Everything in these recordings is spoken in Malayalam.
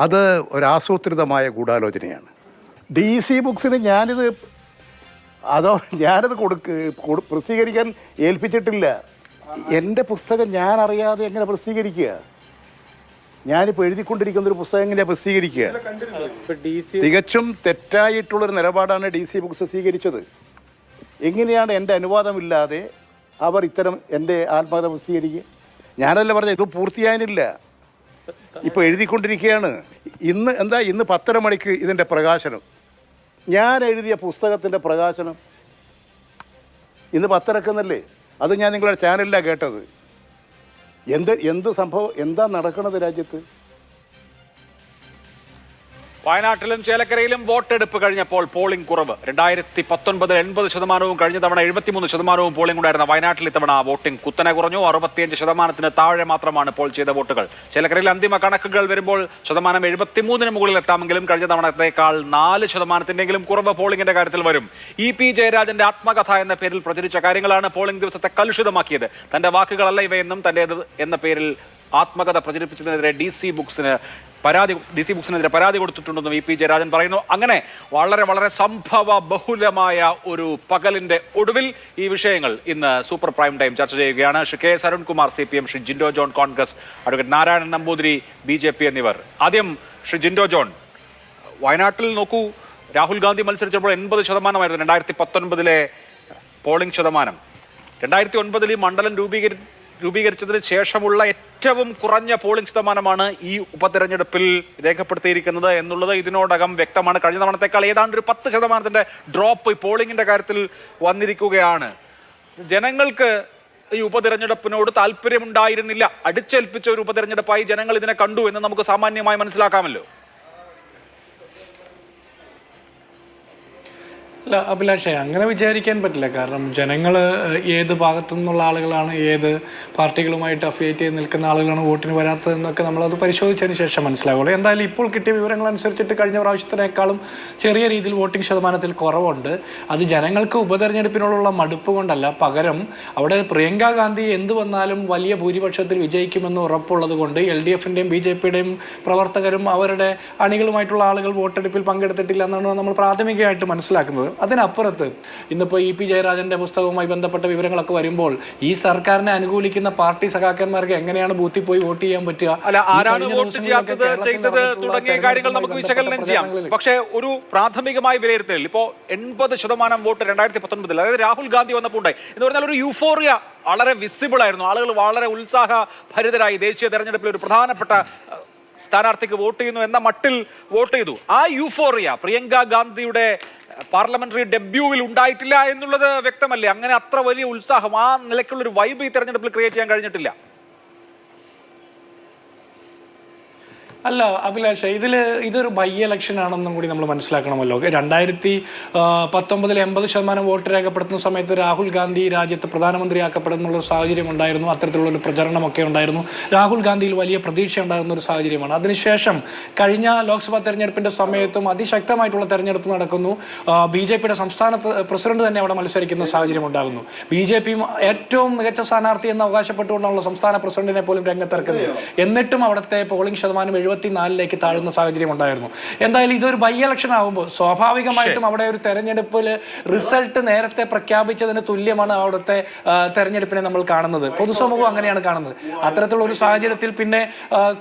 അത് ഒരാസൂത്രിതമായ ഗൂഢാലോചനയാണ്. DC ബുക്സിന് ഞാനിത് പ്രസിദ്ധീകരിക്കാൻ ഏൽപ്പിച്ചിട്ടില്ല. എൻ്റെ പുസ്തകം ഞാൻ അറിയാതെ എങ്ങനെ പ്രസിദ്ധീകരിക്കുക? ഞാനിപ്പോൾ എഴുതിക്കൊണ്ടിരിക്കുന്നൊരു പുസ്തകം എങ്ങനെയാണ് പ്രസിദ്ധീകരിക്കുക? തികച്ചും തെറ്റായിട്ടുള്ളൊരു നിലപാടാണ് DC ബുക്സ് സ്വീകരിച്ചത്. എങ്ങനെയാണ് എൻ്റെ അനുവാദമില്ലാതെ അവർ ഇത്തരം എൻ്റെ ആത്മകഥ പ്രസിദ്ധീകരിക്കുക? ഞാനല്ല പറഞ്ഞത്, ഇത് പൂർത്തിയായില്ല, ഇപ്പോൾ എഴുതിക്കൊണ്ടിരിക്കുകയാണ്. ഇന്ന് 10:30 മണിക്ക് ഇതിൻ്റെ പ്രകാശനം. ഞാൻ എഴുതിയ പുസ്തകത്തിൻ്റെ പ്രകാശനം ഇന്ന് 10:30 അത് ഞാൻ നിങ്ങളുടെ ചാനലിലാണ് കേട്ടത്. എന്ത് സംഭവം, എന്താ നടക്കുന്നത് രാജ്യത്ത്? വയനാട്ടിലും ചേലക്കരയിലും വോട്ടെടുപ്പ് കഴിഞ്ഞപ്പോൾ പോളിംഗ് കുറവ്. 2019 80%, കഴിഞ്ഞ തവണ 73% പോളിംഗ് ഉണ്ടായിരുന്ന വയനാട്ടിൽ ഇത്തവണ വോട്ടിംഗ് കുത്തനെ കുറഞ്ഞു. 65% താഴെ മാത്രമാണ് പോൾ ചെയ്ത വോട്ടുകൾ. ചേലക്കരയിൽ അന്തിമ കണക്കുകൾ വരുമ്പോൾ ശതമാനം 73 മുകളിൽ എത്താമെങ്കിലും കഴിഞ്ഞ തവണത്തേക്കാൾ 4% കുറവ് പോളിംഗിന്റെ കാര്യത്തിൽ വരും. EP ജയരാജന്റെ ആത്മകഥ എന്ന പേരിൽ പ്രചരിച്ച കാര്യങ്ങളാണ് പോളിംഗ് ദിവസത്തെ കലുഷിതമാക്കിയത്. തന്റെ വാക്കുകളല്ല ഇവയെന്നും തന്റേത് എന്ന പേരിൽ ആത്മകഥ പ്രചരിപ്പിച്ചതിനെതിരെ DC ബുക്സിനെതിരെ പരാതി കൊടുത്തിട്ടുണ്ടെന്നും EP ജയരാജൻ പറയുന്നു. അങ്ങനെ വളരെ വളരെ സംഭവ ബഹുലമായ ഒരു പകലിന്റെ ഒടുവിൽ ഈ വിഷയങ്ങൾ ഇന്ന് സൂപ്പർ പ്രൈം ടൈം ചർച്ച ചെയ്യുകയാണ്. Shri K. Arunkumar CPM, Shri Jinto John Congress, advocate Narayanan Namboothiri BJP എന്നിവർ. ആദ്യം ശ്രീ ജിൻഡോ ജോൺ, വയനാട്ടിൽ നോക്കൂ, രാഹുൽ ഗാന്ധി മത്സരിച്ചപ്പോൾ 80% 2019 പോളിംഗ് ശതമാനം. 2009 ഈ മണ്ഡലം രൂപീകരിച്ചതിന് ശേഷമുള്ള ഏറ്റവും കുറഞ്ഞ പോളിംഗ് ശതമാനമാണ് ഈ ഉപതെരഞ്ഞെടുപ്പിൽ രേഖപ്പെടുത്തിയിരിക്കുന്നത് എന്നുള്ളത് ഇതിനോടകം വ്യക്തമാണ്. കഴിഞ്ഞ തവണത്തേക്കാൾ ഏതാണ്ട് ഒരു 10% ഡ്രോപ്പ് പോളിംഗിന്റെ കാര്യത്തിൽ വന്നിരിക്കുകയാണ്. ജനങ്ങൾക്ക് ഈ ഉപതെരഞ്ഞെടുപ്പിനോട് താല്പര്യമുണ്ടായിരുന്നില്ല, അടിച്ചേൽപ്പിച്ച ഒരു ഉപതെരഞ്ഞെടുപ്പായി ജനങ്ങൾ ഇതിനെ കണ്ടു എന്ന് നമുക്ക് സാമാന്യമായി മനസ്സിലാക്കാമല്ലോ. അല്ല അഭിലാഷേ, അങ്ങനെ വിചാരിക്കാൻ പറ്റില്ല. കാരണം ജനങ്ങൾ ഏത് ഭാഗത്തു നിന്നുള്ള ആളുകളാണ്, ഏത് പാർട്ടികളുമായിട്ട് അഫിലിയേറ്റ് ചെയ്ത് നിൽക്കുന്ന ആളുകളാണ് വോട്ടിന് വരാത്തതെന്നൊക്കെ നമ്മളത് പരിശോധിച്ചതിന് ശേഷം മനസ്സിലാവുള്ളൂ. എന്തായാലും ഇപ്പോൾ കിട്ടിയ വിവരങ്ങൾ അനുസരിച്ചിട്ട് കഴിഞ്ഞ പ്രാവശ്യത്തിനേക്കാളും ചെറിയ രീതിയിൽ വോട്ടിംഗ് ശതമാനത്തിൽ കുറവുണ്ട്. അത് ജനങ്ങൾക്ക് ഉപതെരഞ്ഞെടുപ്പിനോടുള്ള മടുപ്പ് കൊണ്ടല്ല, പകരം അവിടെ പ്രിയങ്ക ഗാന്ധി എന്ത് വന്നാലും വലിയ ഭൂരിപക്ഷത്തിൽ വിജയിക്കുമെന്ന് ഉറപ്പുള്ളത് കൊണ്ട് LDFന്റെയും BJPയുടെയും പ്രവർത്തകരും അവരുടെ അണികളുമായിട്ടുള്ള ആളുകൾ വോട്ടെടുപ്പിൽ പങ്കെടുത്തിട്ടില്ല എന്നാണ് നമ്മൾ പ്രാഥമികമായിട്ട് മനസ്സിലാക്കുന്നത്. അതിനപ്പുറത്ത് ഇന്നിപ്പോൾ EP ജയരാജന്റെ പുസ്തകവുമായി ബന്ധപ്പെട്ട വിവരങ്ങളൊക്കെ വരുമ്പോൾ ഈ സർക്കാരിനെ അനുകൂലിക്കുന്ന പാർട്ടി സഖാക്കന്മാർക്ക് എങ്ങനെയാണ് ബൂത്തിൽ പോയി വോട്ട് ചെയ്യാൻ പറ്റുക, തുടങ്ങിയ കാര്യങ്ങൾ നമുക്ക് വിശകലനം ചെയ്യാം. പക്ഷേ ഒരു പ്രാഥമികമായ വിലയിരുത്തൽ ഇപ്പോൾ 80% വോട്ട് 2019, അതായത് രാഹുൽ ഗാന്ധി വന്നപ്പോൾ ഉണ്ടായി എന്ന് പറഞ്ഞാൽ ഒരു യൂഫോറിയ വളരെ വിസിബിൾ ആയിരുന്നു. ആളുകൾ വളരെ ഉത്സാഹഭരിതരായി ദേശീയ തെരഞ്ഞെടുപ്പിൽ ഒരു പ്രധാനപ്പെട്ട സ്ഥാനാർത്ഥിക്ക് വോട്ട് ചെയ്യുന്നു എന്ന മട്ടിൽ വോട്ട് ചെയ്തു. ആ യൂഫോറിയ പ്രിയങ്ക ഗാന്ധിയുടെ പാർലമെന്ററി ഡെബ്യൂവിൽ ഉണ്ടായിട്ടില്ല എന്നുള്ളത് വ്യക്തമല്ലേ? അങ്ങനെ അത്ര വലിയ ഉത്സാഹം, ആ നിലയ്ക്കുള്ളൊരു വൈബ് ഈ തെരഞ്ഞെടുപ്പിൽ ക്രിയേറ്റ് ചെയ്യാൻ കഴിഞ്ഞിട്ടില്ല. അല്ല അഭിലാഷ, ഇതൊരു ബൈ ഇലക്ഷൻ ആണെന്നും കൂടി നമ്മൾ മനസ്സിലാക്കണമല്ലോ. 2019 80% വോട്ട് രേഖപ്പെടുത്തുന്ന സമയത്ത് രാഹുൽ ഗാന്ധി രാജ്യത്ത് പ്രധാനമന്ത്രിയാക്കപ്പെടുന്നുള്ള സാഹചര്യം ഉണ്ടായിരുന്നു. അത്തരത്തിലുള്ളൊരു പ്രചരണമൊക്കെ ഉണ്ടായിരുന്നു. രാഹുൽ ഗാന്ധിയിൽ വലിയ പ്രതീക്ഷ ഉണ്ടായിരുന്ന ഒരു സാഹചര്യമാണ്. അതിനുശേഷം കഴിഞ്ഞ ലോക്സഭാ തെരഞ്ഞെടുപ്പിന്റെ സമയത്തും അതിശക്തമായിട്ടുള്ള തെരഞ്ഞെടുപ്പ് നടക്കുന്നു. BJPയുടെ സംസ്ഥാന പ്രസിഡന്റ് തന്നെ അവിടെ മത്സരിക്കുന്ന സാഹചര്യം ഉണ്ടാകുന്നു. BJPയും ഏറ്റവും മികച്ച സ്ഥാനാർത്ഥി എന്ന് അവകാശപ്പെട്ടുകൊണ്ടുള്ള സംസ്ഥാന പ്രസിഡന്റിനെ പോലും രംഗത്തിറക്കുന്നത്. എന്നിട്ടും അവിടുത്തെ പോളിംഗ് ശതമാനം 74 താഴുന്ന സാഹചര്യം ഉണ്ടായിരുന്നു. എന്തായാലും ഇതൊരു ബൈ ഇലക്ഷൻ ആകുമ്പോൾ സ്വാഭാവികമായിട്ടും അവിടെ ഒരു തെരഞ്ഞെടുപ്പിൽ റിസൾട്ട് നേരത്തെ പ്രഖ്യാപിച്ചതിന് തുല്യമാണ് അവിടുത്തെ തെരഞ്ഞെടുപ്പിനെ നമ്മൾ കാണുന്നത്. പൊതുസമൂഹം അങ്ങനെയാണ് കാണുന്നത്. അത്തരത്തിലുള്ള ഒരു സാഹചര്യത്തിൽ പിന്നെ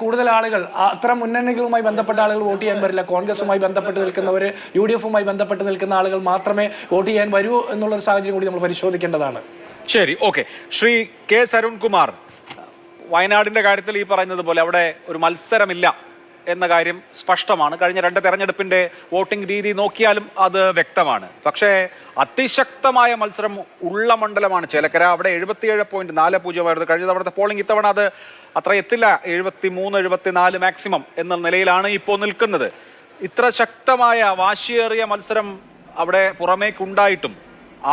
കൂടുതൽ ആളുകൾ അത്ര മുന്നണികളുമായി ബന്ധപ്പെട്ട ആളുകൾ വോട്ട് ചെയ്യാൻ വരില്ല. കോൺഗ്രസുമായി ബന്ധപ്പെട്ട് നിൽക്കുന്നവർ, UDFുമായി ബന്ധപ്പെട്ട് നിൽക്കുന്ന ആളുകൾ മാത്രമേ വോട്ട് ചെയ്യാൻ വരൂ എന്നുള്ളൊരു സാഹചര്യം കൂടി നമ്മൾ പരിശോധിക്കേണ്ടതാണ്. ശരി, ഓക്കെ. ശ്രീ K. അരുൺകുമാർ, വയനാടിന്റെ കാര്യത്തിൽ ഈ പറയുന്നത് പോലെ അവിടെ ഒരു മത്സരമില്ല എന്ന കാര്യം സ്പഷ്ടമാണ്. കഴിഞ്ഞ 2 തെരഞ്ഞെടുപ്പിന്റെ വോട്ടിംഗ് രീതി നോക്കിയാലും അത് വ്യക്തമാണ്. പക്ഷേ അതിശക്തമായ മത്സരം ഉള്ള മണ്ഡലമാണ് ചേലക്കര. അവിടെ 77.40 കഴിഞ്ഞ തവണത്തെ പോളിംഗ്. ഇത്തവണ അത് അത്ര എത്തില്ല, 73 74 മാക്സിമം എന്ന നിലയിലാണ് ഇപ്പോൾ നിൽക്കുന്നത്. ഇത്ര ശക്തമായ വാശിയേറിയ മത്സരം അവിടെ പുറമേക്കുണ്ടായിട്ടും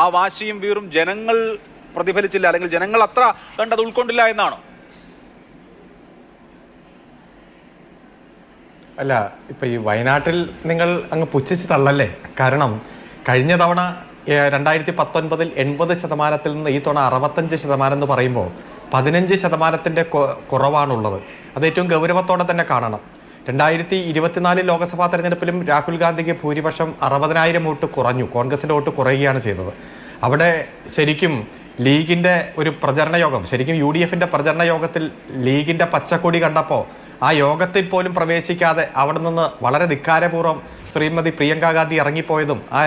ആ വാശിയും വീറും ജനങ്ങൾ പ്രതിഫലിച്ചില്ല, അല്ലെങ്കിൽ ജനങ്ങൾ അത്ര കണ്ടത് ഉൾക്കൊണ്ടില്ല എന്നാണോ? അല്ല, ഇപ്പം ഈ വയനാട്ടിൽ നിങ്ങൾ അങ്ങ് പുച്ഛിച്ച് തള്ളല്ലേ. കാരണം കഴിഞ്ഞ തവണ 2019 80% നിന്ന് ഈ തവണ 65% എന്ന് പറയുമ്പോൾ 15% കുറവാണുള്ളത്. അത് ഏറ്റവും ഗൗരവത്തോടെ തന്നെ കാണണം. 2024 ലോക്സഭാ തെരഞ്ഞെടുപ്പിലും രാഹുൽ ഗാന്ധിക്ക് ഭൂരിപക്ഷം 60,000 വോട്ട് കുറഞ്ഞു. കോൺഗ്രസിന്റെ വോട്ട് കുറയുകയാണ് ചെയ്തത്. അവിടെ ശരിക്കും ലീഗിന്റെ ഒരു പ്രചരണ യോഗം, ശരിക്കും UDFന്റെ പ്രചരണ യോഗത്തിൽ ലീഗിന്റെ പച്ചക്കൊടി കണ്ടപ്പോൾ ആ യോഗത്തിൽ പോലും പ്രവേശിക്കാതെ അവിടെ നിന്ന് വളരെ ധിക്കാരപൂർവ്വം ശ്രീമതി പ്രിയങ്ക ഗാന്ധി ഇറങ്ങിപ്പോയതും ആ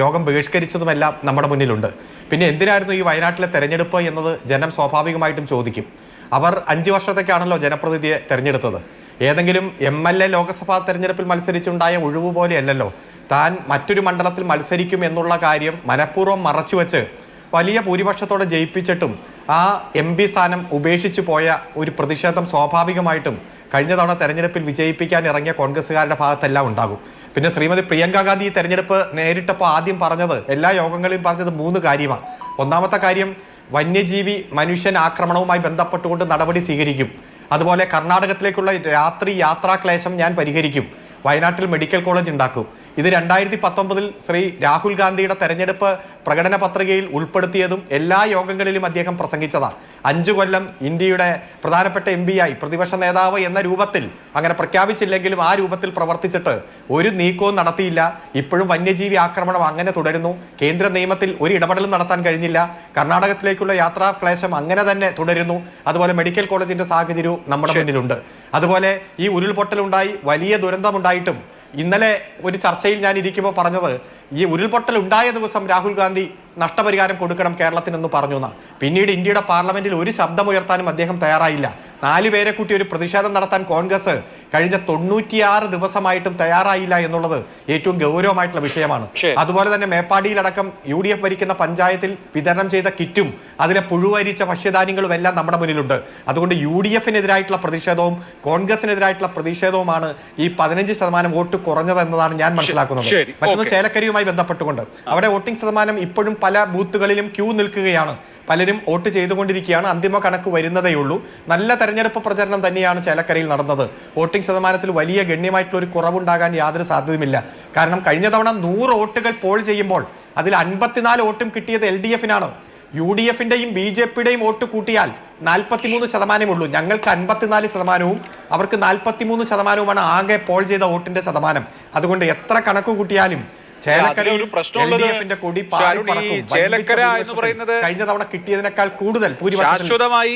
യോഗം ബഹിഷ്കരിച്ചതുമെല്ലാം നമ്മുടെ മുന്നിലുണ്ട്. പിന്നെ എന്തിനായിരുന്നു ഈ വയനാട്ടിലെ തെരഞ്ഞെടുപ്പ് എന്നത് ജനം സ്വാഭാവികമായിട്ടും ചോദിക്കും. അവർ 5 വർഷത്തേക്കാണല്ലോ ജനപ്രതിനിധിയെ തെരഞ്ഞെടുത്തത്. ഏതെങ്കിലും MLA ലോക്സഭാ തെരഞ്ഞെടുപ്പിൽ മത്സരിച്ചുണ്ടായ ഒഴിവ് പോലെയല്ലല്ലോ. താൻ മറ്റൊരു മണ്ഡലത്തിൽ മത്സരിക്കും എന്നുള്ള കാര്യം മനഃപൂർവ്വം മറച്ചുവെച്ച് വലിയ ഭൂരിപക്ഷത്തോടെ ജയിപ്പിച്ചിട്ടും ആ MP സ്ഥാനം ഉപേക്ഷിച്ചു പോയ ഒരു പ്രതിഷേധം സ്വാഭാവികമായിട്ടും കഴിഞ്ഞ തവണ തെരഞ്ഞെടുപ്പിൽ വിജയിപ്പിക്കാൻ ഇറങ്ങിയ കോൺഗ്രസ്സുകാരുടെ ഭാഗത്തെല്ലാം ഉണ്ടാകും. പിന്നെ ശ്രീമതി പ്രിയങ്ക ഗാന്ധി ഈ തെരഞ്ഞെടുപ്പ് നേരിട്ടപ്പോൾ ആദ്യം പറഞ്ഞത്, എല്ലാ യോഗങ്ങളിലും പറഞ്ഞത് 3 കാര്യമാണ്. ഒന്നാമത്തെ കാര്യം, വന്യജീവി മനുഷ്യൻ ആക്രമണവുമായി ബന്ധപ്പെട്ടുകൊണ്ട് നടപടി സ്വീകരിക്കും. അതുപോലെ കർണാടകത്തിലേക്കുള്ള രാത്രി യാത്രാക്ലേശം ഞാൻ പരിഹരിക്കും. വയനാട്ടിൽ മെഡിക്കൽ കോളേജ് ഉണ്ടാക്കും. ഇത് 2019 ശ്രീ രാഹുൽ ഗാന്ധിയുടെ തെരഞ്ഞെടുപ്പ് പ്രകടന പത്രികയിൽ ഉൾപ്പെടുത്തിയതും എല്ലാ യോഗങ്ങളിലും അദ്ദേഹം പ്രസംഗിച്ചതാണ്. 5 കൊല്ലം ഇന്ത്യയുടെ പ്രധാനപ്പെട്ട MP ആയി പ്രതിപക്ഷ നേതാവ് എന്ന രൂപത്തിൽ അങ്ങനെ പ്രഖ്യാപിച്ചില്ലെങ്കിലും ആ രൂപത്തിൽ പ്രവർത്തിച്ചിട്ട് ഒരു നീക്കവും നടത്തിയില്ല. ഇപ്പോഴും വന്യജീവി ആക്രമണം അങ്ങനെ തുടരുന്നു. കേന്ദ്ര നിയമത്തിൽ ഒരു ഇടപെടലും നടത്താൻ കഴിഞ്ഞില്ല. കർണാടകത്തിലേക്കുള്ള യാത്രാ ക്ലേശം അങ്ങനെ തന്നെ തുടരുന്നു. അതുപോലെ മെഡിക്കൽ കോളേജിന്റെ സാഹചര്യവും നമ്മുടെ മുന്നിലുണ്ട്. അതുപോലെ ഈ ഉരുൾപൊട്ടലുണ്ടായി വലിയ ദുരന്തമുണ്ടായിട്ടും ഇന്നലെ ഒരു ചർച്ചയിൽ ഞാൻ ഇരിക്കുമ്പോൾ പറഞ്ഞത്, ഈ ഉരുൾപൊട്ടൽ ഉണ്ടായ ദിവസം രാഹുൽ ഗാന്ധി നഷ്ടപരിഹാരം കൊടുക്കണം കേരളത്തിനെന്ന് പറഞ്ഞു എന്നാണ്. പിന്നീട് ഇന്ത്യയുടെ പാർലമെന്റിൽ ഒരു ശബ്ദമുയർത്താനും അദ്ദേഹം തയ്യാറായില്ല. 4 പേരെ കൂട്ടി ഒരു പ്രതിഷേധം നടത്താൻ കോൺഗ്രസ് കഴിഞ്ഞ 96 ദിവസമായിട്ടും തയ്യാറായില്ല എന്നുള്ളത് ഏറ്റവും ഗൗരവമായിട്ടുള്ള വിഷയമാണ്. അതുപോലെ തന്നെ മേപ്പാടിയിലടക്കം UDF ഭരിക്കുന്ന പഞ്ചായത്തിൽ വിതരണം ചെയ്ത കിറ്റും അതിലെ പുഴുവരിച്ച ഭക്ഷ്യധാന്യങ്ങളും എല്ലാം നമ്മുടെ മുന്നിലുണ്ട്. അതുകൊണ്ട് UDFനെതിരായിട്ടുള്ള പ്രതിഷേധവും കോൺഗ്രസിനെതിരായിട്ടുള്ള പ്രതിഷേധവുമാണ് ഈ 15% വോട്ട് കുറഞ്ഞത് എന്നതാണ് ഞാൻ മനസ്സിലാക്കുന്നത്. മറ്റൊന്ന് ചേലക്കരയുമായി ബന്ധപ്പെട്ടുകൊണ്ട് അവിടെ വോട്ടിംഗ് ശതമാനം ഇപ്പോഴും പല ബൂത്തുകളിലും ക്യൂ നിൽക്കുകയാണ്. പലരും വോട്ട് ചെയ്തുകൊണ്ടിരിക്കുകയാണ്. അന്തിമ കണക്ക് വരുന്നതേയുള്ളൂ. നല്ല തെരഞ്ഞെടുപ്പ് പ്രചരണം തന്നെയാണ് ചേലക്കരയിൽ നടന്നത്. വോട്ടിംഗ് ശതമാനത്തിൽ വലിയ ഗണ്യമായിട്ടുള്ള ഒരു കുറവുണ്ടാകാൻ യാതൊരു സാധ്യതയുമില്ല. കാരണം കഴിഞ്ഞ തവണ 100 വോട്ടുകൾ പോൾ ചെയ്യുമ്പോൾ അതിൽ 54 വോട്ടും കിട്ടിയത് LDFനാണ്. UDFന്റെയും BJPയുടെയും വോട്ട് കൂട്ടിയാൽ 43% ഉള്ളൂ. ഞങ്ങൾക്ക് 54%, അവർക്ക് 43%മാണ് ആകെ പോൾ ചെയ്ത വോട്ടിന്റെ ശതമാനം. അതുകൊണ്ട് എത്ര കണക്ക് കൂട്ടിയാലും ചേലക്കര എന്ന് പറയുന്നത് കഴിഞ്ഞ തവണ കിട്ടിയതിനേക്കാൾ കൂടുതൽ ശാശ്വതമായി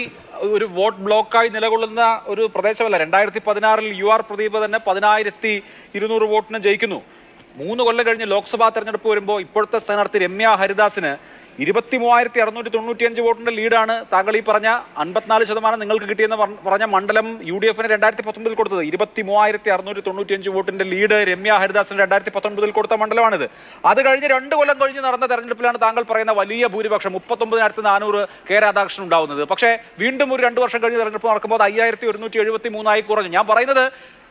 ഒരു വോട്ട് ബ്ലോക്കായി നിലകൊള്ളുന്ന ഒരു പ്രദേശമല്ല. 2016 UR പ്രദീപ് തന്നെ 10,200 വോട്ടിന് ജയിക്കുന്നു. 3 കൊല്ലം കഴിഞ്ഞ് ലോക്സഭാ തെരഞ്ഞെടുപ്പ് വരുമ്പോൾ ഇപ്പോഴത്തെ സ്ഥാനാർത്ഥി രമ്യ ഹരിദാസിന് 23,695 വോട്ടിന്റെ ലീഡാണ്. താങ്കൾ ഈ പറഞ്ഞ 54% നിങ്ങൾക്ക് കിട്ടിയെന്ന് പറഞ്ഞ മണ്ഡലം UDFന് 2019 കൊടുത്തത്. 23,695 വോട്ടിന്റെ ലീഡ് രമ്യ ഹരിദാസിന് 2019 കൊടുത്ത മണ്ഡലമാണിത്. അത് കഴിഞ്ഞ് 2 കൊല്ലം കഴിഞ്ഞ് നടന്ന തെരഞ്ഞെടുപ്പിലാണ് താങ്കൾ പറയുന്ന വലിയ ഭൂരിപക്ഷം 39,400 കെ രാധാകൃഷ്ണൻ ഉണ്ടാവുന്നത്. പക്ഷേ വീണ്ടും ഒരു 2 വർഷം കഴിഞ്ഞ് തെരഞ്ഞെടുപ്പ് നടക്കുമ്പോൾ 5,173 കുറഞ്ഞു. ഞാൻ പറയുന്നത്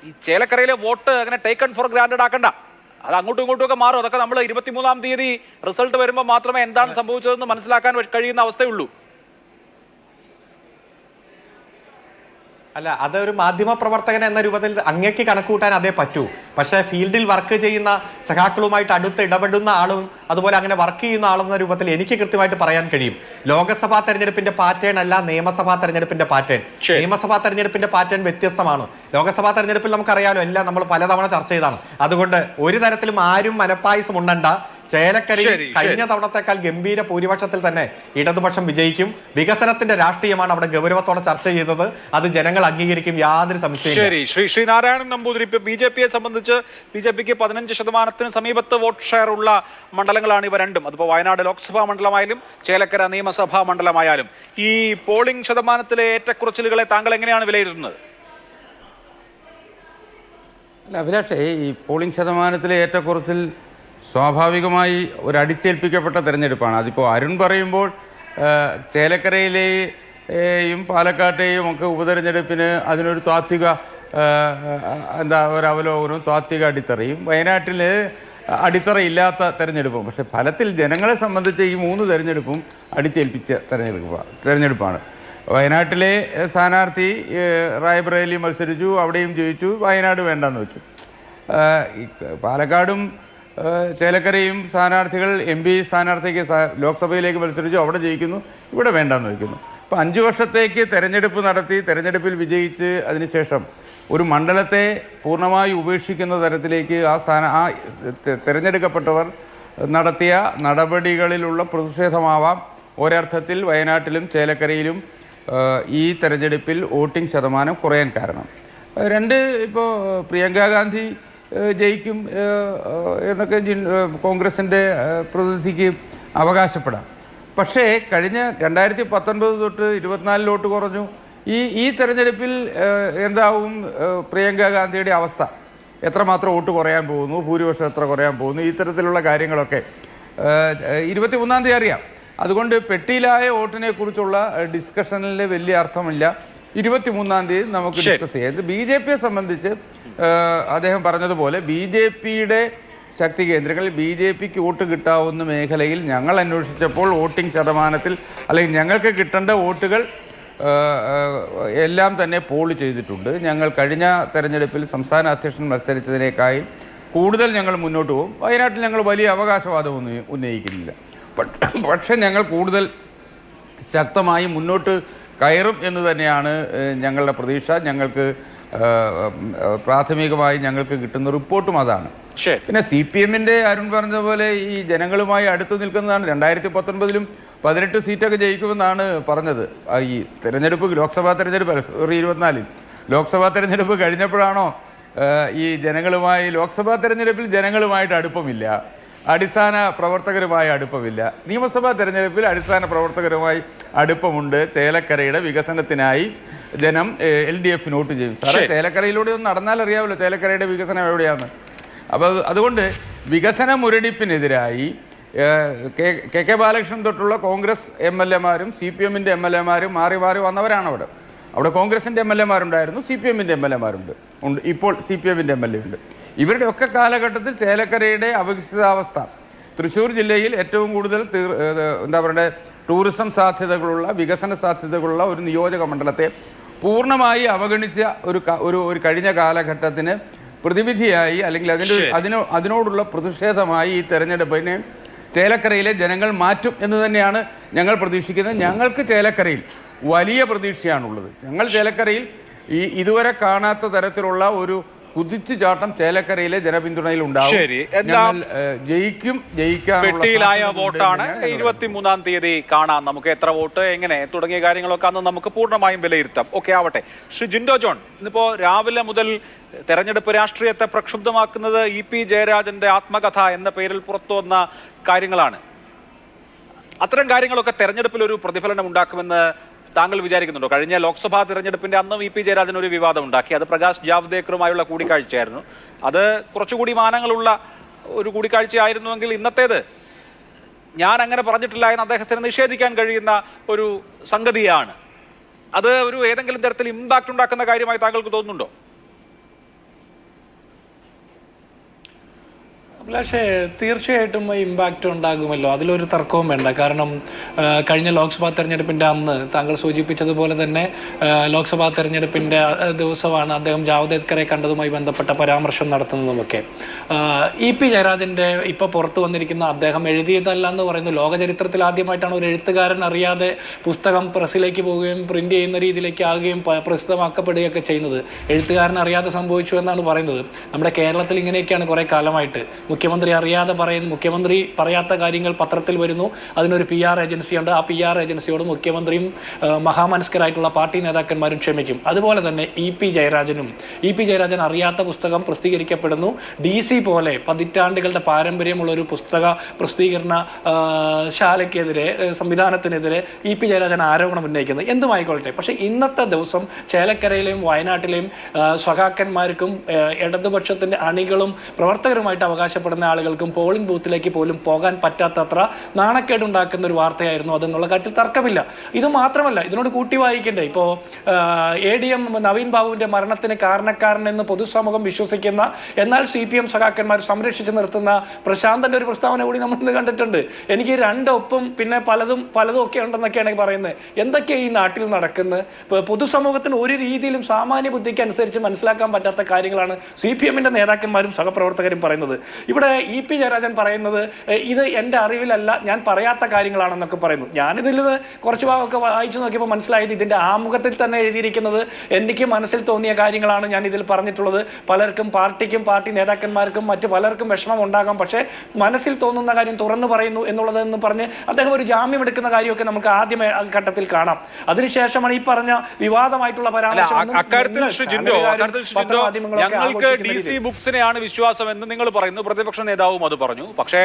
ഈ ചേലക്കരയിലെ വോട്ട് അങ്ങനെ ടേക്കൺ ഫോർ ഗ്രാൻഡഡ് ആക്കണ്ട. അത് അങ്ങോട്ടും ഇങ്ങോട്ടും ഒക്കെ മാറും. അതൊക്കെ നമ്മൾ 23-ാം തീയതി റിസൾട്ട് വരുമ്പോൾ മാത്രമേ എന്താണ് സംഭവിച്ചതെന്ന് മനസ്സിലാക്കാൻ കഴിയുന്ന അവസ്ഥയുള്ളൂ. അല്ല, അതൊരു മാധ്യമ പ്രവർത്തകൻ എന്ന രൂപത്തിൽ അങ്ങേക്ക് കണക്കുകൂട്ടാൻ അതേ പറ്റൂ. പക്ഷേ ഫീൽഡിൽ വർക്ക് ചെയ്യുന്ന സഖാക്കളുമായിട്ട് അടുത്ത് ഇടപെടുന്ന ആളും അതുപോലെ അങ്ങനെ വർക്ക് ചെയ്യുന്ന ആളെന്ന രൂപത്തിൽ എനിക്ക് കൃത്യമായിട്ട് പറയാൻ കഴിയും. ലോക്സഭാ തെരഞ്ഞെടുപ്പിന്റെ പാറ്റേൺ അല്ല നിയമസഭാ തെരഞ്ഞെടുപ്പിന്റെ പാറ്റേൺ. നിയമസഭാ തെരഞ്ഞെടുപ്പിന്റെ പാറ്റേൺ വ്യത്യസ്തമാണ്. ലോക്സഭാ തെരഞ്ഞെടുപ്പിൽ നമുക്കറിയാലോ, എല്ലാം നമ്മൾ പലതവണ ചർച്ച ചെയ്താണ്. അതുകൊണ്ട് ഒരു തരത്തിലും ആരും മനപ്പായസം ഉണ്ടണ്ട. ചേലക്കരയിൽ കഴിഞ്ഞ തവണത്തേക്കാൾ ഗംഭീര ഭൂരിപക്ഷത്തിൽ തന്നെ ഇടതുപക്ഷം വിജയിക്കും. വികസനത്തിന്റെ രാഷ്ട്രീയമാണ് അവിടെ ഗൗരവത്തോടെ ചർച്ച ചെയ്തത്. അത് ജനങ്ങൾ അംഗീകരിക്കും, യാതൊരു സംശയവും. ശരി, ശ്രീ നാരായണൻ നമ്പൂതിരി, BJPയെ സംബന്ധിച്ച് BJPക്ക് 15% സമീപത്ത് വോട്ട് ഷെയർ ഉള്ള മണ്ഡലങ്ങളാണ് ഇവ രണ്ടും. അതിപ്പോൾ വയനാട് ലോക്സഭാ മണ്ഡലമായാലും ചേലക്കര നിയമസഭാ മണ്ഡലമായാലും. ഈ പോളിംഗ് ശതമാനത്തിലെ ഏറ്റക്കുറച്ചിലുകളെ താങ്കൾ എങ്ങനെയാണ് വിലയിരുത്തുന്നത്? അല്ല അഭിലാഷേ, ഈ പോളിംഗ് ശതമാനത്തിലെ ഏറ്റക്കുറച്ചിൽ സ്വാഭാവികമായി ഒരു അടിച്ചേൽപ്പിക്കപ്പെട്ട തെരഞ്ഞെടുപ്പാണ്. അതിപ്പോൾ അരുൺ പറയുമ്പോൾ ചേലക്കരയിലെയും പാലക്കാട്ടെയും ഒക്കെ ഉപതെരഞ്ഞെടുപ്പിന് അതിനൊരു താത്വിക ഒരവലോകനവും താത്വിക അടിത്തറയും, വയനാട്ടിൽ അടിത്തറയില്ലാത്ത തെരഞ്ഞെടുപ്പും. പക്ഷേ ഫലത്തിൽ ജനങ്ങളെ സംബന്ധിച്ച് ഈ 3 തെരഞ്ഞെടുപ്പും അടിച്ചേൽപ്പിച്ച തെരഞ്ഞെടുപ്പാണ്. വയനാട്ടിലെ സ്ഥാനാർത്ഥി റായ്ബറേലി മത്സരിച്ചു, അവിടെയും ജയിച്ചു. വയനാട് വേണ്ടെന്ന് വെച്ചു. പാലക്കാടും ചേലക്കരയും സ്ഥാനാർത്ഥികൾ MP സ്ഥാനാർത്ഥിക്ക് ലോക്സഭയിലേക്ക് മത്സരിച്ചു, അവിടെ ജയിക്കുന്നു, ഇവിടെ വേണ്ടെന്ന് വയ്ക്കുന്നു. അപ്പോൾ 5 വർഷത്തേക്ക് തെരഞ്ഞെടുപ്പ് നടത്തി തെരഞ്ഞെടുപ്പിൽ വിജയിച്ച് അതിനുശേഷം ഒരു മണ്ഡലത്തെ പൂർണ്ണമായി ഉപേക്ഷിക്കുന്ന തരത്തിലേക്ക് ആ തിരഞ്ഞെടുക്കപ്പെട്ടവർ നടത്തിയ നടപടികളിലുള്ള പ്രതിഷേധമാവാം ഒരർത്ഥത്തിൽ വയനാട്ടിലും ചേലക്കരയിലും ഈ തെരഞ്ഞെടുപ്പിൽ വോട്ടിംഗ് ശതമാനം കുറയാൻ കാരണം. ഇപ്പോൾ പ്രിയങ്ക ഗാന്ധി ജയിക്കും എന്നൊക്കെ കോൺഗ്രസിൻ്റെ പ്രതിനിധിക്ക് അവകാശപ്പെടാം. പക്ഷേ കഴിഞ്ഞ 2019 തൊട്ട് 24 കുറഞ്ഞു. ഈ തെരഞ്ഞെടുപ്പിൽ എന്താവും പ്രിയങ്ക ഗാന്ധിയുടെ അവസ്ഥ? എത്രമാത്രം വോട്ട് കുറയാൻ പോകുന്നു, ഭൂരിപക്ഷം എത്ര കുറയാൻ പോകുന്നു, ഇത്തരത്തിലുള്ള കാര്യങ്ങളൊക്കെ 23-ാം തീയതി അറിയാം. അതുകൊണ്ട് പെട്ടിയിലായ വോട്ടിനെ കുറിച്ചുള്ള ഡിസ്കഷനിൽ വലിയ അർത്ഥമില്ല. 23-ാം തീയതി നമുക്ക് ഡിസ്കസ് ചെയ്യാം. BJPയെ സംബന്ധിച്ച് അദ്ദേഹം പറഞ്ഞതുപോലെ BJPയുടെ ശക്തി കേന്ദ്രങ്ങളിൽ BJPക്ക് വോട്ട് കിട്ടാവുന്ന മേഖലയിൽ ഞങ്ങൾ അന്വേഷിച്ചപ്പോൾ വോട്ടിംഗ് ശതമാനത്തിൽ അല്ലെങ്കിൽ ഞങ്ങൾക്ക് കിട്ടേണ്ട വോട്ടുകൾ എല്ലാം തന്നെ പോൾ ചെയ്തിട്ടുണ്ട്. ഞങ്ങൾ കഴിഞ്ഞ തെരഞ്ഞെടുപ്പിൽ സംസ്ഥാന അധ്യക്ഷൻ മത്സരിച്ചതിനേക്കാളും കൂടുതൽ ഞങ്ങൾ മുന്നോട്ട് പോകും. വയനാട്ടിൽ ഞങ്ങൾ വലിയ അവകാശവാദമൊന്നും ഉന്നയിക്കുന്നില്ല. പക്ഷേ ഞങ്ങൾ കൂടുതൽ ശക്തമായി മുന്നോട്ട് കയറും എന്ന് തന്നെയാണ് ഞങ്ങളുടെ പ്രതീക്ഷ. ഞങ്ങൾക്ക് പ്രാഥമികമായി ഞങ്ങൾക്ക് കിട്ടുന്ന റിപ്പോർട്ടും അതാണ്. പിന്നെ CPMൻ്റെ അരുൺ പറഞ്ഞതുപോലെ ഈ ജനങ്ങളുമായി അടുത്ത് നിൽക്കുന്നതാണ്. 2019-ലും 18 സീറ്റൊക്കെ ജയിക്കുമെന്നാണ് പറഞ്ഞത്. ഈ തെരഞ്ഞെടുപ്പ് ലോക്സഭാ തെരഞ്ഞെടുപ്പ് 24-ൽ ലോക്സഭാ തെരഞ്ഞെടുപ്പ് കഴിഞ്ഞപ്പോഴാണോ ഈ ജനങ്ങളുമായി ലോക്സഭാ തെരഞ്ഞെടുപ്പിൽ ജനങ്ങളുമായിട്ട് അടുപ്പമില്ല, അടിസ്ഥാന പ്രവർത്തകരുമായി അടുപ്പമില്ല. നിയമസഭാ തെരഞ്ഞെടുപ്പിൽ അടിസ്ഥാന പ്രവർത്തകരുമായി അടുപ്പമുണ്ട്. ചേലക്കരയുടെ വികസനത്തിനായി ജനം LDF വോട്ട് ചെയ്യും. സാറേ, ചേലക്കരയിലൂടെ ഒന്ന് നടന്നാൽ അറിയാമല്ലോ ചേലക്കരയുടെ വികസനം എവിടെയാണ്. അപ്പോൾ അതുകൊണ്ട് വികസന മുരടിപ്പിനെതിരായി കെ ബാലകൃഷ്ണൻ തൊട്ടുള്ള കോൺഗ്രസ് MLA-മാരും CPMൻ്റെ MLA-മാരും മാറി മാറി വന്നവരാണ്. അവിടെ കോൺഗ്രസിൻ്റെ MLA-മാരുണ്ടായിരുന്നു, CPMൻ്റെ MLA-മാരുണ്ട്, ഇപ്പോൾ CPMൻ്റെ MLA ഉണ്ട്. ഇവരുടെ ഒക്കെ കാലഘട്ടത്തിൽ ചേലക്കരയുടെ അവികസിതാവസ്ഥ, തൃശ്ശൂർ ജില്ലയിൽ ഏറ്റവും കൂടുതൽ എന്താ പറയുക ടൂറിസം സാധ്യതകളുള്ള വികസന സാധ്യതകളുള്ള ഒരു നിയോജക മണ്ഡലത്തെ പൂർണ്ണമായി അവഗണിച്ച ഒരു കഴിഞ്ഞ കാലഘട്ടത്തിന് പ്രതിവിധിയായി അല്ലെങ്കിൽ അതിനോടുള്ള പ്രതിഷേധമായി ഈ തെരഞ്ഞെടുപ്പിനെ ചേലക്കരയിലെ ജനങ്ങൾ മാറ്റും എന്ന് തന്നെയാണ് ഞങ്ങൾ പ്രതീക്ഷിക്കുന്നത്. ഞങ്ങൾക്ക് ചേലക്കരയിൽ വലിയ പ്രതീക്ഷയാണുള്ളത്. ഞങ്ങൾ ചേലക്കരയിൽ ഇതുവരെ കാണാത്ത തരത്തിലുള്ള ഒരു കുതിച്ചുചാട്ടം ചേലക്കരയിലെ ജനപിന്തുണയിൽ ഉണ്ടാവും. പെട്ടിയിലായ വോട്ടാണ്. 23-ാം തീയതി കാണാം നമുക്ക് എത്ര വോട്ട്, എങ്ങനെ തുടങ്ങിയ കാര്യങ്ങളൊക്കെ അന്ന് നമുക്ക് പൂർണ്ണമായും വിലയിരുത്താം. ഓക്കെ ആവട്ടെ. ശ്രീ ജിൻഡോ ജോൺ, ഇന്നിപ്പോ രാവിലെ മുതൽ തെരഞ്ഞെടുപ്പ് രാഷ്ട്രീയത്തെ പ്രക്ഷുബ്ധമാക്കുന്നത് EP ജയരാജന്റെ ആത്മകഥ എന്ന പേരിൽ പുറത്തു വന്ന കാര്യങ്ങളാണ്. അത്തരം കാര്യങ്ങളൊക്കെ തെരഞ്ഞെടുപ്പിൽ ഒരു പ്രതിഫലനം ഉണ്ടാക്കുമെന്ന് താങ്കൾ വിചാരിക്കുന്നുണ്ടോ? കഴിഞ്ഞ ലോക്സഭാ തെരഞ്ഞെടുപ്പിന്റെ അന്നും EP ജയരാജൻ ഒരു വിവാദം ഉണ്ടാക്കി. അത് പ്രകാശ് ജാവ്ദേക്കറുമായുള്ള കൂടിക്കാഴ്ചയായിരുന്നു. അത് കുറച്ചുകൂടി മാനങ്ങളുള്ള ഒരു കൂടിക്കാഴ്ചയായിരുന്നുവെങ്കിൽ ഇന്നത്തേത് ഞാൻ അങ്ങനെ പറഞ്ഞിട്ടില്ല എന്ന് അദ്ദേഹത്തിന് നിഷേധിക്കാൻ കഴിയുന്ന ഒരു സംഗതിയാണ്. അത് ഒരു ഏതെങ്കിലും തരത്തിൽ ഇമ്പാക്ട് ഉണ്ടാക്കുന്ന കാര്യമായി താങ്കൾക്ക് തോന്നുന്നുണ്ടോ? പക്ഷേ തീർച്ചയായിട്ടും ഇമ്പാക്റ്റ് ഉണ്ടാകുമല്ലോ, അതിലൊരു തർക്കവും വേണ്ട. കാരണം കഴിഞ്ഞ ലോക്സഭാ തെരഞ്ഞെടുപ്പിൻ്റെ അന്ന് താങ്കൾ സൂചിപ്പിച്ചതുപോലെ തന്നെ ലോക്സഭാ തെരഞ്ഞെടുപ്പിൻ്റെ ദിവസമാണ് അദ്ദേഹം ജാവ്ദേക്കറെ കണ്ടതുമായി ബന്ധപ്പെട്ട പരാമർശം നടത്തുന്നതുമൊക്കെ. EP ജയരാജൻ്റെ ഇപ്പോൾ പുറത്തു വന്നിരിക്കുന്ന അദ്ദേഹം എഴുതിയതല്ല എന്ന് പറയുന്നു. ലോക ചരിത്രത്തിൽ ആദ്യമായിട്ടാണ് ഒരു എഴുത്തുകാരൻ അറിയാതെ പുസ്തകം പ്രസ്സിലേക്ക് പോവുകയും പ്രിന്റ് ചെയ്യുന്ന രീതിയിലേക്ക് ആകുകയും പ്രസിദ്ധമാക്കപ്പെടുകയൊക്കെ ചെയ്യുന്നത്. എഴുത്തുകാരൻ അറിയാതെ സംഭവിച്ചു എന്നാണ് പറയുന്നത്. നമ്മുടെ കേരളത്തിൽ ഇങ്ങനെയൊക്കെയാണ് കുറേ കാലമായിട്ട്. മുഖ്യമന്ത്രി അറിയാതെ പറയുന്നു, മുഖ്യമന്ത്രി പറയാത്ത കാര്യങ്ങൾ പത്രത്തിൽ വരുന്നു, അതിനൊരു PR ഏജൻസിയുണ്ട്. ആ PR ഏജൻസിയോട് മുഖ്യമന്ത്രിയും മഹാമനസ്കരായിട്ടുള്ള പാർട്ടി നേതാക്കന്മാരും ക്ഷമിക്കും. അതുപോലെ തന്നെ EP ജയരാജൻ അറിയാത്ത പുസ്തകം പ്രസിദ്ധീകരിക്കപ്പെടുന്നു. DC പോലെ പതിറ്റാണ്ടുകളുടെ പാരമ്പര്യമുള്ള ഒരു പുസ്തക പ്രസിദ്ധീകരണ ശാലയ്ക്കെതിരെ, സംവിധാനത്തിനെതിരെ EP ജയരാജൻ ആരോപണം ഉന്നയിക്കുന്നത്. എന്തുമായിക്കൊള്ളട്ടെ, പക്ഷേ ഇന്നത്തെ ദിവസം ചേലക്കരയിലെയും വയനാട്ടിലെയും സഖാക്കന്മാർക്കും ഇടതുപക്ഷത്തിൻ്റെ അണികളും പ്രവർത്തകരുമായിട്ട് അവകാശപ്പെടുന്ന ആളുകൾക്കും പോളിംഗ് ബൂത്തിലേക്ക് പോലും പോകാൻ പറ്റാത്തത്ര നാണക്കേടുണ്ടാക്കുന്ന ഒരു വാർത്തയായിരുന്നു അതെന്നുള്ള കാര്യത്തിൽ തർക്കമില്ല. ഇത് മാത്രമല്ല, ഇതിനോട് കൂട്ടി വായിക്കണ്ടേ, ഇപ്പോൾ ADM നവീൻ ബാബുവിൻ്റെ മരണത്തിന് കാരണക്കാരനെന്ന് പൊതുസമൂഹം വിശ്വസിക്കുന്ന എന്നാൽ CPM സഖാക്കന്മാർ സംരക്ഷിച്ച് നിർത്തുന്ന പ്രശാന്തൻ്റെ ഒരു പ്രസ്താവന കൂടി നമ്മൾ ഇന്ന് കണ്ടിട്ടുണ്ട്. എനിക്ക് രണ്ടൊപ്പം പിന്നെ പലതും ഒക്കെ ഉണ്ടെന്നൊക്കെയാണ് പറയുന്നത്. എന്തൊക്കെയാണ് ഈ നാട്ടിൽ നടക്കുന്നത്? പൊതുസമൂഹത്തിന് ഒരു രീതിയിലും സാമാന്യ ബുദ്ധിക്ക് അനുസരിച്ച് മനസ്സിലാക്കാൻ പറ്റാത്ത കാര്യങ്ങളാണ് CPMൻ്റെ നേതാക്കന്മാരും സഹപ്രവർത്തകരും പറയുന്നത്. ഇവിടെ EP ജയരാജൻ പറയുന്നത് ഇത് എൻ്റെ അറിവിലല്ല, ഞാൻ പറയാത്ത കാര്യങ്ങളാണെന്നൊക്കെ പറയുന്നു. ഞാനിതിൽ കുറച്ച് ഭാഗമൊക്കെ വായിച്ചു നോക്കിയപ്പോൾ മനസ്സിലായത് ഇതിൻ്റെ ആമുഖത്തിൽ തന്നെ എഴുതിയിരിക്കുന്നത് എനിക്ക് മനസ്സിൽ തോന്നിയ കാര്യങ്ങളാണ് ഞാൻ ഇതിൽ പറഞ്ഞിട്ടുള്ളത്. പലർക്കും പാർട്ടിക്കും പാർട്ടി നേതാക്കന്മാർക്കും മറ്റു പലർക്കും വിഷമം ഉണ്ടാകാം, പക്ഷേ മനസ്സിൽ തോന്നുന്ന കാര്യം തുറന്നു പറയുന്നു എന്നുള്ളതെന്ന് പറഞ്ഞ് അദ്ദേഹം ഒരു ജാമ്യം എടുക്കുന്ന കാര്യമൊക്കെ നമുക്ക് ആദ്യ ഘട്ടത്തിൽ കാണാം. അതിനുശേഷമാണ് ഈ പറഞ്ഞ വിവാദമായിട്ടുള്ള പരാമർശം. ഞങ്ങൾക്ക് DC ബുക്സിനെയാണ് വിശ്വാസം എന്ന് നിങ്ങൾ പറയുന്നു, പ്രതിപക്ഷ നേതാവും അത് പറഞ്ഞു. പക്ഷേ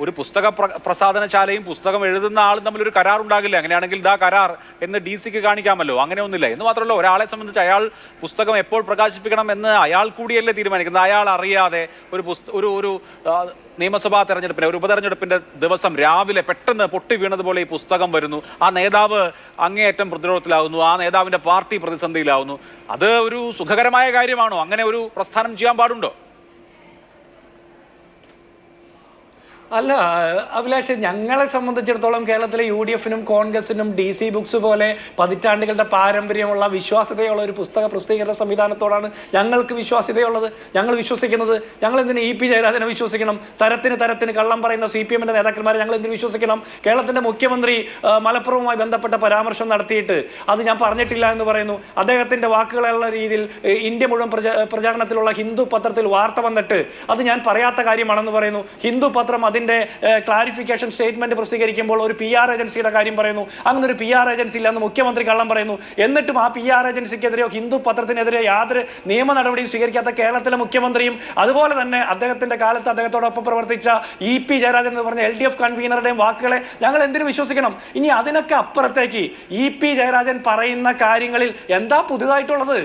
ഒരു പുസ്തക പ്രസാധനശാലയും പുസ്തകം എഴുതുന്ന ആളും തമ്മിൽ ഒരു കരാർ ഉണ്ടാകില്ല. അങ്ങനെയാണെങ്കിൽ ദാ കരാർ എന്ന് DC കാണിക്കാമല്ലോ. അങ്ങനെ ഒന്നുമില്ല. എന്ന് മാത്രമല്ല, ഒരാളെ സംബന്ധിച്ച് അയാൾ പുസ്തകം എപ്പോൾ പ്രകാശിപ്പിക്കണം എന്ന് അയാൾ കൂടിയല്ലേ തീരുമാനിക്കുന്നത്. അയാൾ അറിയാതെ ഒരു നിയമസഭാ തെരഞ്ഞെടുപ്പിന്റെ ഒരു ഉപതെരഞ്ഞെടുപ്പിന്റെ ദിവസം രാവിലെ പെട്ടെന്ന് പൊട്ടി വീണതുപോലെ ഈ പുസ്തകം വരുന്നു. ആ നേതാവ് അങ്ങേയറ്റം പ്രതിരോധത്തിലാവുന്നു, ആ നേതാവിന്റെ പാർട്ടി പ്രതിസന്ധിയിലാവുന്നു. അത് ഒരു സുഖകരമായ കാര്യമാണോ? അങ്ങനെ ഒരു പ്രസ്ഥാനം ചെയ്യാൻ പാടുണ്ടോ? അല്ല അഭിലാഷ്, ഞങ്ങളെ സംബന്ധിച്ചിടത്തോളം കേരളത്തിലെ UDF-നും കോൺഗ്രസിനും DC ബുക്സ് പോലെ പതിറ്റാണ്ടുകളുടെ പാരമ്പര്യമുള്ള വിശ്വാസ്യതയുള്ള ഒരു പുസ്തക പ്രസിദ്ധീകരണ സംവിധാനത്തോടാണ് ഞങ്ങൾക്ക് വിശ്വാസ്യതയുള്ളത്. ഞങ്ങൾ വിശ്വസിക്കുന്നത്, ഞങ്ങൾ എന്തിന് EP ജയരാജനെ വിശ്വസിക്കണം? തരത്തിന് കള്ളം പറയുന്ന CPM-ന്റെ നേതാക്കന്മാരെ ഞങ്ങൾ എന്തിന് വിശ്വസിക്കണം? കേരളത്തിന്റെ മുഖ്യമന്ത്രി മലപ്പുറവുമായി ബന്ധപ്പെട്ട പരാമർശം നടത്തിയിട്ട് അത് ഞാൻ പറഞ്ഞിട്ടില്ല എന്ന് പറയുന്നു. അദ്ദേഹത്തിന്റെ വാക്കുകളുള്ള രീതിയിൽ ഇന്ത്യ മുഴുവൻ പ്രചാരണത്തിലുള്ള ഹിന്ദു പത്രത്തിൽ വാർത്ത വന്നിട്ട് അത് ഞാൻ പറയാത്ത കാര്യമാണെന്ന് പറയുന്നു. ഹിന്ദു പത്രം അതിന്റെ ക്ലാരിഫിക്കേഷൻ സ്റ്റേറ്റ്മെന്റ് പ്രസിദ്ധീകരിക്കുമ്പോൾ ഒരു PR ഏജൻസിയുടെ കാര്യം പറയുന്നു. അങ്ങനെ ഒരു PR ഏജൻസി ഇല്ലെന്ന് മുഖ്യമന്ത്രി കള്ളം പറയുന്നു. എന്നിട്ടും ആ PR ഏജൻസിക്കെതിരെയോ ഹിന്ദു പത്രത്തിനെതിരെയോ യാതൊരു നിയമ നടപടിയും സ്വീകരിക്കാത്ത കേരളത്തിലെ മുഖ്യമന്ത്രിയും അതുപോലെ തന്നെ അദ്ദേഹത്തിന്റെ കാലത്ത് അദ്ദേഹത്തോടൊപ്പം പ്രവർത്തിച്ച EP ജയരാജൻ എന്ന് പറഞ്ഞ LDF കൺവീനറുടെയും വാക്കുകളെ ഞങ്ങൾ എന്തിനു വിശ്വസിക്കണം? ഇനി അതിനൊക്കെ അപ്പുറത്തേക്ക് EP ജയരാജൻ പറയുന്ന കാര്യങ്ങളിൽ എന്താ പുതുതായിട്ടുള്ളത്?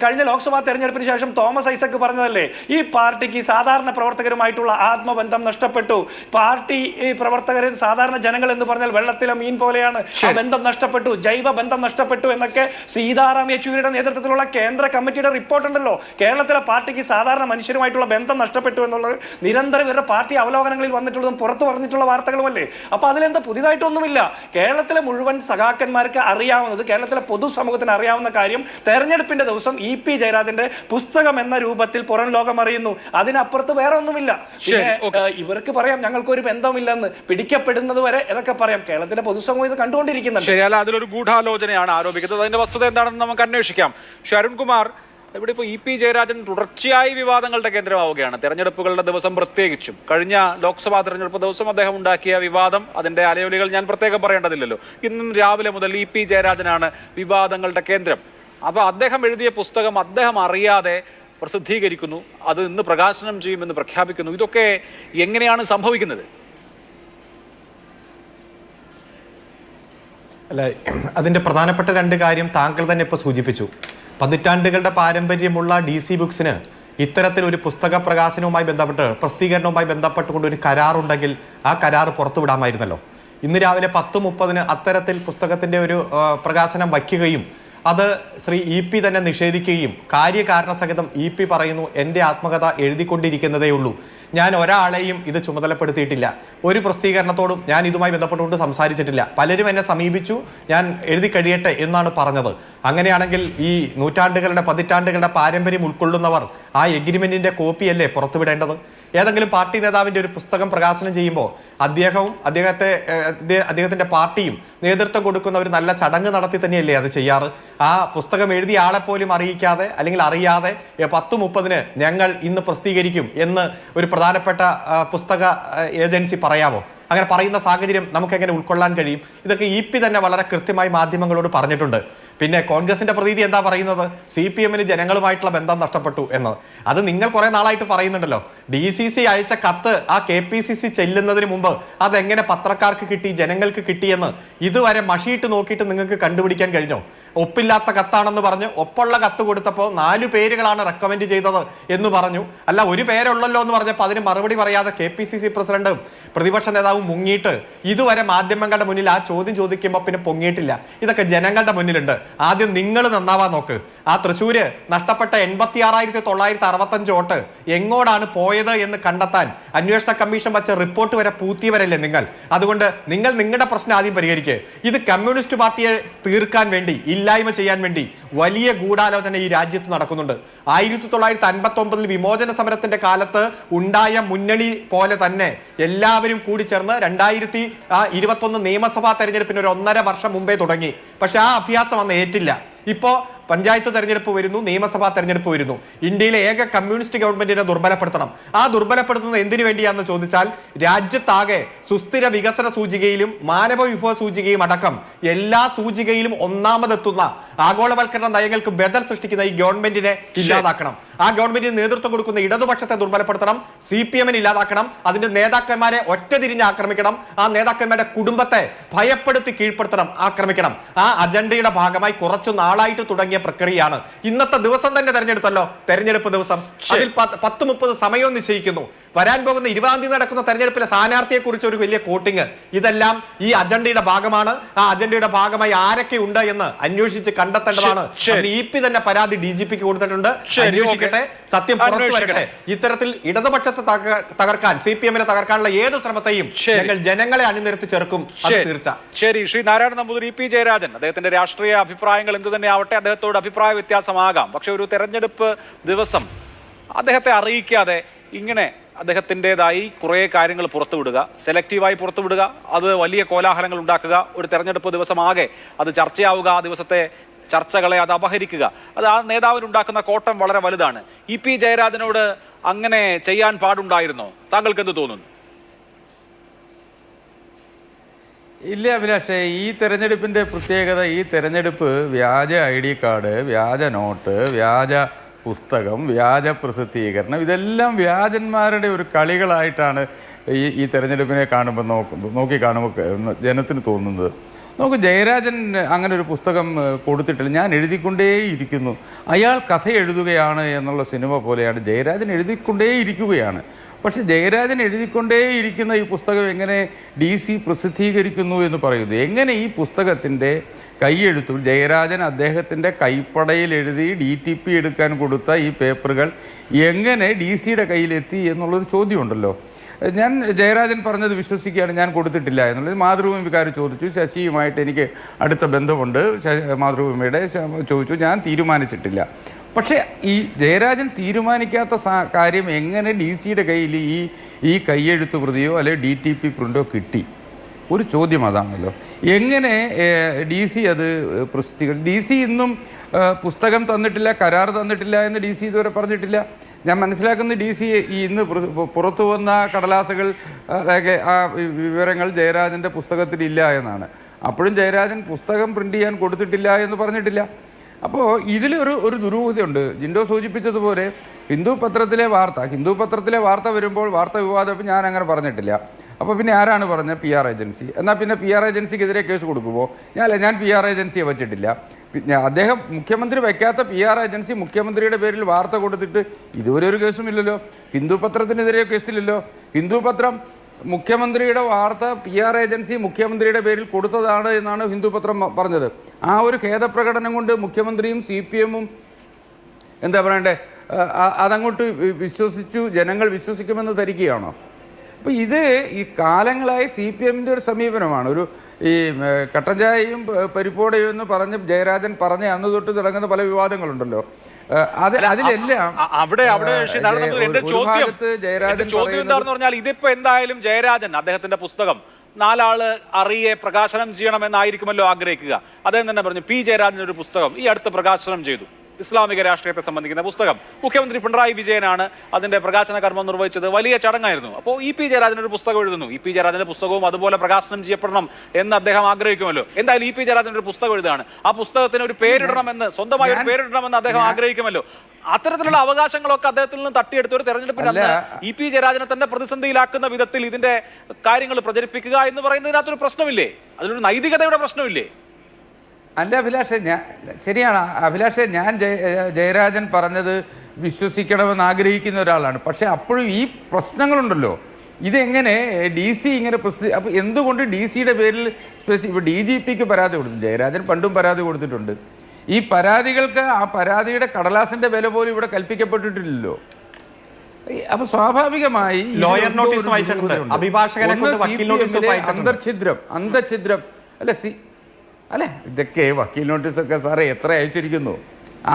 കഴിഞ്ഞ ലോക്സഭാ തെരഞ്ഞെടുപ്പിന് ശേഷം തോമസ് ഐസക് പറഞ്ഞതല്ലേ, ഈ പാർട്ടിക്ക് സാധാരണ പ്രവർത്തകരുമായിട്ടുള്ള ആത്മബന്ധം നഷ്ടപ്പെട്ടു. പാർട്ടി പ്രവർത്തകർ സാധാരണ ജനങ്ങൾ എന്ന് പറഞ്ഞാൽ വെള്ളത്തിലെ മീൻ പോലെയാണ്, ആ ബന്ധം നഷ്ടപ്പെട്ടു, ജൈവ ബന്ധം നഷ്ടപ്പെട്ടു എന്നൊക്കെ സീതാറാം യെച്ചൂരിയുടെ നേതൃത്വത്തിലുള്ള കേന്ദ്ര കമ്മിറ്റിയുടെ റിപ്പോർട്ട് ഉണ്ടല്ലോ. കേരളത്തിലെ പാർട്ടിക്ക് സാധാരണ മനുഷ്യരുമായിട്ടുള്ള ബന്ധം നഷ്ടപ്പെട്ടു എന്നുള്ളത് നിരന്തരം ഇവരുടെ പാർട്ടി അവലോകനങ്ങളിൽ വന്നിട്ടുള്ളതും പുറത്തു പറഞ്ഞിട്ടുള്ള വാർത്തകളുമല്ലേ. അപ്പൊ അതിലെന്താ പുതിയതായിട്ടൊന്നുമില്ല. കേരളത്തിലെ മുഴുവൻ സഖാക്കന്മാർക്ക് അറിയാവുന്നത്, കേരളത്തിലെ പൊതുസമൂഹത്തിന് അറിയാവുന്ന കാര്യം തെരഞ്ഞെടുപ്പിന്റെ ദിവസം EP ജയരാജന്റെ പുസ്തകം എന്ന രൂപത്തിൽ പുറം ലോകം അറിയുന്നു. അതിനപ്പുറത്ത് വേറെ ഒന്നുമില്ല. പിന്നെ ഇവർക്ക് പറയാം ഞങ്ങൾക്കൊരു ബന്ധമില്ലെന്ന്, പിടിക്കപ്പെടുന്നത് വരെ ഇതൊക്കെ പറയാം. കേരളത്തിലെ പൊതുസമൂഹം ഇത് കണ്ടുകൊണ്ടിരിക്കുന്നുണ്ട്. ശരിയല്ല, അതിലൊരു ഗൂഢാലോചനയാണ് ആരോപിക്കുന്നത്. അതിന്റെ വസ്തുത എന്താണെന്ന് നമുക്ക് അന്വേഷിക്കാം. അരുൺകുമാർ, ഇവിടെ ഇപ്പോൾ EP ജയരാജൻ തുടർച്ചയായി വിവാദങ്ങളുടെ കേന്ദ്രമാവുകയാണ്. തെരഞ്ഞെടുപ്പുകളുടെ ദിവസം പ്രത്യേകിച്ചും കഴിഞ്ഞ ലോക്സഭാ തെരഞ്ഞെടുപ്പ് ദിവസം അദ്ദേഹം ഉണ്ടാക്കിയ വിവാദം, അതിന്റെ അലയൊലികൾ ഞാൻ പ്രത്യേകം പറയേണ്ടതില്ലല്ലോ. ഇന്നും രാവിലെ മുതൽ EP ജയരാജനാണ് വിവാദങ്ങളുടെ കേന്ദ്രം. അപ്പോൾ അദ്ദേഹം എഴുതിയ പുസ്തകം അദ്ദേഹം അറിയാതെ പ്രസിദ്ധീകരിക്കുന്നു, അത് ഇന്ന് പ്രകാശനം ചെയ്യുമെന്ന് പ്രഖ്യാപിക്കുന്നു. ഇതൊക്കെ എങ്ങനെയാണ് സംഭവിക്കുന്നത്? അല്ല, അതിന്റെ പ്രധാനപ്പെട്ട രണ്ട് കാര്യം താങ്കൾ തന്നെ ഇപ്പോൾ സൂചിപ്പിച്ചു. പതിറ്റാണ്ടുകളുടെ പാരമ്പര്യമുള്ള DC ബുക്സിന് ഇത്തരത്തിൽ ഒരു പുസ്തക പ്രകാശനവുമായി ബന്ധപ്പെട്ട്, പ്രസിദ്ധീകരണവുമായി ബന്ധപ്പെട്ടുകൊണ്ട് ഒരു കരാറുണ്ടെങ്കിൽ ആ കരാർ പുറത്തുവിടാമായിരുന്നല്ലോ. ഇന്ന് രാവിലെ 10:30 അത്തരത്തിൽ പുസ്തകത്തിന്റെ ഒരു പ്രകാശനം വയ്ക്കുകയും അത് ശ്രീ EP തന്നെ നിഷേധിക്കുകയും കാര്യകാരണസഹിതം EP പറയുന്നു, എൻ്റെ ആത്മകഥ എഴുതിക്കൊണ്ടിരിക്കുന്നതേ ഉള്ളൂ, ഞാൻ ഒരാളെയും ഇത് ചുമതലപ്പെടുത്തിയിട്ടില്ല, ഒരു പ്രസിദ്ധീകരണത്തോടും ഞാൻ ഇതുമായി ബന്ധപ്പെട്ടുകൊണ്ട് സംസാരിച്ചിട്ടില്ല, പലരും എന്നെ സമീപിച്ചു, ഞാൻ എഴുതി കഴിയട്ടെ എന്നാണ് പറഞ്ഞത്. അങ്ങനെയാണെങ്കിൽ ഈ പതിറ്റാണ്ടുകളുടെ പാരമ്പര്യം ഉൾക്കൊള്ളുന്നവർ ആ എഗ്രിമെന്റിന്റെ കോപ്പിയല്ലേ പുറത്തുവിടേണ്ടത്? ഏതെങ്കിലും പാർട്ടി നേതാവിന്റെ ഒരു പുസ്തകം പ്രകാശനം ചെയ്യുമ്പോൾ അദ്ദേഹവും അദ്ദേഹത്തിന്റെ പാർട്ടിയും നേതൃത്വം കൊടുക്കുന്ന ഒരു നല്ല ചടങ്ങ് നടത്തി തന്നെയല്ലേ അത് ചെയ്യാറ്? ആ പുസ്തകം എഴുതിയ ആളെപ്പോലും അറിയിക്കാതെ അല്ലെങ്കിൽ അറിയാതെ 10:30 ഞങ്ങൾ ഇന്ന് പ്രസിദ്ധീകരിക്കും എന്ന് ഒരു പ്രധാനപ്പെട്ട പുസ്തക ഏജൻസി പറയാമോ? അങ്ങനെ പറയുന്ന സാഹചര്യം നമുക്ക് എങ്ങനെ ഉൾക്കൊള്ളാൻ കഴിയും? ഇതൊക്കെ EP തന്നെ വളരെ കൃത്യമായി മാധ്യമങ്ങളോട് പറഞ്ഞിട്ടുണ്ട്. പിന്നെ കോൺഗ്രസിന്റെ പ്രതീതി എന്താ പറയുന്നത്? CPM-ന് ജനങ്ങളുമായിട്ടുള്ള ബന്ധം നഷ്ടപ്പെട്ടു എന്ന്. അത് നിങ്ങൾ കുറെ നാളായിട്ട് പറയുന്നുണ്ടല്ലോ. DCC അയച്ച കത്ത് ആ KPCC ചെല്ലുന്നതിന് മുമ്പ് അതെങ്ങനെ പത്രക്കാർക്ക് കിട്ടി, ജനങ്ങൾക്ക് കിട്ടിയെന്ന് ഇതുവരെ മഷിയിട്ട് നോക്കിയിട്ട് നിങ്ങൾക്ക് കണ്ടുപിടിക്കാൻ കഴിഞ്ഞോ? ഒപ്പില്ലാത്ത കത്താണെന്ന് പറഞ്ഞ് ഒപ്പുള്ള കത്ത് കൊടുത്തപ്പോൾ 4 പേരുകളാണ് റെക്കമെൻഡ് ചെയ്തത് എന്ന് പറഞ്ഞു. അല്ല, ഒരു പേരുള്ളല്ലോ എന്ന് പറഞ്ഞപ്പോൾ അതിന് മറുപടി പറയാതെ KPCC പ്രസിഡന്റും പ്രതിപക്ഷ നേതാവും മുങ്ങിയിട്ട് ഇതുവരെ മാധ്യമങ്ങളുടെ മുന്നിൽ ആ ചോദ്യം ചോദിക്കുമ്പോൾ പിന്നെ പൊങ്ങിയിട്ടില്ല. ഇതൊക്കെ ജനങ്ങളുടെ മുന്നിലുണ്ട്. ആദ്യം നിങ്ങൾ നന്നാവാൻ നോക്ക്. ആ തൃശ്ശൂര് നഷ്ടപ്പെട്ട 86,965 വോട്ട് എങ്ങോട്ടാണ് പോയത് പോയത് എന്ന് കണ്ടെത്താൻ അന്വേഷണ കമ്മീഷൻ വച്ച റിപ്പോർട്ട് വരെ പൂത്തിയവരല്ലേ നിങ്ങൾ? അതുകൊണ്ട് നിങ്ങൾ നിങ്ങളുടെ പ്രശ്നം ആദ്യം പരിഹരിക്കുക. ഇത് കമ്മ്യൂണിസ്റ്റ് പാർട്ടിയെ തീർക്കാൻ വേണ്ടി, ഇല്ലായ്മ ചെയ്യാൻ വേണ്ടി വലിയ ഗൂഢാലോചന ഈ രാജ്യത്ത് നടക്കുന്നുണ്ട്. 1959 വിമോചന സമരത്തിന്റെ കാലത്ത് ഉണ്ടായ മുന്നണി പോലെ തന്നെ എല്ലാവരും കൂടി ചേർന്ന് 2021 നിയമസഭാ തെരഞ്ഞെടുപ്പിന് ഒരു 1.5 വർഷം മുമ്പേ തുടങ്ങി. പക്ഷെ ആ അഭ്യാസം അന്ന് ഏറ്റില്ല. ഇപ്പോ പഞ്ചായത്ത് തെരഞ്ഞെടുപ്പ് വരുന്നു, നിയമസഭാ തെരഞ്ഞെടുപ്പ് വരുന്നു. ഇന്ത്യയിലെ ഏക കമ്മ്യൂണിസ്റ്റ് ഗവൺമെന്റിനെ ദുർബലപ്പെടുത്തണം. ആ ദുർബലപ്പെടുത്തുന്നത് എന്തിനു വേണ്ടിയാണെന്ന് ചോദിച്ചാൽ രാജ്യത്താകെ സുസ്ഥിര വികസന സൂചികയിലും മാനവ വിഭവ സൂചികയും അടക്കം എല്ലാ സൂചികയിലും ഒന്നാമതെത്തുന്ന ആഗോളവൽക്കരണ നയങ്ങൾക്ക് ബദൽ സൃഷ്ടിക്കുന്ന ഈ ഗവൺമെന്റിനെ ഇല്ലാതാക്കണം. ആ ഗവൺമെന്റിന് നേതൃത്വം കൊടുക്കുന്ന ഇടതുപക്ഷത്തെ ദുർബലപ്പെടുത്തണം. CPM ഇല്ലാതാക്കണം. അതിന്റെ നേതാക്കന്മാരെ ഒറ്റതിരിഞ്ഞ് ആക്രമിക്കണം. ആ നേതാക്കന്മാരുടെ കുടുംബത്തെ ഭയപ്പെടുത്തി കീഴ്പ്പെടുത്തണം, ആക്രമിക്കണം. ആ അജണ്ടയുടെ ഭാഗമായി കുറച്ചു നാളായിട്ട് തുടങ്ങിയ പ്രക്രിയയാണ്. ഇന്നത്തെ ദിവസം തന്നെ തെരഞ്ഞെടുത്തല്ലോ, തെരഞ്ഞെടുപ്പ് ദിവസം. അതിൽ 10-30 സമയവും നിശ്ചയിക്കുന്നു. വരാൻ പോകുന്ന 20-ാം തീയതി നടക്കുന്ന തെരഞ്ഞെടുപ്പിലെ സ്ഥാനാർത്ഥിയെ കുറിച്ച് ഒരു വലിയ കോട്ടിങ്. ഇതെല്ലാം ഈ അജണ്ടയുടെ ഭാഗമാണ്. ആ അജണ്ടയുടെ ഭാഗമായി ആരൊക്കെ ഉണ്ട് എന്ന് അന്വേഷിച്ച് കണ്ടെത്തേണ്ടതാണ്. EP തന്നെ പരാതി DGPക്ക് കൊടുത്തിട്ടുണ്ട്. അന്വേഷിക്കട്ടെ, സത്യം പുറത്തു വരട്ടെ. ഇത്തരത്തിൽ ഇടതുപക്ഷത്തെ തകർക്കാൻ, CPM തകർക്കാനുള്ള ഏത് ശ്രമത്തെയും ഞങ്ങൾ ജനങ്ങളെ അണിനിരത്തി ചെറുക്കും. അത് തീർച്ച. ശരി, ശ്രീ നാരായണ നമ്പൂതിരി, EP ജയരാജൻ, അദ്ദേഹത്തിന്റെ രാഷ്ട്രീയ അഭിപ്രായങ്ങൾ എന്ത് തന്നെ ആവട്ടെ, അദ്ദേഹത്തോട് അഭിപ്രായ വ്യത്യാസമാകാം. പക്ഷെ ഒരു തെരഞ്ഞെടുപ്പ് ദിവസം അദ്ദേഹത്തെ അറിയിക്കാതെ ഇങ്ങനെ അദ്ദേഹത്തിൻ്റെതായി കുറേ കാര്യങ്ങൾ പുറത്തുവിടുക, സെലക്റ്റീവായി പുറത്തുവിടുക, അത് വലിയ കോലാഹലങ്ങൾ ഉണ്ടാക്കുക, ഒരു തെരഞ്ഞെടുപ്പ് ദിവസമാകെ അത് ചർച്ചയാവുക, ആ ദിവസത്തെ ചർച്ചകളെ അത് അപഹരിക്കുക, അത് ആ നേതാവിനുണ്ടാക്കുന്ന കോട്ടം വളരെ വലുതാണ്. EP ജയരാജനോട് അങ്ങനെ ചെയ്യാൻ പാടുണ്ടായിരുന്നോ? താങ്കൾക്ക് എന്ത് തോന്നുന്നു? ഇല്ല അഭിലാഷേ, ഈ തെരഞ്ഞെടുപ്പിൻ്റെ പ്രത്യേകത, ഈ തെരഞ്ഞെടുപ്പ് വ്യാജ ID കാർഡ്, വ്യാജ നോട്ട്, വ്യാജ പുസ്തകം, വ്യാജ പ്രസിദ്ധീകരണം, ഇതെല്ലാം വ്യാജന്മാരുടെ ഒരു കളികളായിട്ടാണ് ഈ തെരഞ്ഞെടുപ്പിനെ കാണുമ്പോൾ നോക്കി കാണുമ്പോൾ ജനത്തിന് തോന്നുന്നത്. നമുക്ക് ജയരാജൻ അങ്ങനെ ഒരു പുസ്തകം കൊടുത്തിട്ടില്ല. ഞാൻ എഴുതിക്കൊണ്ടേയിരിക്കുന്നു, അയാൾ കഥ എഴുതുകയാണ് എന്നുള്ള സിനിമ പോലെയാണ്. ജയരാജൻ എഴുതിക്കൊണ്ടേയിരിക്കുകയാണ്. പക്ഷെ ജയരാജൻ എഴുതിക്കൊണ്ടേയിരിക്കുന്ന ഈ പുസ്തകം എങ്ങനെ DC പ്രസിദ്ധീകരിക്കുന്നു എന്ന് പറയുന്നു? എങ്ങനെ ഈ പുസ്തകത്തിൻ്റെ കൈയെഴുത്തു ജയരാജൻ അദ്ദേഹത്തിൻ്റെ കൈപ്പടയിൽ എഴുതി DTP എടുക്കാൻ കൊടുത്ത ഈ പേപ്പറുകൾ എങ്ങനെ DC കയ്യിലെത്തി എന്നുള്ളൊരു ചോദ്യമുണ്ടല്ലോ. ഞാൻ ജയരാജൻ പറഞ്ഞത് വിശ്വസിക്കുകയാണ്, ഞാൻ കൊടുത്തിട്ടില്ല എന്നുള്ളത്. മാതൃഭൂമിക്കാർ ചോദിച്ചു, ശശിയുമായിട്ട് എനിക്ക് അടുത്ത ബന്ധമുണ്ട്, മാതൃഭൂമിയുടെ ചോദിച്ചു, ഞാൻ തീരുമാനിച്ചിട്ടില്ല. പക്ഷേ ഈ ജയരാജൻ തീരുമാനിക്കാത്ത കാര്യം എങ്ങനെ DC കയ്യിൽ ഈ കൈയെഴുത്ത് പ്രതിയോ അല്ലെങ്കിൽ DTP പ്രിൻ്റോ കിട്ടി? ഒരു ചോദ്യം അതാണല്ലോ. എങ്ങനെ DC അത് പ്രസിദ്ധീകരിച്ചു? DC ഇന്നും പുസ്തകം തന്നിട്ടില്ല, കരാർ തന്നിട്ടില്ല എന്ന് DC ഇതുവരെ പറഞ്ഞിട്ടില്ല. ഞാൻ മനസ്സിലാക്കുന്ന DC ഇന്ന് പുറത്തു വന്ന കടലാസുകൾ ആ വിവരങ്ങൾ ജയരാജൻ്റെ പുസ്തകത്തിലില്ല എന്നാണ്. അപ്പോഴും ജയരാജൻ പുസ്തകം പ്രിൻ്റ് ചെയ്യാൻ കൊടുത്തിട്ടില്ല എന്ന് പറഞ്ഞിട്ടില്ല. അപ്പോൾ ഇതിലൊരു ദുരൂഹതയുണ്ട്. ജിൻഡോ സൂചിപ്പിച്ചതുപോലെ ഹിന്ദു പത്രത്തിലെ വാർത്ത വരുമ്പോൾ വാർത്ത വിവാദം ഞാൻ അങ്ങനെ പറഞ്ഞിട്ടില്ല. അപ്പോൾ പിന്നെ ആരാണ് പറഞ്ഞത്? PR agency. എന്നാൽ പിന്നെ PR ഏജൻസിക്കെതിരെ കേസ് കൊടുക്കുമോ? ഞാൻ PR ഏജൻസിയെ വച്ചിട്ടില്ല. പിന്നെ അദ്ദേഹം മുഖ്യമന്ത്രി വയ്ക്കാത്ത PR ഏജൻസി മുഖ്യമന്ത്രിയുടെ പേരിൽ വാർത്ത കൊടുത്തിട്ട് ഇതുവരെ ഒരു കേസുമില്ലല്ലോ. ഹിന്ദു പത്രത്തിനെതിരെ കേസില്ലല്ലോ. ഹിന്ദു പത്രം മുഖ്യമന്ത്രിയുടെ വാർത്ത PR ഏജൻസി മുഖ്യമന്ത്രിയുടെ പേരിൽ കൊടുത്തതാണ് എന്നാണ് ഹിന്ദു പത്രം പറഞ്ഞത്. ആ ഒരു ഖേദപ്രകടനം കൊണ്ട് മുഖ്യമന്ത്രിയും CPM എന്താ പറയണ്ടേ, അതങ്ങോട്ട് വിശ്വസിച്ചു, ജനങ്ങൾ വിശ്വസിക്കുമെന്ന് ധരിക്കുകയാണോ? അപ്പോൾ ഇത് ഈ കാലങ്ങളായി CPMൻ്റെ ഒരു സമീപനമാണ്. ഈ കട്ടൻ ചായയും പരിപ്പോടയും എന്ന് പറഞ്ഞ് ജയരാജൻ പറഞ്ഞ അന്ന് തൊട്ട് തുടങ്ങുന്ന പല വിവാദങ്ങളുണ്ടല്ലോ. അതിലെല്ലാം ചോദ്യം എന്താണെന്ന് പറഞ്ഞാൽ, ഇതിപ്പോ എന്തായാലും ജയരാജൻ അദ്ദേഹത്തിന്റെ പുസ്തകം 4 ആള് അറിയെ പ്രകാശനം ചെയ്യണമെന്നായിരിക്കുമല്ലോ ആഗ്രഹിക്കുക. അദ്ദേഹം തന്നെ പറഞ്ഞു, P ജയരാജൻ ഒരു പുസ്തകം ഈ അടുത്ത് പ്രകാശനം ചെയ്തു, ഇസ്ലാമിക രാഷ്ട്രീയത്തെ സംബന്ധിക്കുന്ന പുസ്തകം. മുഖ്യമന്ത്രി പിണറായി വിജയനാണ് അതിന്റെ പ്രകാശന കർമ്മം നിർവഹിച്ചത്. വലിയ ചടങ്ങായിരുന്നു. അപ്പോൾ EP ജയരാജൻ ഒരു പുസ്തകം എഴുതുന്നു. EP ജയരാജന്റെ പുസ്തകവും അതുപോലെ പ്രകാശനം ചെയ്യപ്പെടണം എന്ന് അദ്ദേഹം ആഗ്രഹിക്കുമല്ലോ. എന്തായാലും EP ജയരാജൻ ഒരു പുസ്തകം എഴുതുകയാണ്. ആ പുസ്തകത്തിന് ഒരു പേരിടണമെന്ന്, സ്വന്തമായി ഒരു പേരിടണമെന്ന് അദ്ദേഹം ആഗ്രഹിക്കുമല്ലോ. അത്തരത്തിലുള്ള അവകാശങ്ങളൊക്കെ അദ്ദേഹത്തിൽ നിന്ന് തട്ടിയെടുത്ത ഒരു തെരഞ്ഞെടുപ്പിൽ EP ജയരാജനെ തന്നെ പ്രതിസന്ധിയിലാക്കുന്ന വിധത്തിൽ ഇതിന്റെ കാര്യങ്ങൾ പ്രചരിപ്പിക്കുക എന്ന് പറയുന്നതിനകത്തൊരു പ്രശ്നമില്ലേ? അതിലൊരു നൈതികതയുടെ പ്രശ്നമില്ലേ? അല്ല അഭിലാഷേ, ശരിയാണ് അഭിലാഷേ, ഞാൻ ജയരാജൻ പറഞ്ഞത് വിശ്വസിക്കണമെന്ന് ആഗ്രഹിക്കുന്ന ഒരാളാണ്. പക്ഷേ അപ്പോഴും ഈ പ്രശ്നങ്ങളുണ്ടല്ലോ. ഇതെങ്ങനെ DC ഇങ്ങനെ അപ്പോൾ എന്തുകൊണ്ട് DCയുടെ പേരിൽ ഇപ്പോൾ DGPക്ക് പരാതി കൊടുത്തു? ജയരാജൻ പണ്ടും പരാതി കൊടുത്തിട്ടുണ്ട്. ഈ പരാതികൾക്ക് ആ പരാതിയുടെ കടലാസിൻ്റെ വില പോലും ഇവിടെ കൽപ്പിക്കപ്പെട്ടിട്ടില്ലല്ലോ. അപ്പൊ സ്വാഭാവികമായി ലോയർ നോട്ടീസ് വായിച്ചിട്ടുണ്ട്, അഭിഭാഷകനെ കൊണ്ട് വക്കീൽ നോട്ടീസ് വായിച്ചിട്ടുണ്ട്. അന്തഛിദ്രം അല്ലെ ഇതൊക്കെ വക്കീൽ നോട്ടീസൊക്കെ സാറേ എത്ര അയച്ചിരിക്കുന്നു,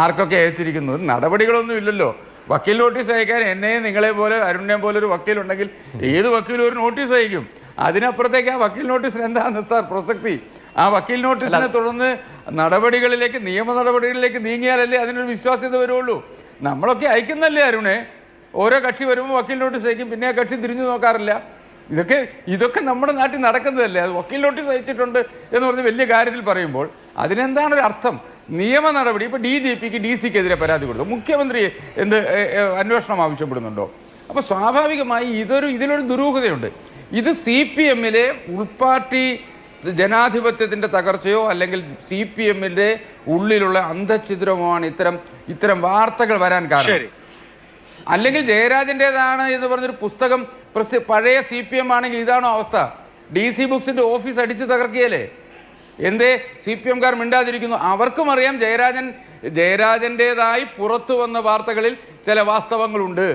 ആർക്കൊക്കെ അയച്ചിരിക്കുന്നു, നടപടികളൊന്നും ഇല്ലല്ലോ. വക്കീൽ നോട്ടീസ് അയക്കാൻ എന്നെ നിങ്ങളെ പോലെ അരുണിനെ പോലെ ഒരു വക്കീലുണ്ടെങ്കിൽ ഏത് വക്കീലും ഒരു നോട്ടീസ് അയക്കും. അതിനപ്പുറത്തേക്ക് ആ വക്കീൽ നോട്ടീസിന് എന്താണ് സാർ പ്രസക്തി? ആ വക്കീൽ നോട്ടീസിനെ തുടർന്ന് നടപടികളിലേക്ക്, നിയമ നടപടികളിലേക്ക് നീങ്ങിയാലല്ലേ അതിനൊരു വിശ്വാസ്യത വരുള്ളൂ. നമ്മളൊക്കെ അയക്കുന്നല്ലേ അരുണെ, ഓരോ കക്ഷി വരുമ്പോൾ വക്കീൽ നോട്ടീസ് അയക്കും, പിന്നെ ആ കക്ഷി തിരിഞ്ഞു നോക്കാറില്ല. ഇതൊക്കെ നമ്മുടെ നാട്ടിൽ നടക്കുന്നതല്ലേ. അത് വക്കീൽ നോട്ടീസ് അയച്ചിട്ടുണ്ട് എന്ന് പറഞ്ഞ് വലിയ കാര്യത്തിൽ പറയുമ്പോൾ അതിനെന്താണ് ഒരു അർത്ഥം? നിയമ നടപടി. ഇപ്പോൾ DGPക്ക് DCക്ക് എതിരെ പരാതി കൊടുത്തു, മുഖ്യമന്ത്രി അന്വേഷണം ആവശ്യപ്പെടുന്നുണ്ടോ? അപ്പോൾ സ്വാഭാവികമായി ഇതിലൊരു ദുരൂഹതയുണ്ട്. ഇത് CPMലെ ഉൾപാർട്ടി ജനാധിപത്യത്തിൻ്റെ തകർച്ചയോ അല്ലെങ്കിൽ CPMന്റെ ഉള്ളിലുള്ള അന്തഛിദ്രമോ ആണ് ഇത്തരം വാർത്തകൾ വരാൻ കാരണം. അല്ലെങ്കിൽ ജയരാജൻ്റെതാണ് എന്ന് പറഞ്ഞൊരു പുസ്തകം പഴയ CPM ആണെങ്കിൽ ഇതാണോ അവസ്ഥ? DC ബുക്സിന്റെ ഓഫീസ് അടിച്ച് തകർക്കിയല്ലേ? എന്തേ CPMകാർ മിണ്ടാതിരിക്കുന്നു? അവർക്കും അറിയാം ജയരാജൻ്റെതായി പുറത്തു വന്ന വാർത്തകളിൽ ചില വാസ്തവങ്ങളുണ്ട്.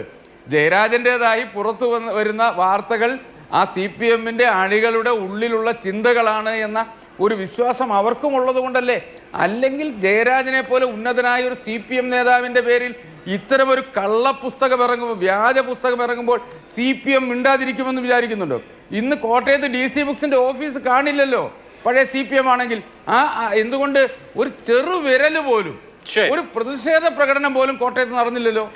ജയരാജൻ്റെതായി പുറത്തു വരുന്ന വാർത്തകൾ ആ CPMന്റെ അണികളുടെ ഉള്ളിലുള്ള ചിന്തകളാണ് എന്ന ഒരു വിശ്വാസം അവർക്കും ഉള്ളത് കൊണ്ടല്ലേ. അല്ലെങ്കിൽ ജയരാജനെ പോലെ ഉന്നതനായ ഒരു CPM നേതാവിൻ്റെ പേരിൽ ഇത്തരമൊരു കള്ളപ്പുസ്തകം ഇറങ്ങുമ്പോൾ, വ്യാജ പുസ്തകം ഇറങ്ങുമ്പോൾ CPM മിണ്ടാതിരിക്കുമെന്ന് വിചാരിക്കുന്നുണ്ടോ? ഇന്ന് കോട്ടയത്ത് DC ബുക്സിന്റെ ഓഫീസ് കാണില്ലല്ലോ പഴയ CPM ആണെങ്കിൽ. എന്തുകൊണ്ട് ഒരു ചെറു വിരല് പോലും, ഒരു പ്രതിഷേധ പ്രകടനം പോലും കോട്ടയത്ത് നടന്നില്ലല്ലോ?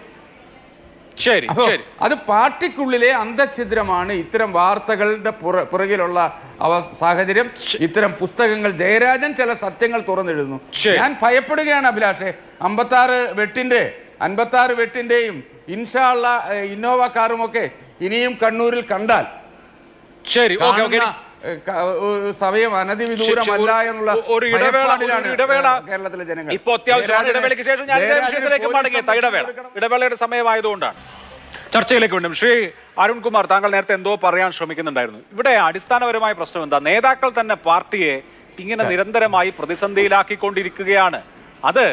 അത് പാർട്ടിക്കുള്ളിലെ അന്തഛിദ്രമാണ്. ഇത്തരം വാർത്തകളുടെ പുറകിലുള്ള സാഹചര്യം. ഇത്തരം പുസ്തകങ്ങൾ ജയരാജൻ ചില സത്യങ്ങൾ തുറന്നെഴുതുന്നു. ഞാൻ ഭയപ്പെടുകയാണ് അഭിലാഷേ. 56 വെട്ടിന്റെയും ഇൻഷാ അള്ളാ ഇന്നോവ കാറുമൊക്കെ ഇനിയും കണ്ണൂരിൽ കണ്ടാൽ സമയം അനധിവിദൂരമല്ല എന്നുള്ള കേരളത്തിലെ ജനങ്ങൾ. ഇടവേളയുടെ സമയമായതുകൊണ്ടാണ് ചർച്ചയിലേക്ക് വീണ്ടും. ശ്രീ അരുൺകുമാർ, താങ്കൾ നേരത്തെ എന്തോ പറയാൻ ശ്രമിക്കുന്നുണ്ടായിരുന്നു. ഇവിടെ അടിസ്ഥാനപരമായ പ്രശ്നം എന്താ? നേതാക്കൾ തന്നെ പാർട്ടിയെ ഇങ്ങനെ നിരന്തരമായി പ്രതിസന്ധിയിലാക്കിക്കൊണ്ടിരിക്കുകയാണ്. അത്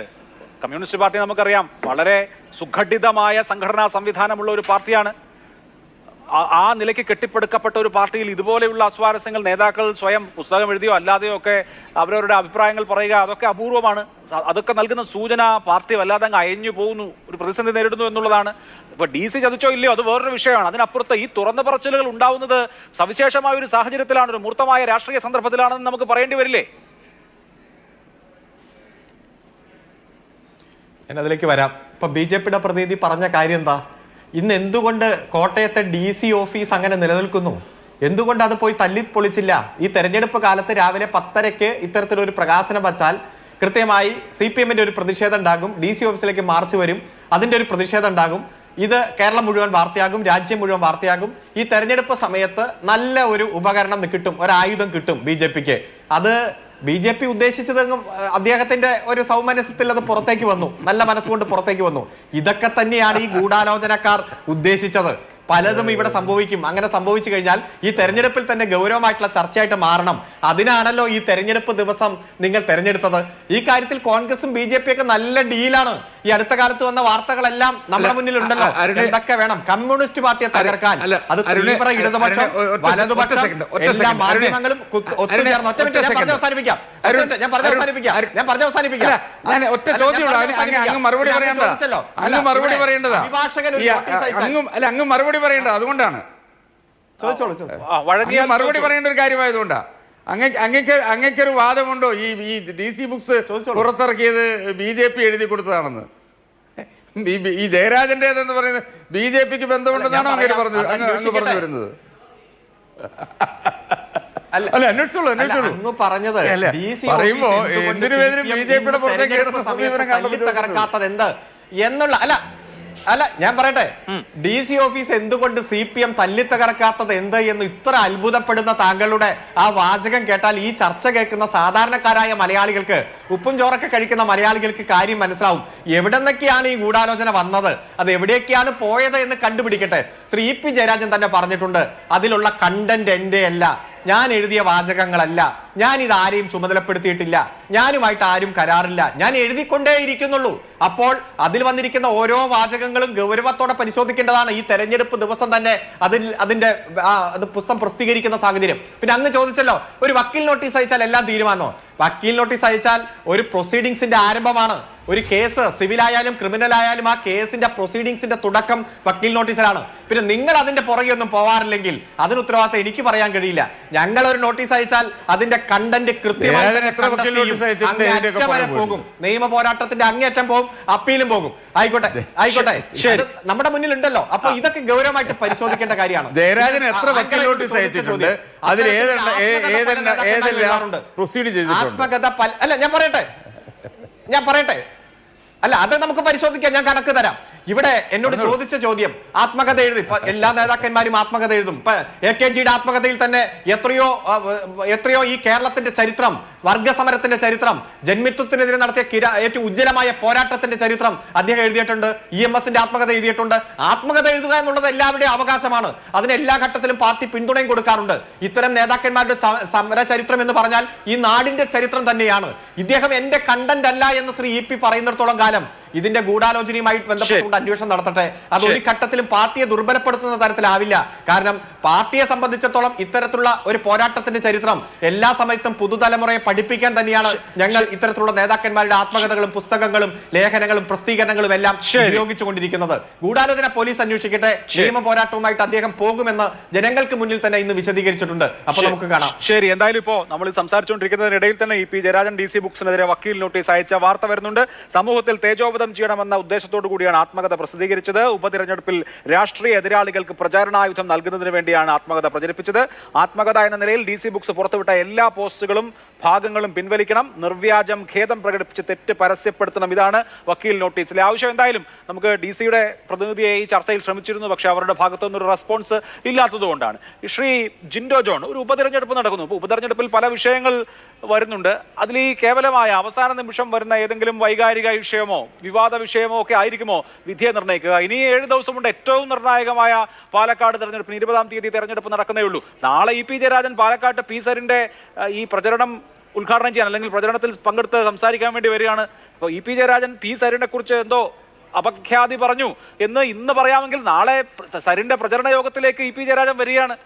കമ്മ്യൂണിസ്റ്റ് പാർട്ടി നമുക്കറിയാം വളരെ സുഘടിതമായ സംഘടനാ സംവിധാനമുള്ള ഒരു പാർട്ടിയാണ്. ആ നിലയ്ക്ക് കെട്ടിപ്പടുക്കപ്പെട്ട ഒരു പാർട്ടിയിൽ ഇതുപോലെയുള്ള അസ്വാരസ്യങ്ങൾ നേതാക്കൾ സ്വയം പുസ്തകം എഴുതിയോ അല്ലാതെയോ ഒക്കെ അവരവരുടെ അഭിപ്രായങ്ങൾ പറയുക, അതൊക്കെ അപൂർവമാണ്. അതൊക്കെ നൽകുന്ന സൂചന പാർട്ടി വല്ലാതെ അങ്ങ് അയഞ്ഞു പോകുന്നു, ഒരു പ്രതിസന്ധി നേരിടുന്നു എന്നുള്ളതാണ്. ഇപ്പൊ DC ചതിച്ചോ ഇല്ലയോ അത് വേറൊരു വിഷയമാണ്. അതിനപ്പുറത്ത് ഈ തുറന്ന പറച്ചിലുകൾ ഉണ്ടാവുന്നത് സവിശേഷമായ ഒരു സാഹചര്യത്തിലാണ്, ഒരു മൂർത്തമായ രാഷ്ട്രീയ സന്ദർഭത്തിലാണെന്ന് നമുക്ക് പറയേണ്ടി വരില്ലേ? അതിലേക്ക് വരാം. ഇപ്പൊ BJPയുടെ പ്രതിനിധി പറഞ്ഞ കാര്യം എന്താ? ഇന്ന് എന്തുകൊണ്ട് കോട്ടയത്തെ DC ഓഫീസ് അങ്ങനെ നിലനിൽക്കുന്നു? എന്തുകൊണ്ട് അത് പോയി തല്ലിപ്പൊളിച്ചില്ല? ഈ തെരഞ്ഞെടുപ്പ് കാലത്ത് രാവിലെ 10:30 ഇത്തരത്തിലൊരു പ്രകാശനം വച്ചാൽ കൃത്യമായി CPMന്റെ ഒരു പ്രതിഷേധം ഉണ്ടാകും, DC ഓഫീസിലേക്ക് മാർച്ച് വരും, അതിന്റെ ഒരു പ്രതിഷേധം ഉണ്ടാകും. ഇത് കേരളം മുഴുവൻ വാർത്തയാകും, രാജ്യം മുഴുവൻ വാർത്തയാകും. ഈ തെരഞ്ഞെടുപ്പ് സമയത്ത് നല്ല ഒരു ഉപകരണം കിട്ടും, ഒരായുധം കിട്ടും BJPക്ക്. അത് BJP ഉദ്ദേശിച്ചത് അദ്ദേഹത്തിന്റെ ഒരു സൗമനസ്യത്തിൽ അത് പുറത്തേക്ക് വന്നു, നല്ല മനസ്സുകൊണ്ട് പുറത്തേക്ക് വന്നു. ഇതൊക്കെ തന്നെയാണ് ഈ ഗൂഢാലോചനക്കാർ ഉദ്ദേശിച്ചത്. പലതും ഇവിടെ സംഭവിക്കും. അങ്ങനെ സംഭവിച്ചു കഴിഞ്ഞാൽ ഈ തെരഞ്ഞെടുപ്പിൽ തന്നെ ഗൗരവമായിട്ടുള്ള ചർച്ചയായിട്ട് മാറണം. അതിനാണല്ലോ ഈ തെരഞ്ഞെടുപ്പ് ദിവസം നിങ്ങൾ തെരഞ്ഞെടുത്തത്. ഈ കാര്യത്തിൽ കോൺഗ്രസും BJP ഒക്കെ നല്ല ഡീലാണ്. ഈ അടുത്ത കാലത്ത് വന്ന വാർത്തകളെല്ലാം നമ്മുടെ മുന്നിൽ ഉണ്ടല്ലോ. എന്തൊക്കെ വേണം? കമ്മ്യൂണിസ്റ്റ് പാർട്ടിയെ തകർക്കാൻ അത് തീവ്ര ഇടതുപക്ഷം, വലതുപക്ഷം, എല്ലാ മാധ്യമങ്ങളും ഒത്തുചേർന്ന്. ഒറ്റ മിനിറ്റ്, ഞാൻ പറഞ്ഞ് അവസാനിപ്പിക്കാം. മറുപടി പറയേണ്ടത് അതുകൊണ്ടാണ്, മറുപടി പറയേണ്ട ഒരു കാര്യമായതുകൊണ്ടാണ്. അങ്ങക്കൊരു വാദമുണ്ടോ ഈ DC ബുക്സ് പുറത്തിറക്കിയത് BJP എഴുതി കൊടുത്തതാണെന്ന്? ഈ ജയരാജന്റേതെന്ന് പറയുന്നത് BJPക്ക് ബന്ധമുണ്ടെന്നാണോ അങ്ങ് പറഞ്ഞു വരുന്നത്? അല്ല, അന്വേഷിച്ചോളൂ. പറഞ്ഞത് പറയുമ്പോ എന്തിനു വേദന BJPയുടെ പുറത്തേക്ക് തകർക്കാത്തത് എന്ത് എന്നുള്ള അല്ല ഞാൻ പറയട്ടെ, DC ഓഫീസ് എന്തുകൊണ്ട് CPM തല്ലിത്തകർക്കാത്തത് എന്ത് എന്ന് ഇത്ര അത്ഭുതപ്പെടുന്ന താങ്കളുടെ ആ വാചകം കേട്ടാൽ ഈ ചർച്ച കേൾക്കുന്ന സാധാരണക്കാരായ മലയാളികൾക്ക്, ഉപ്പും ചോറൊക്കെ കഴിക്കുന്ന മലയാളികൾക്ക് കാര്യം മനസ്സിലാവും. എവിടെ നിന്നൊക്കെയാണ് ഈ ഗൂഢാലോചന വന്നത്, അത് എവിടേക്കാണ് പോയത് എന്ന് കണ്ടുപിടിക്കട്ടെ. ശ്രീ ജയരാജൻ തന്നെ പറഞ്ഞിട്ടുണ്ട്, അതിലുള്ള കണ്ടന്റ് എന്റെ അല്ല, ഞാൻ എഴുതിയ വാചകങ്ങളല്ല, ഞാൻ ഇത് ആരെയും ചുമതലപ്പെടുത്തിയിട്ടില്ല, ഞാനുമായിട്ട് ആരും കരാറില്ല, ഞാൻ എഴുതിക്കൊണ്ടേയിരിക്കുന്നുള്ളൂ. അപ്പോൾ അതിൽ വന്നിരിക്കുന്ന ഓരോ വാചകങ്ങളും ഗൗരവത്തോടെ പരിശോധിക്കേണ്ടതാണ്. ഈ തെരഞ്ഞെടുപ്പ് ദിവസം തന്നെ അതിന്റെ പുസ്തകം പ്രസിദ്ധീകരിക്കുന്ന സാഹചര്യം. പിന്നെ അങ്ങ് ചോദിച്ചല്ലോ, ഒരു വക്കീൽ നോട്ടീസ് അയച്ചാൽ എല്ലാം തീരുമാനമോ? വക്കീൽ നോട്ടീസ് അയച്ചാൽ ഒരു പ്രൊസീഡിങ്സിന്റെ ആരംഭമാണ്. ഒരു കേസ് സിവിലായാലും ക്രിമിനൽ ആയാലും ആ കേസിന്റെ പ്രൊസീഡിങ്സിന്റെ തുടക്കം വക്കീൽ നോട്ടീസിലാണ്. പിന്നെ നിങ്ങൾ അതിന്റെ പുറകെ ഒന്നും പോവാറില്ലെങ്കിൽ അതിന് ഉത്തരവാദിത്തം എനിക്ക് പറയാൻ കഴിയില്ല. ഞങ്ങൾ ഒരു നോട്ടീസ് അയച്ചാൽ അതിന്റെ കണ്ടന്റ് കൃത്യമായി പോകും. നിയമ പോരാട്ടത്തിന്റെ അങ്ങേയറ്റം പോകും, അപ്പീലും പോകും. ആയിക്കോട്ടെ ആയിക്കോട്ടെ, നമ്മുടെ മുന്നിൽ ഉണ്ടല്ലോ. അപ്പൊ ഇതൊക്കെ ഗൗരവമായിട്ട് പരിശോധിക്കേണ്ട കാര്യമാണ്. ജയരാജൻ എത്ര വക്കീൽ നോട്ടീസ് അയച്ചിട്ടുണ്ട്? അതിൽ ഏതെല്ലാം പ്രൊസീഡ് ചെയ്തിട്ടുണ്ട്? ആത്മകഥ അല്ല, ഞാൻ പറയട്ടെ അല്ല, അത് നമുക്ക് പരിശോധിക്കാം. ഞാൻ കണക്ക് തരാം. ഇവിടെ എന്നോട് ചോദിച്ച ചോദ്യം, ആത്മകഥ എഴുതി, ഇപ്പൊ എല്ലാ നേതാക്കന്മാരും ആത്മകഥ എഴുതും. ഇപ്പൊ AKGയുടെ ആത്മകഥയിൽ തന്നെ എത്രയോ ഈ കേരളത്തിന്റെ ചരിത്രം, വർഗസമരത്തിന്റെ ചരിത്രം, ജന്മിത്വത്തിനെതിരെ നടത്തിയ ഏറ്റവും ഉജ്ജ്വലമായ പോരാട്ടത്തിന്റെ ചരിത്രം അദ്ദേഹം എഴുതിയിട്ടുണ്ട്. EMSന്റെ ആത്മകഥ എഴുതിയിട്ടുണ്ട്. ആത്മകഥ എഴുതുക എന്നുള്ളത് എല്ലാവരുടെയും അവകാശമാണ്. അതിന് എല്ലാ ഘട്ടത്തിലും പാർട്ടി പിന്തുണയും കൊടുക്കാറുണ്ട്. ഇത്തരം നേതാക്കന്മാരുടെ സമര ചരിത്രം എന്ന് പറഞ്ഞാൽ ഈ നാടിന്റെ ചരിത്രം തന്നെയാണ്. ഇദ്ദേഹം എന്റെ കണ്ടന്റ് അല്ല എന്ന് ശ്രീ EP പറയുന്നിടത്തോളം കാലം ഇതിന്റെ ഗൂഢാലോചനയുമായി ബന്ധപ്പെട്ടുകൊണ്ട് അന്വേഷണം നടത്തട്ടെ. അത് ഒരു ഘട്ടത്തിലും പാർട്ടിയെ ദുർബലപ്പെടുത്തുന്ന തരത്തിലാവില്ല. കാരണം പാർട്ടിയെ സംബന്ധിച്ചിടത്തോളം ഇത്തരത്തിലുള്ള ഒരു പോരാട്ടത്തിന്റെ ചരിത്രം എല്ലാ സമയത്തും പുതുതലമുറയെ പഠിപ്പിക്കാൻ തന്നെയാണ് ഞങ്ങൾ ഇത്തരത്തിലുള്ള നേതാക്കന്മാരുടെ ആത്മകഥകളും പുസ്തകങ്ങളും ലേഖനങ്ങളും പ്രസിദ്ധീകരണങ്ങളും എല്ലാം ഉപയോഗിച്ചുകൊണ്ടിരിക്കുന്നത്. ഗൂഢാലോചന പോലീസ് അന്വേഷിക്കട്ടെ. നിയമ പോരാട്ടവുമായിട്ട് അദ്ദേഹം പോകുമെന്ന് ജനങ്ങൾക്ക് മുന്നിൽ തന്നെ ഇന്ന് വിശദീകരിച്ചിട്ടുണ്ട്. അപ്പൊ നമുക്ക് കാണാം. ശരി, എന്തായാലും ഇപ്പോ നമ്മൾ സംസാരിച്ചുകൊണ്ടിരിക്കുന്നതിനിടയിൽ തന്നെ EP ജയരാജൻ DC ബുക്സിനെതിരെ വക്കീൽ നോട്ടീസ് അയച്ച വാർത്ത വരുന്നുണ്ട്. സമൂഹത്തിൽ തേജോവധം ചെയ്യണമെന്ന ഉദ്ദേശത്തോടു കൂടിയാണ് ആത്മകഥ പ്രസിദ്ധീകരിച്ചത്. ഉപതിരഞ്ഞെടുപ്പിൽ രാഷ്ട്രീയ എതിരാളികൾക്ക് പ്രചാരണായുധം നൽകുന്നതിന് വേണ്ടിയാണ് ആത്മകഥ പ്രചരിപ്പിച്ചത്. ആത്മകഥ എന്ന നിലയിൽ DC ബുക്സ് പുറത്തുവിട്ട എല്ലാ പോസ്റ്റുകളും ഭാഗങ്ങളും പിൻവലിക്കണം, നിർവ്യാജം ഖേദം പ്രകടിപ്പിച്ച് തെറ്റ് പരസ്യപ്പെടുത്തണം. ഇതാണ് വക്കീൽ നോട്ടീസിലെ ആവശ്യം. എന്തായാലും നമുക്ക് DC-യുടെ പ്രതിനിധിയെ ഈ ചർച്ചയിൽ ശ്രമിച്ചിരുന്നു, പക്ഷേ അവരുടെ ഭാഗത്തുനിന്നൊരു റെസ്പോൺസ് ഇല്ലാത്തതുകൊണ്ടാണ്. ശ്രീ ജിൻഡോ ജോൺ, ഒരു ഉപതെരഞ്ഞെടുപ്പ് നടക്കുന്നു. ഉപതെരഞ്ഞെടുപ്പിൽ പല വിഷയങ്ങൾ വരുന്നുണ്ട്. അതിൽ ഈ കേവലമായ അവസാന നിമിഷം വരുന്ന ഏതെങ്കിലും വൈകാരിക വിഷയമോ വിവാദ വിഷയമോ ഒക്കെ ആയിരിക്കുമോ വിധിയെ നിർണ്ണയിക്കുക? ഇനി 7 ദിവസമുണ്ട്. ഏറ്റവും നിർണായകമായ പാലക്കാട് തെരഞ്ഞെടുപ്പിന് 20-ാം തീയതി തെരഞ്ഞെടുപ്പ് നടക്കുന്നേ ഉള്ളൂ. നാളെ EP ജയരാജൻ പാലക്കാട്ട് P സരിന്റെ ഈ പ്രചരണം ഉദ്ഘാടനം ചെയ്യാൻ, അല്ലെങ്കിൽ പ്രചരണത്തിൽ പങ്കെടുത്ത് സംസാരിക്കാൻ വേണ്ടി വരികയാണ്. അപ്പോൾ EP ജയരാജൻ P സരിനെ കുറിച്ച് എന്തോ അപഖ്യാതി പറഞ്ഞു എന്ന് ഇന്ന് പറയാമെങ്കിൽ നാളെ സരിന്റെ പ്രചരണ യോഗത്തിലേക്ക് EP ജയരാജൻ വരികയാണ്.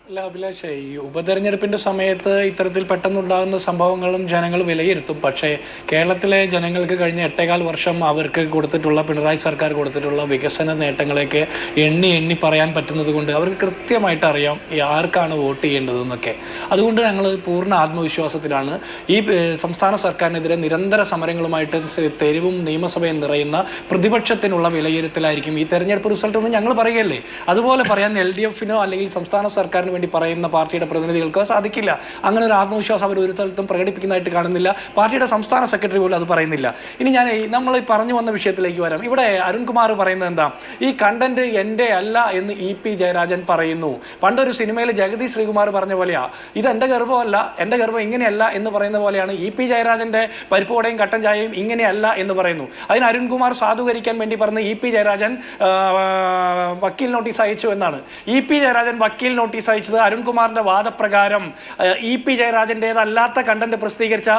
അല്ല അഭിലാഷേ, ഈ ഉപതെരഞ്ഞെടുപ്പിന്റെ സമയത്ത് ഇത്തരത്തിൽ പെട്ടെന്നുണ്ടാകുന്ന സംഭവങ്ങളും ജനങ്ങൾ വിലയിരുത്തും. പക്ഷേ കേരളത്തിലെ ജനങ്ങൾക്ക് കഴിഞ്ഞ 8.25 വർഷം അവർക്ക് കൊടുത്തിട്ടുള്ള, പിണറായി സർക്കാർ കൊടുത്തിട്ടുള്ള വികസന നേട്ടങ്ങളെയൊക്കെ എണ്ണി പറയാൻ പറ്റുന്നത് കൊണ്ട് അവർക്ക് കൃത്യമായിട്ട് അറിയാം ആർക്കാണ് വോട്ട് ചെയ്യേണ്ടതെന്നൊക്കെ. അതുകൊണ്ട് ഞങ്ങൾ പൂർണ്ണ ആത്മവിശ്വാസത്തിലാണ്. ഈ സംസ്ഥാന സർക്കാരിനെതിരെ നിരന്തര സമരങ്ങളുമായിട്ട് തെരുവും നിയമസഭയും നിറയുന്ന പ്രതിപക്ഷത്തിനുള്ള വിലയിരുത്തലായിരിക്കും ഈ തെരഞ്ഞെടുപ്പ് റിസൾട്ട് എന്ന് ഞങ്ങൾ പറയുകയല്ലേ. അതുപോലെ പറയാൻ LDF-നോ അല്ലെങ്കിൽ സംസ്ഥാന സർക്കാരിന് വേണ്ടി പറയുന്ന പാർട്ടിയുടെ പ്രതിനിധികൾക്ക് സാധിക്കില്ല. അങ്ങനെ ഒരു ആത്മവിശ്വാസം അവർ ഒരു സ്ഥലത്തും പ്രകടിപ്പിക്കുന്നതായിട്ട് കാണുന്നില്ല. പാർട്ടിയുടെ സംസ്ഥാന സെക്രട്ടറി പോലും അത് പറയുന്നില്ല. ഇനി ഞാൻ നമ്മൾ പറഞ്ഞു വന്ന വിഷയത്തിലേക്ക് വരാം. ഇവിടെ അരുൺകുമാർ പറയുന്നത് എന്താ, ഈ കണ്ടന്റ് എൻ്റെ അല്ല എന്ന് EP ജയരാജൻ പറയുന്നു. പണ്ടൊരു സിനിമയിൽ ജഗതി ശ്രീകുമാർ പറഞ്ഞ പോലെയാ, ഇത് എൻ്റെ ഗർഭമല്ല, എൻ്റെ ഗർഭം ഇങ്ങനെയല്ല എന്ന് പറയുന്ന പോലെയാണ് EP ജയരാജന്റെ പരിപ്പുവടയും കട്ടൻ ചായയും ഇങ്ങനെയല്ല എന്ന് പറയുന്നു. അതിന് അരുൺകുമാർ സാധൂകരിക്കാൻ വേണ്ടി പറഞ്ഞ് EP ജയരാജൻ വക്കീൽ നോട്ടീസ് അയച്ചു എന്നാണ്. EP ജയരാജൻ വക്കീൽ നോട്ടീസ് അയച്ചത് അരുൺകുമാറിന്റെ വാദപ്രകാരം EP ജയരാജന്റേതല്ലാത്ത കണ്ടന്റ് പ്രസിദ്ധീകരിച്ച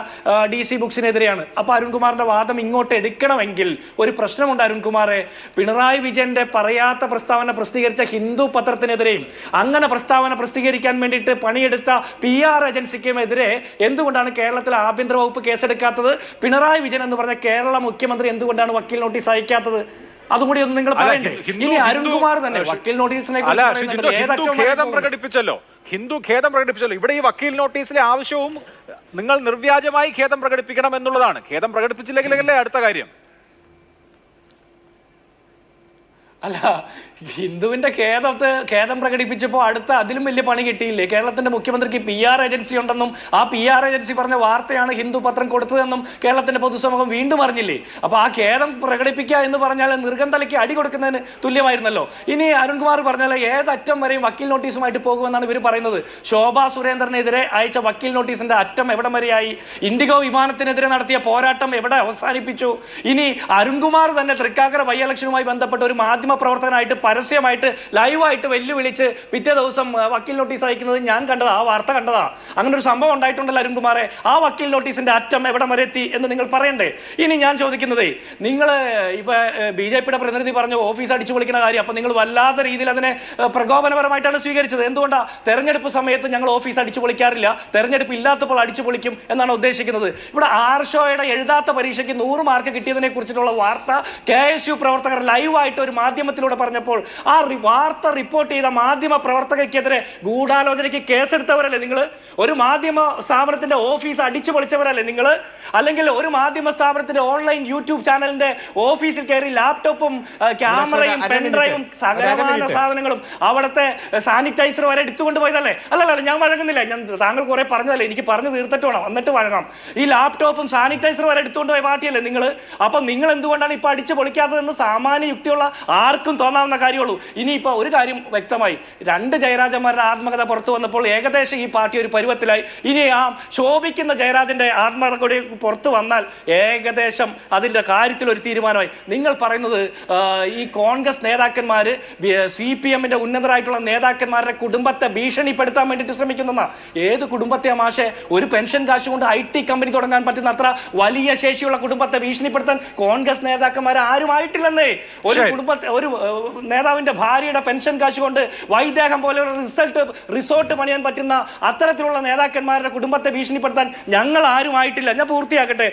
DC ബുക്സിനെതിരെയാണ്. അപ്പൊ അരുൺകുമാറിന്റെ വാദം ഇങ്ങോട്ട് എടുക്കണമെങ്കിൽ ഒരു പ്രശ്നമുണ്ട് അരുൺകുമാറെ. പിണറായി വിജയന്റെ പറയാത്ത പ്രസ്താവന പ്രസിദ്ധീകരിച്ച ഹിന്ദു പത്രത്തിനെതിരെയും അങ്ങനെ പ്രസ്താവന പ്രസിദ്ധീകരിക്കാൻ വേണ്ടിയിട്ട് പണിയെടുത്ത PR ഏജൻസിക്കുമെതിരെ എന്തുകൊണ്ടാണ് കേരളത്തിലെ ആഭ്യന്തര വകുപ്പ് കേസെടുക്കാത്തത്? പിണറായി വിജയൻ എന്ന് പറഞ്ഞ കേരള മുഖ്യമന്ത്രി എന്തുകൊണ്ടാണ് വക്കീൽ നോട്ടീസ് അയക്കാത്തത്? അതും കൂടി ഒന്ന് നിങ്ങൾ പറയണ്ടേ. ഇനി അരുൺകുമാർ തന്നെ വക്കീൽ നോട്ടീസിനെ പ്രകടിപ്പിച്ചല്ലോ, ഹിന്ദു ഖേദം പ്രകടിപ്പിച്ചല്ലോ. ഇവിടെ ഈ വക്കീൽ നോട്ടീസിലെ ആവശ്യവും നിങ്ങൾ നിർവ്യാജമായി ഖേദം പ്രകടിപ്പിക്കണം എന്നുള്ളതാണ്. ഖേദം പ്രകടിപ്പിച്ചില്ലെങ്കിലല്ലേ അടുത്ത കാര്യം. അല്ല, ഹിന്ദുവിന്റെ ഖേദം പ്രകടിപ്പിച്ചപ്പോൾ അടുത്ത അതിലും വലിയ പണി കിട്ടിയില്ലേ? കേരളത്തിന്റെ മുഖ്യമന്ത്രിക്ക് PR ഏജൻസി ഉണ്ടെന്നും ആ PR ഏജൻസി പറഞ്ഞ വാർത്തയാണ് ഹിന്ദു പത്രം കൊടുത്തതെന്നും കേരളത്തിന്റെ പൊതുസമൂഹം വീണ്ടും അറിഞ്ഞില്ലേ? അപ്പൊ ആ ഖേദം പ്രകടിപ്പിക്കുക എന്ന് പറഞ്ഞാൽ നിർഗന്ധലയ്ക്ക് അടി കൊടുക്കുന്നതിന് തുല്യമായിരുന്നല്ലോ. ഇനി അരുൺകുമാർ പറഞ്ഞാൽ ഏതറ്റം വരെയും വക്കീൽ നോട്ടീസുമായിട്ട് പോകുമെന്നാണ് ഇവർ പറയുന്നത്. ശോഭാ സുരേന്ദ്രനെതിരെ അയച്ച വക്കീൽ നോട്ടീസിന്റെ അറ്റം എവിടം വരെയായി? ഇൻഡിഗോ വിമാനത്തിനെതിരെ നടത്തിയ പോരാട്ടം എവിടെ അവസാനിപ്പിച്ചു? ഇനി അരുൺകുമാർ തന്നെ തൃക്കാക്കര ബൈ ഇലക്ഷനുമായി ബന്ധപ്പെട്ട ഒരു മാധ്യമ മാധ്യമപ്രവർത്തകനായിട്ട് പരസ്യമായിട്ട് ലൈവായിട്ട് വെല്ലുവിളിച്ച് പിറ്റേ ദിവസം വക്കീൽ നോട്ടീസ് അയക്കുന്നത് ഞാൻ കണ്ടതാ, ആ വാർത്ത കണ്ടതാ. അങ്ങനെ ഒരു സംഭവം ഉണ്ടായിട്ടുണ്ടല്ലോ അരുൺകുമാറെ. ആ വക്കീൽ നോട്ടീസിന്റെ അറ്റം എവിടെ വരെ എത്തി എന്ന് നിങ്ങൾ പറയണ്ടേ? ഇനി ഞാൻ ചോദിക്കുന്നത്, നിങ്ങൾ ഇപ്പൊ BJP-യുടെ പ്രതിനിധി പറഞ്ഞു ഓഫീസ് അടിച്ചു പൊളിക്കുന്ന കാര്യം. അപ്പൊ നിങ്ങൾ വല്ലാത്ത രീതിയിൽ അതിനെ പ്രകോപനപരമായിട്ടാണ് സ്വീകരിച്ചത്. എന്തുകൊണ്ടാ? തെരഞ്ഞെടുപ്പ് സമയത്ത് ഞങ്ങൾ ഓഫീസ് അടിച്ചു പൊളിക്കാറില്ല, തെരഞ്ഞെടുപ്പ് ഇല്ലാത്തപ്പോൾ അടിച്ചു പൊളിക്കും എന്നാണ് ഉദ്ദേശിക്കുന്നത്. ഇവിടെ ആർഷോയുടെ എഴുതാത്ത പരീക്ഷയ്ക്ക് 100 മാർക്ക് കിട്ടിയതിനെ കുറിച്ചിട്ടുള്ള വാർത്ത KSU പ്രവർത്തകർ ലൈവായിട്ട് ഒരു മാധ്യമത്തിലൂടെ പറഞ്ഞപ്പോൾ ആ വാർത്ത റിപ്പോർട്ട് ചെയ്ത മാധ്യമ പ്രവർത്തകയ്ക്കെതിരെ ഗൂഢാലോചനയ്ക്ക് കേസെടുത്തവരല്ലേ നിങ്ങൾ? ഒരു മാധ്യമ സ്ഥാപനത്തിന്റെ ഓഫീസ് അടിച്ചു പൊളിച്ചവരല്ലേ നിങ്ങൾ? അല്ലെങ്കിൽ ഒരു മാധ്യമ സ്ഥാപനത്തിന്റെ ഓൺലൈൻ യൂട്യൂബ് ചാനലിന്റെ ഓഫീസിൽ കയറി ലാപ്ടോപ്പും ക്യാമറയും പെൻഡ്രൈവും സകലമാന സാധനങ്ങളും അവിടുത്തെ സാനിറ്റൈസർ വരെ എടുത്തുകൊണ്ട് പോയതല്ലേ? അല്ലല്ല, ഞാൻ വഴങ്ങുന്നില്ല. ഞാൻ താങ്കൾ കുറെ പറഞ്ഞതല്ലേ, എനിക്ക് പറഞ്ഞു തീർത്തിട്ട് വേണം, എന്നിട്ട് വഴങ്ങാം. ഈ ലാപ്ടോപ്പും സാനിറ്റൈസർ വരെ എടുത്തുകൊണ്ട് പോയ പാർട്ടിയല്ലേ നിങ്ങൾ? അപ്പൊ നിങ്ങൾ എന്തുകൊണ്ടാണ് ഇപ്പൊ അടിച്ചു പൊളിക്കാത്തതെന്ന് സാമാന്യ യുക്തിയുള്ള ആർക്കും തോന്നാവുന്ന കാര്യമുള്ളൂ. ഇനിയിപ്പോ ഒരു കാര്യം വ്യക്തമായി, 2 ജയരാജന്മാരുടെ ആത്മകഥ പുറത്തു വന്നപ്പോൾ ഏകദേശം ഈ പാർട്ടി ഒരു പരുവത്തിലായി. ഇനി ആ ശോഭിക്കുന്ന ജയരാജന്റെ ആത്മകഥ കൂടി പുറത്തു വന്നാൽ ഏകദേശം അതിന്റെ കാര്യത്തിൽ ഒരു തീരുമാനമായി. നിങ്ങൾ പറയുന്നത് ഈ കോൺഗ്രസ് നേതാക്കന്മാര് CPM-ന്റെ ഉന്നതരായിട്ടുള്ള നേതാക്കന്മാരുടെ കുടുംബത്തെ ഭീഷണിപ്പെടുത്താൻ വേണ്ടിയിട്ട് ശ്രമിക്കുന്ന ഏത് കുടുംബത്തെ മാഷെ? ഒരു പെൻഷൻ കാശ് കൊണ്ട് IT കമ്പനി തുടങ്ങാൻ പറ്റുന്ന അത്ര വലിയ ശേഷിയുള്ള കുടുംബത്തെ ഭീഷണിപ്പെടുത്താൻ കോൺഗ്രസ് നേതാക്കന്മാർ ആരുമായിട്ടില്ലെന്നേ. ഒരു കുടുംബത്തെ, ഒരു നേതാവിന്റെ ഭാര്യയുടെ പെൻഷൻ കാശ് കൊണ്ട് വൈദേഹം പോലെ ഒരു റിസോർട്ട് പണിയാൻ പറ്റുന്ന അത്തരത്തിലുള്ള നേതാക്കന്മാരുടെ കുടുംബത്തെ ഭീഷണിപ്പെടുത്താൻ ഞങ്ങൾ ആരുമായിട്ടില്ല. ഞാൻ പൂർത്തിയാക്കട്ടെ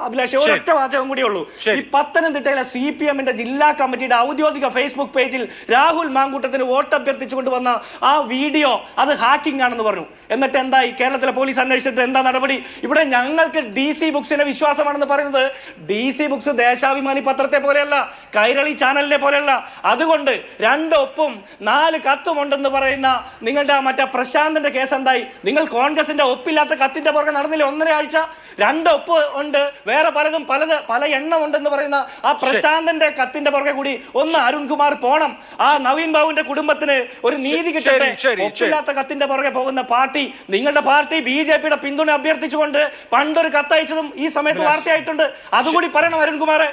അഭിലാഷ്, ഒരൊറ്റ വാചകം കൂടിയേ ഉള്ളൂ. ഈ പത്തനംതിട്ടയിലെ CPM-ന്റെ ജില്ലാ കമ്മിറ്റിയുടെ ഔദ്യോഗിക Facebook പേജിൽ രാഹുൽ മാങ്കൂട്ടത്തിന് വോട്ട് അഭ്യർത്ഥിച്ചുകൊണ്ട് വന്ന ആ വീഡിയോ അത് ഹാക്കിംഗ് ആണെന്ന് പറഞ്ഞു. എന്നിട്ട് എന്തായി? കേരളത്തിലെ പോലീസ് അന്വേഷിച്ചിട്ട് എന്താ നടപടി? ഇവിടെ ഞങ്ങൾക്ക് DC ബുക്സിന്റെ വിശ്വാസമാണെന്ന് പറയുന്നത്. DC ബുക്സ് ദേശാഭിമാനി പത്രത്തെ പോലെയല്ല, കൈരളി ചാനലിനെ പോലെയല്ല. അതുകൊണ്ട് 2 ഒപ്പും 4 കത്തും ഉണ്ടെന്ന് പറയുന്ന നിങ്ങളുടെ മറ്റേ പ്രശാന്തന്റെ കേസ് എന്തായി? നിങ്ങൾ കോൺഗ്രസിന്റെ ഒപ്പില്ലാത്ത കത്തിന്റെ പുറകെ നടന്നില്ല 1.5 ആഴ്ച. 2 ഒപ്പ് ഉണ്ട്, വേറെ പലതും പല എണ്ണം ഉണ്ടെന്ന് പറയുന്ന ആ പ്രശാന്തന്റെ കത്തിന്റെ പുറകെ കൂടി ഒന്ന് അരുൺകുമാർ പോണം. ആ നവീൻ ബാബുവിന്റെ കുടുംബത്തിന് ഒരു നീതി കിട്ടട്ടെ. ഒപ്പില്ലാത്ത കത്തിന്റെ പുറകെ പോകുന്ന പാർട്ടി, നിങ്ങളുടെ പാർട്ടി BJP-യുടെ പിന്തുണ അഭ്യർത്ഥിച്ചുകൊണ്ട് പണ്ടൊരു കത്തയച്ചതും ഈ സമയത്ത് വാർത്തയായിട്ടുണ്ട്. അതുകൂടി പറയണം അരുൺകുമാറെ.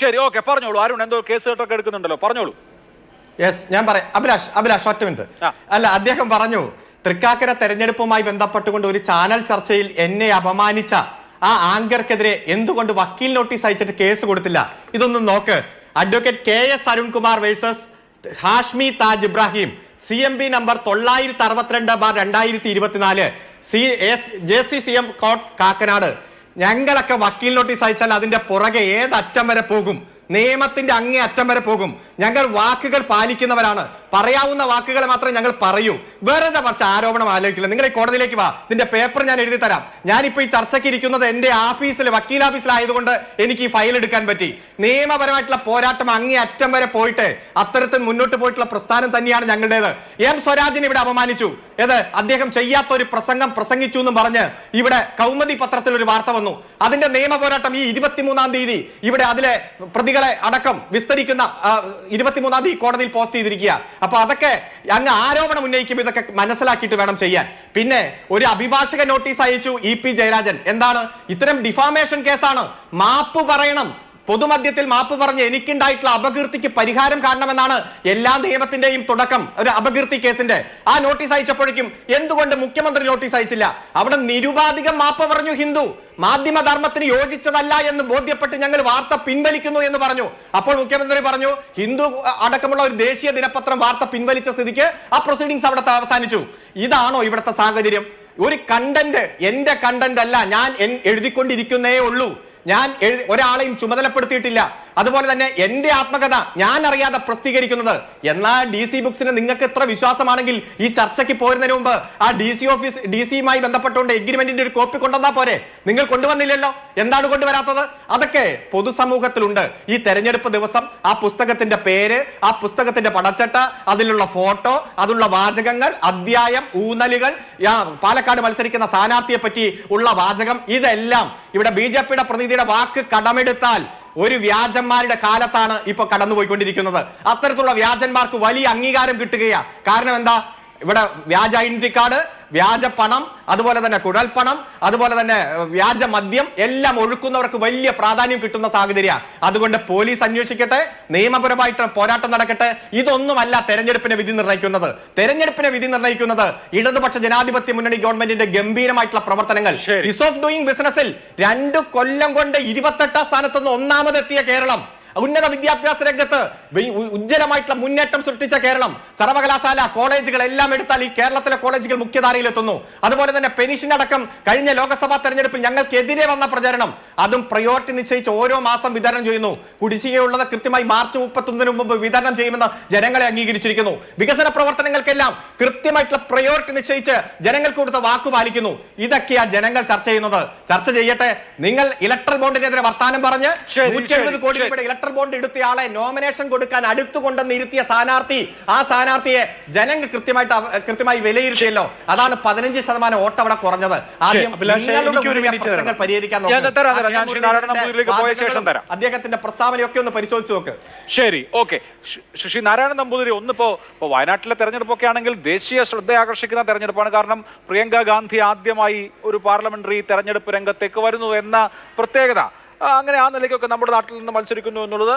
ശരി, ഓക്കെ, പറഞ്ഞോളൂ. അരുൺ എന്തോ കേസ് കേട്ടൊക്കെ എടുക്കുന്നുണ്ടല്ലോ, പറഞ്ഞോളൂ. യെസ്, ഞാൻ പറയാം. അഭിലാഷ് ഒറ്റ മിനിറ്റ്. അല്ല, അദ്ദേഹം പറഞ്ഞു തൃക്കാക്കര തെരഞ്ഞെടുപ്പുമായി ബന്ധപ്പെട്ടുകൊണ്ട് ഒരു ചാനൽ ചർച്ചയിൽ എന്നെ അപമാനിച്ച ആ ആങ്കർക്കെതിരെ എന്തുകൊണ്ട് വക്കീൽ നോട്ടീസ് അയച്ചിട്ട് കേസ് കൊടുത്തില്ല? ഇതൊന്നും നോക്ക്. Advocate KS Arunkumar versus Hashmi Taj Ibrahim, CMB number 962/2024, JCCM court Kakkanad. ഞങ്ങളൊക്കെ വക്കീൽ നോട്ടീസ് അയച്ചാൽ അതിന്റെ പുറകെ ഏതറ്റം വരെ പോകും? നിയമത്തിന്റെ അങ്ങേ അറ്റം വരെ പോകും. ഞങ്ങൾ വാക്കുകൾ പാലിക്കുന്നവരാണ്. പറയാവുന്ന വാക്കുകളെ മാത്രമേ ഞങ്ങൾ പറയൂ. വെറുതെ കുറച്ച് ആരോപണം ആലോചിക്കില്ല. നിങ്ങൾ ഈ കോടതിയിലേക്ക് വാ, ഇതിന്റെ പേപ്പർ ഞാൻ എഴുതി തരാം. ഞാനിപ്പോ ഈ ചർച്ചയ്ക്ക് ഇരിക്കുന്നത് എന്റെ ഓഫീസിൽ, വക്കീൽ ഓഫീസിലായതുകൊണ്ട് എനിക്ക് ഈ ഫയൽ എടുക്കാൻ പറ്റി. നിയമപരമായിട്ടുള്ള പോരാട്ടം അങ്ങേ അറ്റം വരെ പോയിട്ട് അത്തരത്തിൽ മുന്നോട്ട് പോയിട്ടുള്ള പ്രസ്ഥാനം തന്നെയാണ് ഞങ്ങളുടേത്. M സ്വരാജിനെ ഇവിടെ അപമാനിച്ചു. അദ്ദേഹം ചെയ്യാത്ത ഒരു പ്രസംഗം പ്രസംഗിച്ചു എന്നും പറഞ്ഞ് ഇവിടെ കൗമുദി പത്രത്തിൽ ഒരു വാർത്ത വന്നു. അതിന്റെ നിയമ പോരാട്ടം ഈ 23-ാം തീയതി ഇവിടെ അതിലെ പ്രതികളെ അടക്കം വിസ്തരിക്കുന്ന 23-ാം തീയതി കോടതിയിൽ പോസ്റ്റ് ചെയ്തിരിക്കുക. അപ്പൊ അതൊക്കെ അങ്ങ് ആരോപണം ഉന്നയിക്കുമ്പോൾ ഇതൊക്കെ മനസ്സിലാക്കിയിട്ട് വേണം ചെയ്യാൻ. പിന്നെ ഒരു അഭിഭാഷക നോട്ടീസ് അയച്ചു EP ജയരാജൻ. എന്താണ്? ഇത്തരം ഡിഫാമേഷൻ കേസാണ്, മാപ്പ് പറയണം. പൊതുമധ്യത്തിൽ മാപ്പ് പറഞ്ഞ് എനിക്കുണ്ടായിട്ടുള്ള അപകീർത്തിക്ക് പരിഹാരം കാണണമെന്നാണ് എല്ലാ നിയമത്തിന്റെയും തുടക്കം. ഒരു അപകീർത്തി കേസിന്റെ ആ നോട്ടീസ് അയച്ചപ്പോഴേക്കും എന്തുകൊണ്ട് മുഖ്യമന്ത്രി നോട്ടീസ് അയച്ചില്ല? അവിടെ നിരുപാധികം മാപ്പ് പറഞ്ഞു ഹിന്ദു. മാധ്യമധർമ്മത്തിന് യോജിച്ചതല്ല എന്ന് ബോധ്യപ്പെട്ട് ഞങ്ങൾ വാർത്ത പിൻവലിക്കുന്നു എന്ന് പറഞ്ഞു. അപ്പോൾ മുഖ്യമന്ത്രി പറഞ്ഞു ഹിന്ദു അടക്കമുള്ള ഒരു ദേശീയ ദിനപത്രം വാർത്ത പിൻവലിച്ച സ്ഥിതിക്ക് ആ പ്രൊസീഡിങ്സ് അവിടെ അവസാനിച്ചു. ഇതാണോ ഇവിടുത്തെ സാഹചര്യം? ഒരു കണ്ടന്റ് എന്റെ കണ്ടന്റ് അല്ല, ഞാൻ എഴുതിക്കൊണ്ടിരിക്കുന്നേ ഉള്ളൂ. ഞാൻ ഒരാളെയും ചുമതലപ്പെടുത്തിയിട്ടില്ല. അതുപോലെ തന്നെ എന്റെ ആത്മകഥ ഞാൻ അറിയാതെ പ്രസിദ്ധീകരിക്കുന്നത്. എന്നാൽ DC ബുക്സിന് നിങ്ങൾക്ക് ഇത്ര വിശ്വാസമാണെങ്കിൽ ഈ ചർച്ചയ്ക്ക് പോരുന്നതിന് മുമ്പ് ആ DC-യുമായി ബന്ധപ്പെട്ടുകൊണ്ട് എഗ്രിമെന്റിന്റെ ഒരു കോപ്പി കൊണ്ടുവന്നാ പോരെ? നിങ്ങൾ കൊണ്ടുവന്നില്ലല്ലോ. എന്താണ് കൊണ്ടുവരാത്തത്? അതൊക്കെ പൊതുസമൂഹത്തിലുണ്ട്. ഈ തെരഞ്ഞെടുപ്പ് ദിവസം ആ പുസ്തകത്തിന്റെ പേര്, ആ പുസ്തകത്തിന്റെ പടച്ചട്ട, അതിലുള്ള ഫോട്ടോ, അതിലുള്ള വാചകങ്ങൾ, അധ്യായം, ഊന്നലുകൾ, പാലക്കാട് മത്സരിക്കുന്ന സ്ഥാനാർത്ഥിയെ പറ്റി ഉള്ള വാചകം, ഇതെല്ലാം ഇവിടെ BJP-യുടെ പ്രതിനിധിയുടെ വാക്ക് കടമെടുത്താൽ ഒരു വ്യാജന്മാരുടെ കാലത്താണ് ഇപ്പൊ കടന്നുപോയിക്കൊണ്ടിരിക്കുന്നത്. അത്തരത്തിലുള്ള വ്യാജന്മാർക്ക് വലിയ അംഗീകാരം കിട്ടുകയാണ്. കാരണം എന്താ? ഇവിടെ വ്യാജ ഐഡന്റിറ്റി കാർഡ്, വ്യാജ പണം, അതുപോലെ തന്നെ കുഴൽപ്പണം, അതുപോലെ തന്നെ വ്യാജ മദ്യം എല്ലാം ഒഴുക്കുന്നവർക്ക് വലിയ പ്രാധാന്യം കിട്ടുന്ന സാഹചര്യമാണ്. അതുകൊണ്ട് പോലീസ് അന്വേഷിക്കട്ടെ, നിയമപരമായിട്ട് പോരാട്ടം നടക്കട്ടെ. ഇതൊന്നുമല്ല തെരഞ്ഞെടുപ്പിനെ വിധി നിർണ്ണയിക്കുന്നത്. തെരഞ്ഞെടുപ്പിനെ വിധി നിർണ്ണയിക്കുന്നത് ഇടതുപക്ഷ ജനാധിപത്യ മുന്നണി ഗവൺമെന്റിന്റെ ഗംഭീരമായിട്ടുള്ള പ്രവർത്തനങ്ങൾ. ഈസ് ഓഫ് ഡൂയിങ് ബിസിനസ്സിൽ 2 കൊല്ലം കൊണ്ട് 28ാം സ്ഥാനത്ത് നിന്ന് 1ാമതെത്തിയ കേരളം, ഉന്നത വിദ്യാഭ്യാസ രംഗത്ത് ഉജ്ജ്വലമായിട്ടുള്ള മുന്നേറ്റം സൃഷ്ടിച്ച കേരളം, സർവകലാശാല കോളേജുകൾ എല്ലാം എടുത്താൽ ഈ കേരളത്തിലെ കോളേജുകൾ മുഖ്യധാരയിലെത്തുന്നു. അതുപോലെ തന്നെ പെൻഷൻ അടക്കം കഴിഞ്ഞ ലോക്സഭാ തെരഞ്ഞെടുപ്പിൽ ഞങ്ങൾക്കെതിരെ വന്ന പ്രചരണം അതും പ്രയോറിറ്റി നിശ്ചയിച്ച് ഓരോ മാസം വിതരണം ചെയ്യുന്നു. കുടിശ്ശികയുള്ളത് കൃത്യമായി മാർച്ച് 31 മുമ്പ് വിതരണം ചെയ്യുമെന്ന് ജനങ്ങളെ അംഗീകരിച്ചിരിക്കുന്നു. വികസന പ്രവർത്തനങ്ങൾക്കെല്ലാം കൃത്യമായിട്ടുള്ള പ്രയോറിറ്റി നിശ്ചയിച്ച് ജനങ്ങൾക്ക് കൊടുത്ത വാക്കു പാലിക്കുന്നു. ഇതൊക്കെയാ ജനങ്ങൾ ചർച്ച ചെയ്യുന്നത്. ചർച്ച ചെയ്യട്ടെ. നിങ്ങൾ ഇലക്ട്രൽ ബോണ്ടിനെതിരെ വർത്താനം പറഞ്ഞ് 170 കോടി രൂപയുടെ ഇലക്ട്രൽ ബോണ്ട് എടുത്തയാളെ നോമിനേഷൻ കൊടുക്കാൻ അടുത്തുകൊണ്ടെന്ന് ഇരുത്തിയ സ്ഥാനാർത്ഥി, ആ സ്ഥാനാർത്ഥിയെ ജനങ്ങൾ കൃത്യമായി വിലയിരുത്തിയല്ലോ. അതാണ് 15% വോട്ട് അവിടെ കുറഞ്ഞത്. ആദ്യം പരിഹരിക്കാൻ അദ്ദേഹത്തിന്റെ പ്രസ്താവനയൊക്കെ ഒന്ന് പരിശോധിച്ച് നോക്ക്. ശരി, ഓക്കെ. ശ്രീ നാരായണൻ നമ്പൂതിരി, ഒന്നിപ്പോ വയനാട്ടിലെ തെരഞ്ഞെടുപ്പൊക്കെ ആണെങ്കിൽ ദേശീയ ശ്രദ്ധ ആകർഷിക്കുന്ന തെരഞ്ഞെടുപ്പാണ്. കാരണം പ്രിയങ്ക ഗാന്ധി ആദ്യമായി ഒരു പാർലമെന്ററി തെരഞ്ഞെടുപ്പ് രംഗത്തേക്ക് വരുന്നു എന്ന പ്രത്യേകത, അങ്ങനെ ആ നിലയ്ക്കൊക്കെ നമ്മുടെ നാട്ടിൽ നിന്ന് മത്സരിക്കുന്നു എന്നുള്ളത്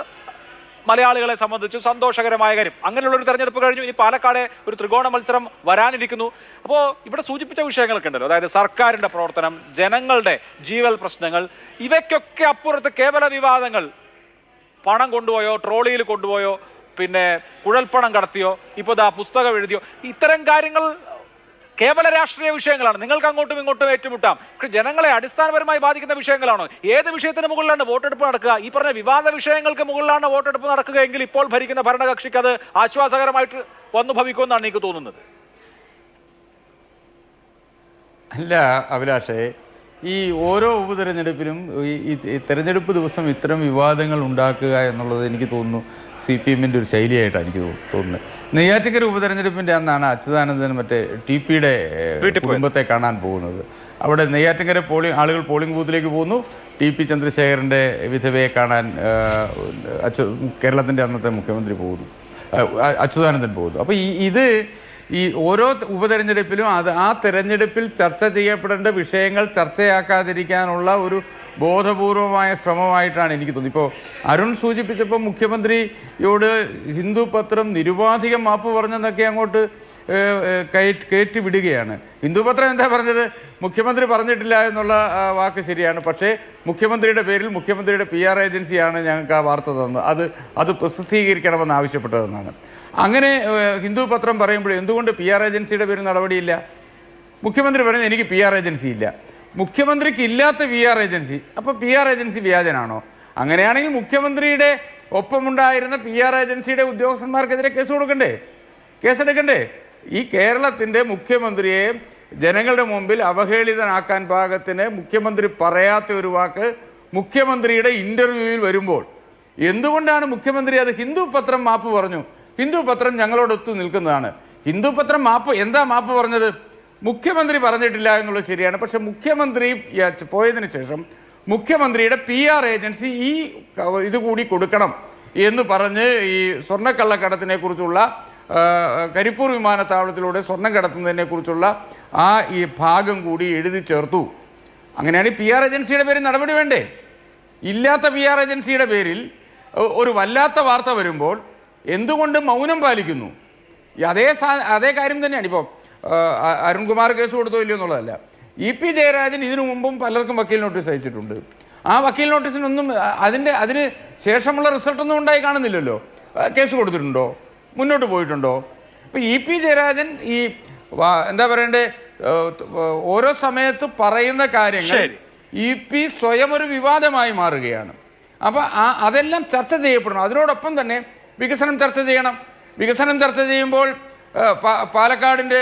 മലയാളികളെ സംബന്ധിച്ച് സന്തോഷകരമായ കാര്യം. അങ്ങനെയുള്ള ഒരു തെരഞ്ഞെടുപ്പ് കഴിഞ്ഞു. ഇനി പാലക്കാട് ഒരു ത്രികോണ മത്സരം വരാനിരിക്കുന്നു. അപ്പോൾ ഇവിടെ സൂചിപ്പിച്ച വിഷയങ്ങളൊക്കെ ഉണ്ടല്ലോ, അതായത് സർക്കാരിന്റെ പ്രവർത്തനം, ജനങ്ങളുടെ ജീവൽ പ്രശ്നങ്ങൾ, ഇവയ്ക്കൊക്കെ അപ്പുറത്ത് കേവല വിവാദങ്ങൾ, പണം കൊണ്ടുപോയോ, ട്രോളിയിൽ കൊണ്ടുപോയോ, പിന്നെ കുഴൽപ്പണം കടത്തിയോ, ഇപ്പോൾ പുസ്തകം എഴുതിയോ, ഇത്തരം കാര്യങ്ങൾ കേവല രാഷ്ട്രീയ വിഷയങ്ങളാണ്. നിങ്ങൾക്ക് അങ്ങോട്ടും ഇങ്ങോട്ടും ഏറ്റുമുട്ടാം. പക്ഷെ ജനങ്ങളെ അടിസ്ഥാനപരമായി ബാധിക്കുന്ന വിഷയങ്ങളാണോ? ഏത് വിഷയത്തിന് മുകളിലാണ് വോട്ടെടുപ്പ് നടക്കുക? ഈ പറഞ്ഞ വിവാദ വിഷയങ്ങൾക്ക് മുകളിലാണ് വോട്ടെടുപ്പ് നടക്കുകയെങ്കിൽ ഇപ്പോൾ ഭരിക്കുന്ന ഭരണകക്ഷിക്ക് അത് ആശ്വാസകരമായിട്ട് വന്നു ഭവിക്കുമെന്നാണ് എനിക്ക് തോന്നുന്നത്. അല്ല അഭിലാഷേ, ഈ ഓരോ ഉപതെരഞ്ഞെടുപ്പിലും ഈ തെരഞ്ഞെടുപ്പ് ദിവസം ഇത്തരം വിവാദങ്ങൾ ഉണ്ടാക്കുക എന്നുള്ളത് എനിക്ക് തോന്നുന്നു CPM-ൻ്റെ ഒരു ശൈലിയായിട്ടാണ് എനിക്ക് തോന്നുന്നത്. നെയ്യാറ്റിൻകര ഉപതെരഞ്ഞെടുപ്പിൻ്റെ അന്നാണ് അച്യുതാനന്ദൻ മറ്റേ TPയുടെ കുടുംബത്തെ കാണാൻ പോകുന്നത്. അവിടെ നെയ്യാറ്റിൻകര ആളുകൾ പോളിംഗ് ബൂത്തിലേക്ക് പോകുന്നു. TP ചന്ദ്രശേഖരൻ്റെ വിധവയെ കാണാൻ കേരളത്തിൻ്റെ അന്നത്തെ മുഖ്യമന്ത്രി പോകുന്നു, അച്യുതാനന്ദൻ പോകുന്നു. അപ്പോൾ ഈ ഓരോ ഉപതെരഞ്ഞെടുപ്പിലും ആ തെരഞ്ഞെടുപ്പിൽ ചർച്ച ചെയ്യപ്പെടേണ്ട വിഷയങ്ങൾ ചർച്ചയാക്കാതിരിക്കാനുള്ള ഒരു ബോധപൂർവമായ ശ്രമമായിട്ടാണ് എനിക്ക് തോന്നുന്നത്. ഇപ്പോൾ അരുൺ സൂചിപ്പിച്ചപ്പോൾ മുഖ്യമന്ത്രിയോട് ഹിന്ദു പത്രം നിരുപാധികം മാപ്പ് പറഞ്ഞെന്നൊക്കെ അങ്ങോട്ട് കയറ്റി വിടുകയാണ്. ഹിന്ദു പത്രം എന്താ പറഞ്ഞത്? മുഖ്യമന്ത്രി പറഞ്ഞിട്ടില്ല എന്നുള്ള വാക്ക് ശരിയാണ്. പക്ഷേ മുഖ്യമന്ത്രിയുടെ പേരിൽ മുഖ്യമന്ത്രിയുടെ PR ഏജൻസിയാണ് ഞങ്ങൾക്ക് ആ വാർത്ത തന്നത്, അത് പ്രസിദ്ധീകരിക്കണമെന്ന് ആവശ്യപ്പെട്ടതെന്നാണ്. അങ്ങനെ ഹിന്ദു പത്രം പറയുമ്പോൾ എന്തുകൊണ്ട് PR ഏജൻസിയുടെ പേരിൽ നടപടിയില്ല? മുഖ്യമന്ത്രി പറയുന്നത് എനിക്ക് PR ഏജൻസി ഇല്ല. മുഖ്യമന്ത്രിക്ക് ഇല്ലാത്ത PR ഏജൻസി, അപ്പോൾ PR ഏജൻസി വ്യാജനാണോ? അങ്ങനെയാണെങ്കിൽ മുഖ്യമന്ത്രിയുടെ ഒപ്പമുണ്ടായിരുന്ന PR ഏജൻസിയുടെ ഉദ്യോഗസ്ഥന്മാർക്കെതിരെ കേസെടുക്കണ്ടേ? ഈ കേരളത്തിൻ്റെ മുഖ്യമന്ത്രിയെ ജനങ്ങളുടെ മുമ്പിൽ അവഹേളിതനാക്കാൻ പാകത്തിന് മുഖ്യമന്ത്രി പറയാത്ത ഒരു വാക്ക് മുഖ്യമന്ത്രിയുടെ ഇൻ്റർവ്യൂവിൽ വരുമ്പോൾ എന്തുകൊണ്ടാണ് മുഖ്യമന്ത്രി അത് ഹിന്ദു പത്രം മാപ്പ് പറഞ്ഞു? ഹിന്ദു പത്രം ഞങ്ങളോടൊത്തു നിൽക്കുന്നതാണ്. ഹിന്ദു പത്രം എന്താ മാപ്പ് പറഞ്ഞത്? മുഖ്യമന്ത്രി പറഞ്ഞിട്ടില്ല എന്നുള്ളത് ശരിയാണ്. പക്ഷെ മുഖ്യമന്ത്രി പോയതിന് ശേഷം മുഖ്യമന്ത്രിയുടെ PR ഏജൻസി ഇതുകൂടി കൊടുക്കണം എന്ന് പറഞ്ഞ് ഈ സ്വർണ്ണക്കള്ളക്കടത്തിനെ കുറിച്ചുള്ള കരിപ്പൂർ വിമാനത്താവളത്തിലൂടെ സ്വർണം കടത്തുന്നതിനെ കുറിച്ചുള്ള ഈ ഭാഗം കൂടി എഴുതി ചേർത്തു. അങ്ങനെയാണ് PR ഏജൻസിയുടെ പേരിൽ നടപടി വേണ്ടേ? ഇല്ലാത്ത PR ഏജൻസിയുടെ പേരിൽ ഒരു വല്ലാത്ത വാർത്ത വരുമ്പോൾ എന്തുകൊണ്ട് മൗനം പാലിക്കുന്നു? അതേ കാര്യം തന്നെയാണ്. ഇപ്പോൾ അരുൺകുമാർ കേസ് കൊടുത്തോ ഇല്ലയോ എന്നുള്ളതല്ല. EP ജയരാജൻ ഇതിനു മുമ്പും പലർക്കും വക്കീൽ നോട്ടീസ് അയച്ചിട്ടുണ്ട്. ആ വക്കീൽ നോട്ടീസിനൊന്നും അതിന് ശേഷമുള്ള റിസൾട്ടൊന്നും ഉണ്ടായി കാണുന്നില്ലല്ലോ. കേസ് കൊടുത്തിട്ടുണ്ടോ? മുന്നോട്ട് പോയിട്ടുണ്ടോ? ഇപ്പോൾ EP ജയരാജൻ എന്താ പറയണ്ടേ, ഓരോ സമയത്ത് പറയുന്ന കാര്യങ്ങൾ EP സ്വയം ഒരു വിവാദമായി മാറുകയാണ്. അപ്പോൾ അതെല്ലാം ചർച്ച ചെയ്യപ്പെടണം. അതിനോടൊപ്പം തന്നെ വികസനം ചർച്ച ചെയ്യണം. വികസനം ചർച്ച ചെയ്യുമ്പോൾ പാലക്കാടിൻ്റെ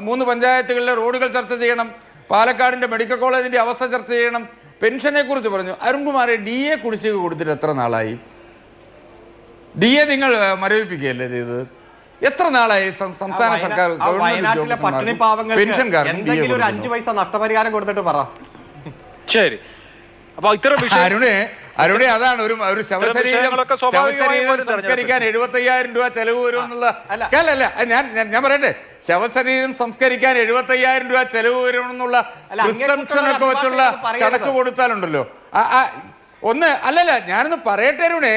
3 പഞ്ചായത്തുകളിലെ റോഡുകൾ ചർച്ച ചെയ്യണം. പാലക്കാടിൻ്റെ മെഡിക്കൽ കോളേജിൻ്റെ അവസ്ഥ ചർച്ച ചെയ്യണം. പെൻഷനെ കുറിച്ച് പറഞ്ഞു. അരുൺകുമാറെ, DA കുടിശ്ശിക കൊടുത്തിട്ട് എത്ര നാളായി? DA നിങ്ങൾ മരവിപ്പിക്കുകയല്ലേ ചെയ്തത്? എത്ര നാളായി സംസ്ഥാന സർക്കാർ പെൻഷൻകാർ 5 പൈസ നഷ്ടപരിഹാരം കൊടുത്തിട്ട് പറ. ശരി, അപ്പോൾ ഇത്തരം അരുണേ, അരുണെ അതാണ് ഒരു ശവശരീരം വിഷയങ്ങളൊക്കെ സ്വാഭാവികമായും വരും സംസ്കരിക്കാൻ 75,000 രൂപ ചെലവ് വരും എന്നുള്ള അല്ല ഞാൻ പറയട്ടെ, ശവശരീരം സംസ്കരിക്കാൻ 75,000 രൂപ ചെലവ് വരുമെന്നുള്ള പ്രിസംപ്ഷനൊക്കെ വെച്ചുള്ള കണക്ക് കൊടുത്താലുണ്ടല്ലോ ഒന്ന് അല്ലല്ല ഞാനൊന്ന് പറയട്ടെ അരുണെ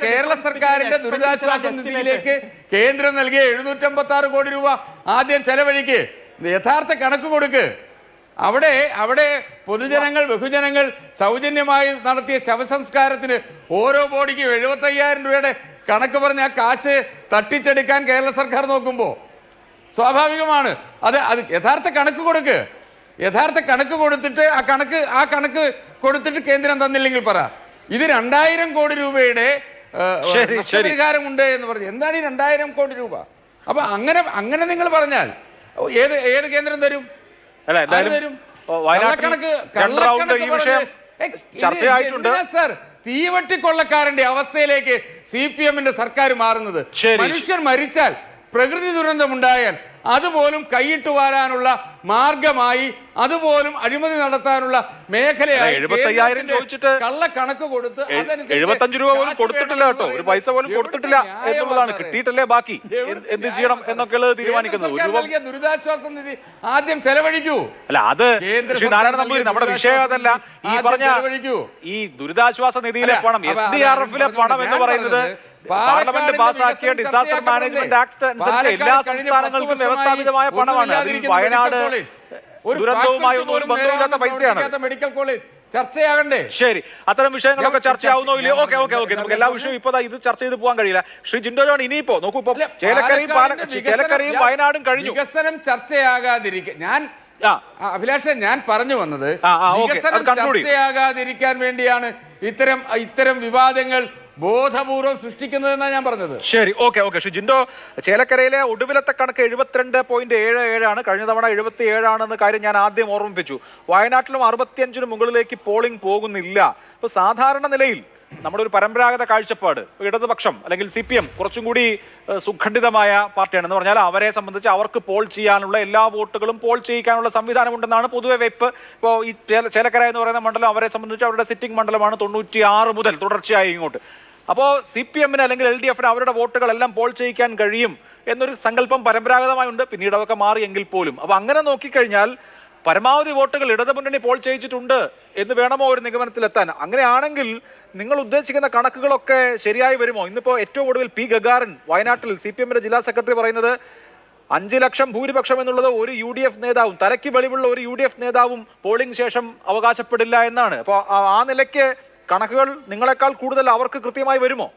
കേരള സർക്കാരിന്റെ ദുരിതാശ്വാസ നിധിയിലേക്ക് കേന്ദ്രം നൽകിയ 756 കോടി രൂപ ആദ്യം ചെലവഴിക്ക്, യഥാർത്ഥ കണക്ക് കൊടുക്ക്. അവിടെ പൊതുജനങ്ങൾ ബഹുജനങ്ങൾ സൗജന്യമായി നടത്തിയ ശവസംസ്കാരത്തിന് ഓരോ ബോഡിക്കും 75,000 രൂപയുടെ കണക്ക് പറഞ്ഞ ആ കാശ് തട്ടിച്ചെടുക്കാൻ കേരള സർക്കാർ നോക്കുമ്പോൾ സ്വാഭാവികമാണ് അത് യഥാർത്ഥ കണക്ക് കൊടുക്ക്. യഥാർത്ഥ കണക്ക് കൊടുത്തിട്ട് ആ കണക്ക് കൊടുത്തിട്ട് കേന്ദ്രം തന്നില്ലെങ്കിൽ പറ. ഇത് 2,000 കോടി രൂപയുടെ നഷ്ടപരിഹാരമുണ്ട് എന്ന് പറഞ്ഞു. എന്താണ് ഈ 2,000 കോടി രൂപ? അപ്പൊ അങ്ങനെ നിങ്ങൾ പറഞ്ഞാൽ ഏത് കേന്ദ്രം തരും? സർ, തീവട്ടിക്കൊള്ളക്കാരന്റെ അവസ്ഥയിലേക്ക് CPM-ന്റെ സർക്കാർ മാറുന്നത്. മനുഷ്യൻ മരിച്ചാൽ, പ്രകൃതി ദുരന്തമുണ്ടായാൽ അതുപോലും കൈയിട്ട് വാരാനുള്ള മാർഗമായി, അതുപോലും അഴിമതി നടത്താനുള്ള മേഖലയായി കള്ളക്കണക്ക് കൊടുത്ത് 75 രൂപ പോലും കൊടുത്തിട്ടില്ല കേട്ടോ, ഒരു പൈസ പോലും കൊടുത്തിട്ടില്ല എന്നുള്ളതാണ്. കിട്ടിയിട്ടല്ലേ ബാക്കി എന്ത് ചെയ്യണം എന്നൊക്കെയുള്ളത് തീരുമാനിക്കുന്നത്. ദുരിതാശ്വാസ നിധി ആദ്യം ചെലവഴിക്കൂ. അല്ല അത് നമ്മുടെ വിഷയം അതല്ല. ഈ പറഞ്ഞ ഈ ദുരിതാശ്വാസ നിധിയിലെ പണം, SDRF-ലെ പണം എന്ന് പറയുന്നത് പാർലമെന്റ് പാസാക്കിയ ഡിസാസ്റ്റർ മാനേജ്മെന്റ് ആക്ട് അനുസരിച്ച് എല്ലാ സംസ്ഥാനങ്ങൾക്കും വ്യവസ്ഥാപിതമായ പണമാണ്. അതിൽ വയനാട് ദുരന്തവുമായി ഒന്നും ബന്ധമില്ലാത്ത പൈസയാണ്. മെഡിക്കൽ കോളേജ് ചർച്ചയാകണ്ടേ? ശരി, അത്തരം വിഷയങ്ങളൊക്കെ ചർച്ചയാവുന്നോ ഇല്ലയോ? ഓക്കെ, നമുക്ക് എല്ലാ വിഷയവും ഇപ്പൊ ഇത് ചർച്ച ചെയ്ത് പോകാൻ കഴിയില്ല. ശ്രീ ജിൻഡോ ജോൺ, ഇനിയിപ്പോ നോക്കൂ, ഇപ്പൊ ചേലക്കരയും വയനാടും കഴിഞ്ഞു. വികസനം ചർച്ചയാകാതിരിക്കാൻ അഭിലാഷൻ ഞാൻ പറഞ്ഞു വന്നത് വികസനം ചർച്ചയാകാതിരിക്കാൻ വേണ്ടിയാണ് ഇത്തരം വിവാദങ്ങൾ ബോധപൂർവം സൃഷ്ടിക്കുന്നതെന്നാണ് ഞാൻ പറഞ്ഞത്. ശരി, ഓക്കെ. ശ്രീ ജിൻഡോ, ചേലക്കരയിലെ ഒടുവിലത്തെ കണക്ക് 72.77 ആണ്. കഴിഞ്ഞ തവണ 77 ആണെന്ന കാര്യം ഞാൻ ആദ്യം ഓർമ്മിപ്പിച്ചു. വയനാട്ടിലും 65-ന് മുകളിലേക്ക് പോളിംഗ് പോകുന്നില്ല. ഇപ്പൊ സാധാരണ നിലയിൽ നമ്മുടെ ഒരു പരമ്പരാഗത കാഴ്ചപ്പാട്, ഇടതുപക്ഷം അല്ലെങ്കിൽ CPM കുറച്ചും കൂടി സുഖണ്ഡിതമായ പാർട്ടിയാണ് എന്ന് പറഞ്ഞാൽ അവരെ സംബന്ധിച്ച് അവർക്ക് പോൾ ചെയ്യാനുള്ള എല്ലാ വോട്ടുകളും പോൾ ചെയ്യിക്കാനുള്ള സംവിധാനമുണ്ടെന്നാണ് പൊതുവെ വെപ്പ്. ഇപ്പോൾ ഈ ചേലക്കര എന്ന് പറയുന്ന മണ്ഡലം അവരെ സംബന്ധിച്ച് അവരുടെ സിറ്റിംഗ് മണ്ഡലമാണ് 96 മുതൽ തുടർച്ചയായി ഇങ്ങോട്ട്. അപ്പോൾ CPM-ന് അല്ലെങ്കിൽ LDF-ന് അവരുടെ വോട്ടുകളെല്ലാം പോൾ ചെയ്യിക്കാൻ കഴിയും എന്നൊരു സങ്കല്പം പരമ്പരാഗതമായുണ്ട്. പിന്നീട് അതൊക്കെ മാറിയെങ്കിൽ പോലും അപ്പോൾ അങ്ങനെ നോക്കിക്കഴിഞ്ഞാൽ പരമാവധി വോട്ടുകൾ ഇടതുമുന്നണി പോൾ ചെയ്യിച്ചിട്ടുണ്ട് എന്ന് വേണമോ ഒരു നിഗമനത്തിലെത്താൻ? അങ്ങനെയാണെങ്കിൽ നിങ്ങൾ ഉദ്ദേശിക്കുന്ന കണക്കുകളൊക്കെ ശരിയായി വരുമോ? ഇന്നിപ്പോൾ ഏറ്റവും ഒടുവിൽ P. ഗഗാരൻ വയനാട്ടിൽ CPM-ന്റെ ജില്ലാ സെക്രട്ടറി പറയുന്നത് 5 ലക്ഷം ഭൂരിപക്ഷം എന്നുള്ളത് ഒരു UDF നേതാവും, തലയ്ക്ക് വെളിവുള്ള ഒരു UDF നേതാവും പോളിംഗ് ശേഷം അവകാശപ്പെടില്ല എന്നാണ്. അപ്പോൾ ആ നിലയ്ക്ക് കണക്കുകൾ നിങ്ങളെക്കാൾ കൂടുതൽ അവർക്ക് കൃത്യമായി വരുമോ?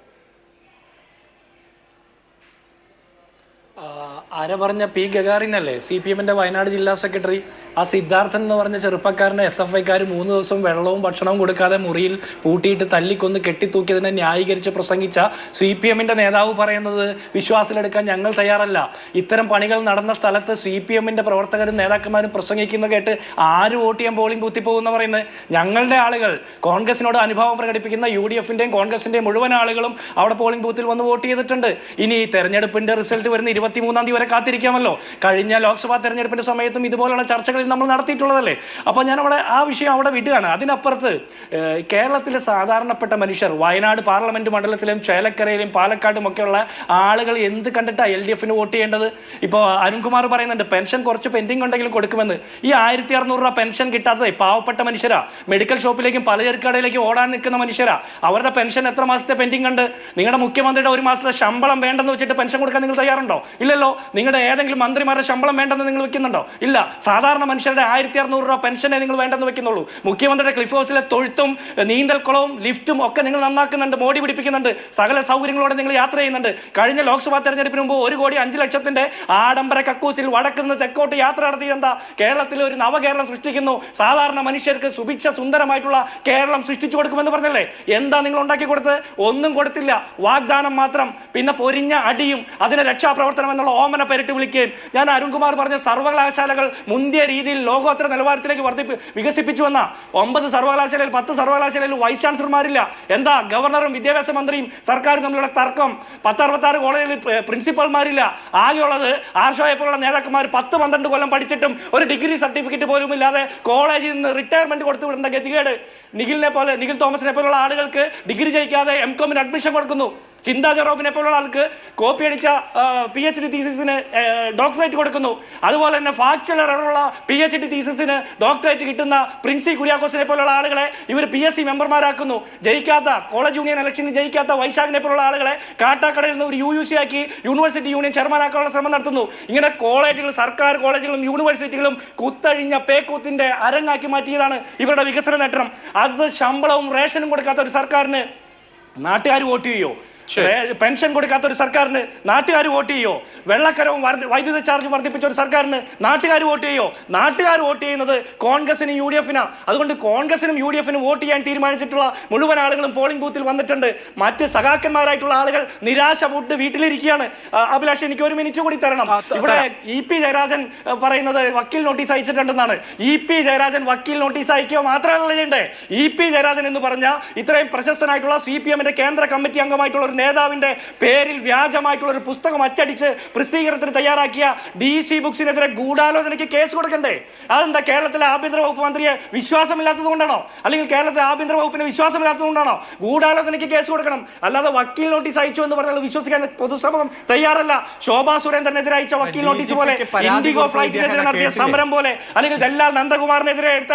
ആരെ പറഞ്ഞ P. ഗഗാറിനല്ലേ CPM-ന്റെ വയനാട് ജില്ലാ സെക്രട്ടറി? ആ സിദ്ധാർത്ഥൻ എന്ന് പറഞ്ഞ ചെറുപ്പക്കാരനെ SFI-ക്കാർ 3 ദിവസം വെള്ളവും ഭക്ഷണവും കൊടുക്കാതെ മുറിയിൽ പൂട്ടിയിട്ട് തല്ലിക്കൊന്ന് കെട്ടിത്തൂക്കിയതിനെ ന്യായീകരിച്ച് പ്രസംഗിച്ച CPM-ന്റെ നേതാവ് പറയുന്നത് വിശ്വാസത്തിലെടുക്കാൻ ഞങ്ങൾ തയ്യാറല്ല. ഇത്തരം പണികൾ നടന്ന സ്ഥലത്ത് CPM-ന്റെ പ്രവർത്തകരും നേതാക്കന്മാരും പ്രസംഗിക്കുന്ന കേട്ട് ആര് വോട്ട് ചെയ്യാൻ പോളിംഗ് ബൂത്തിൽ പോകുന്ന പറയുന്നത്? ഞങ്ങളുടെ ആളുകൾ, കോൺഗ്രസിനോട് അനുഭാവം പ്രകടിപ്പിക്കുന്ന UDF-ന്റെയും കോൺഗ്രസിന്റെയും മുഴുവൻ ആളുകളും അവിടെ പോളിംഗ് ബൂത്തിൽ വന്ന് വോട്ട് ചെയ്തിട്ടുണ്ട്. ഇനി തെരഞ്ഞെടുപ്പിന്റെ റിസൾട്ട് വരുന്ന 23-ാം തീയതി വരെ കാത്തിരിക്കാമല്ലോ. കഴിഞ്ഞ ലോക്സഭാ തെരഞ്ഞെടുപ്പിന്റെ സമയത്തും ഇതുപോലുള്ള ചർച്ചകൾ നമ്മൾ നടത്തിയിട്ടുള്ളതല്ലേ. അപ്പോൾ ഞാൻ ആ വിഷയം അവിടെ വിടുകയാണ്. അതിനപ്പുറത്ത് കേരളത്തിലെ സാധാരണപ്പെട്ട മനുഷ്യർ, വയനാട് പാർലമെന്റ് മണ്ഡലത്തിലും ചേലക്കരയിലും പാലക്കാടും ഒക്കെയുള്ള ആളുകൾ എന്ത് കണ്ടിട്ടാണ് LDF-ന് വോട്ട് ചെയ്യേണ്ടത്? ഇപ്പോൾ അരുൺകുമാർ പറയുന്നുണ്ട് പെൻഷൻ കുറച്ച് പെൻഡിങ് ഉണ്ടെങ്കിലും കൊടുക്കുമെന്ന്. ഈ 1,600 രൂപ പെൻഷൻ കിട്ടാത്തത് പാവപ്പെട്ട മനുഷ്യരാ, മെഡിക്കൽ ഷോപ്പിലേക്കും പലചരക്ക് കടയിലേക്കും ഓടാൻ നിൽക്കുന്ന മനുഷ്യരാ. അവരുടെ പെൻഷൻ എത്ര മാസത്തെ പെൻഡിങ് ഉണ്ട്? നിങ്ങളുടെ മുഖ്യമന്ത്രിയുടെ 1 മാസത്തെ ശമ്പളം വേണ്ടെന്ന് വെച്ചിട്ട് പെൻഷൻ കൊടുക്കാൻ നിങ്ങൾ തയ്യാറുണ്ടോ? ഇല്ലല്ലോ. നിങ്ങളുടെ ഏതെങ്കിലും മന്ത്രിമാരുടെ ശമ്പളം വേണ്ടെന്ന് നിങ്ങൾ വെക്കുന്നുണ്ടോ? ഇല്ല. സാധാരണ മനുഷ്യരുടെ 1,600 രൂപ പെൻഷനെ നിങ്ങൾ വേണ്ടെന്ന് വെക്കുന്നുള്ളൂ. മുഖ്യമന്ത്രിയുടെ ക്ലിഫ് ഹൗസിലെ തൊഴുത്തും നീന്തൽക്കുളവും ലിഫ്റ്റും ഒക്കെ നിങ്ങൾ നന്നാക്കുന്നുണ്ട്, മോടി പിടിപ്പിക്കുന്നുണ്ട്, സകല സൗകര്യങ്ങളോടെ നിങ്ങൾ യാത്ര ചെയ്യുന്നുണ്ട്. കഴിഞ്ഞ ലോക്സഭാ തെരഞ്ഞെടുപ്പിന് മുമ്പ് 1,05,00,000 ആഡംബര കക്കൂസിൽ വടക്കുനിന്ന് തെക്കോട്ട് യാത്ര നടത്തിയെന്താ? കേരളത്തിൽ ഒരു നവകേരളം സൃഷ്ടിക്കുന്നു, സാധാരണ മനുഷ്യർക്ക് സുഭിക്ഷ സുന്ദരമായിട്ടുള്ള കേരളം സൃഷ്ടിച്ചു കൊടുക്കുമെന്ന് പറഞ്ഞല്ലേ? എന്താ നിങ്ങൾ ഉണ്ടാക്കി കൊടുത്തത്? ഒന്നും കൊടുത്തില്ല, വാഗ്ദാനം മാത്രം. പിന്നെ പൊരിഞ്ഞ അടിയും അതിന് രക്ഷാപ്രവർത്തനം എന്നുള്ള ഓമന സർക്കാരിനെ പേരിട്ട് വിളിക്കുകയും ഞാൻ അരുൺകുമാർ പറഞ്ഞ സർവകലാശാലകൾ മുന്തിയ രീതിയിൽ ലോകോത്തര നിലവാരത്തിലേക്ക് വികസിപ്പിച്ചുവെന്ന 9 സർവകലാശാലയിൽ 10 സർവകലാശാലയിൽ വൈസ് ചാൻസലർമാരില്ല. എന്താ ഗവർണറും വിദ്യാഭ്യാസ മന്ത്രിയും സർക്കാരും തമ്മിലുള്ള തർക്കം? 10-66 കോളേജിൽ പ്രിൻസിപ്പൽമാരില്ല. ആകെയുള്ളത് ആർഷോയെ പോലുള്ള നേതാക്കന്മാർ 10-12 കൊല്ലം പഠിച്ചിട്ടും ഒരു ഡിഗ്രി സർട്ടിഫിക്കറ്റ് പോലും ഇല്ലാതെ കോളേജിൽ നിന്ന് റിട്ടയർമെന്റ് കൊടുത്തു വിടുന്ന ഗതികേട്. നിഖിൽ തോമസിനെ പോലുള്ള ആളുകൾക്ക് ഡിഗ്രി ജയിക്കാതെ എംകോമിന് അഡ്മിഷൻ കൊടുക്കുന്നു. ചിന്താ ജെറോബിനെ പോലുള്ള ആൾക്ക് കോപ്പി അടിച്ച PhD തീസിസിന് ഡോക്ടറേറ്റ് കൊടുക്കുന്നു. അതുപോലെ തന്നെ ഫാക്ച്വൽ എററുള്ള PhD തീസിസിന് ഡോക്ടറേറ്റ് കിട്ടുന്ന പ്രിൻസി കുര്യാക്കോസിനെ പോലുള്ള ആളുകളെ ഇവർ PSC മെമ്പർമാരാക്കുന്നു. ജയിക്കാത്ത കോളേജ് യൂണിയൻ ഇലക്ഷനിൽ ജയിക്കാത്ത വൈശാഖിനെ പോലുള്ള ആളുകളെ കാട്ടാക്കടയിൽ നിന്ന് ഒരു UUC ആക്കി യൂണിവേഴ്സിറ്റി യൂണിയൻ ചെയർമാനാക്കാനുള്ള ശ്രമം നടത്തുന്നു. ഇങ്ങനെ കോളേജുകൾ, സർക്കാർ കോളേജുകളും യൂണിവേഴ്സിറ്റികളും കുത്തഴിഞ്ഞ പേക്കൂത്തിന്റെ അരങ്ങാക്കി മാറ്റിയതാണ് ഇവരുടെ വികസന നേട്ടം. അത് ശമ്പളവും റേഷനും കൊടുക്കാത്ത ഒരു സർക്കാരിന് നാട്ടുകാർ വോട്ട് ചെയ്യോ? പെൻഷൻ കൊടുക്കാത്ത ഒരു സർക്കാരിന് നാട്ടുകാർ വോട്ട് ചെയ്യോ? വെള്ളക്കരവും വൈദ്യുതി ചാർജ് വർദ്ധിപ്പിച്ച ഒരു സർക്കാരിന് നാട്ടുകാർ വോട്ട് ചെയ്യോ? നാട്ടുകാർ വോട്ട് ചെയ്യുന്നത് കോൺഗ്രസിനും UDF-നാ. അതുകൊണ്ട് കോൺഗ്രസിനും UDF-നും വോട്ട് ചെയ്യാൻ തീരുമാനിച്ചിട്ടുള്ള മുഴുവൻ ആളുകളും പോളിംഗ് ബൂത്തിൽ വന്നിട്ടുണ്ട്. മറ്റ് സഖാക്കന്മാരായിട്ടുള്ള ആളുകൾ നിരാശ പൂട്ട് വീട്ടിലിരിക്കുകയാണ്. അഭിലാഷ്, എനിക്ക് 1 മിനിറ്റ് കൂടി തരണം. ഇവിടെ EP ജയരാജൻ പറയുന്നത് വക്കീൽ നോട്ടീസ് അയച്ചിട്ടുണ്ടെന്നാണ്. EP ജയരാജൻ വക്കീൽ നോട്ടീസ് അയക്കുക മാത്രമല്ല ചെയ്യണ്ടേ. EP ജയരാജൻ എന്ന് പറഞ്ഞ ഇത്രയും പ്രശസ്തനായിട്ടുള്ള CPM-ന്റെ കേന്ദ്ര കമ്മിറ്റി അംഗമായിട്ടുള്ള നേതാവിന്റെ പേരിൽ വ്യാജമായിട്ടുള്ള ഒരു പുസ്തകം അച്ചടിച്ച് പ്രസിദ്ധീകരണത്തിന് തയ്യാറാക്കിയ DC ബുക്സിനെതിരെ ഗൂഢാലോചനയ്ക്ക് കേസ് കൊടുക്കണ്ടേ? അതെന്താ, കേരളത്തിലെ ആഭ്യന്തര വകുപ്പ് മന്ത്രിയെ വിശ്വാസമില്ലാത്തത് കൊണ്ടാണോ? അല്ലെങ്കിൽ കേരളത്തിലെ ആഭ്യന്തര വകുപ്പിന് വിശ്വാസമില്ലാത്തത് കൊണ്ടാണോ? ഗൂഢാലോചനയ്ക്ക് കേസ് കൊടുക്കണം. അല്ലാതെ വക്കീൽ നോട്ടീസ് അയച്ചു എന്ന് പറഞ്ഞാൽ വിശ്വസിക്കാൻ പൊതുസമൂഹം തയ്യാറല്ല. ശോഭാ സുരേന്ദ്രനെതിരെ അയച്ച വക്കീൽ നോട്ടീസ് പോലെ, ഇൻഡിഗോ ഫ്ലൈറ്റിനെതിരെ നടത്തിയ സമരം പോലെ, അല്ലെങ്കിൽ ദല്ലാൽ നന്ദകുമാറിനെതിരെ എടുത്ത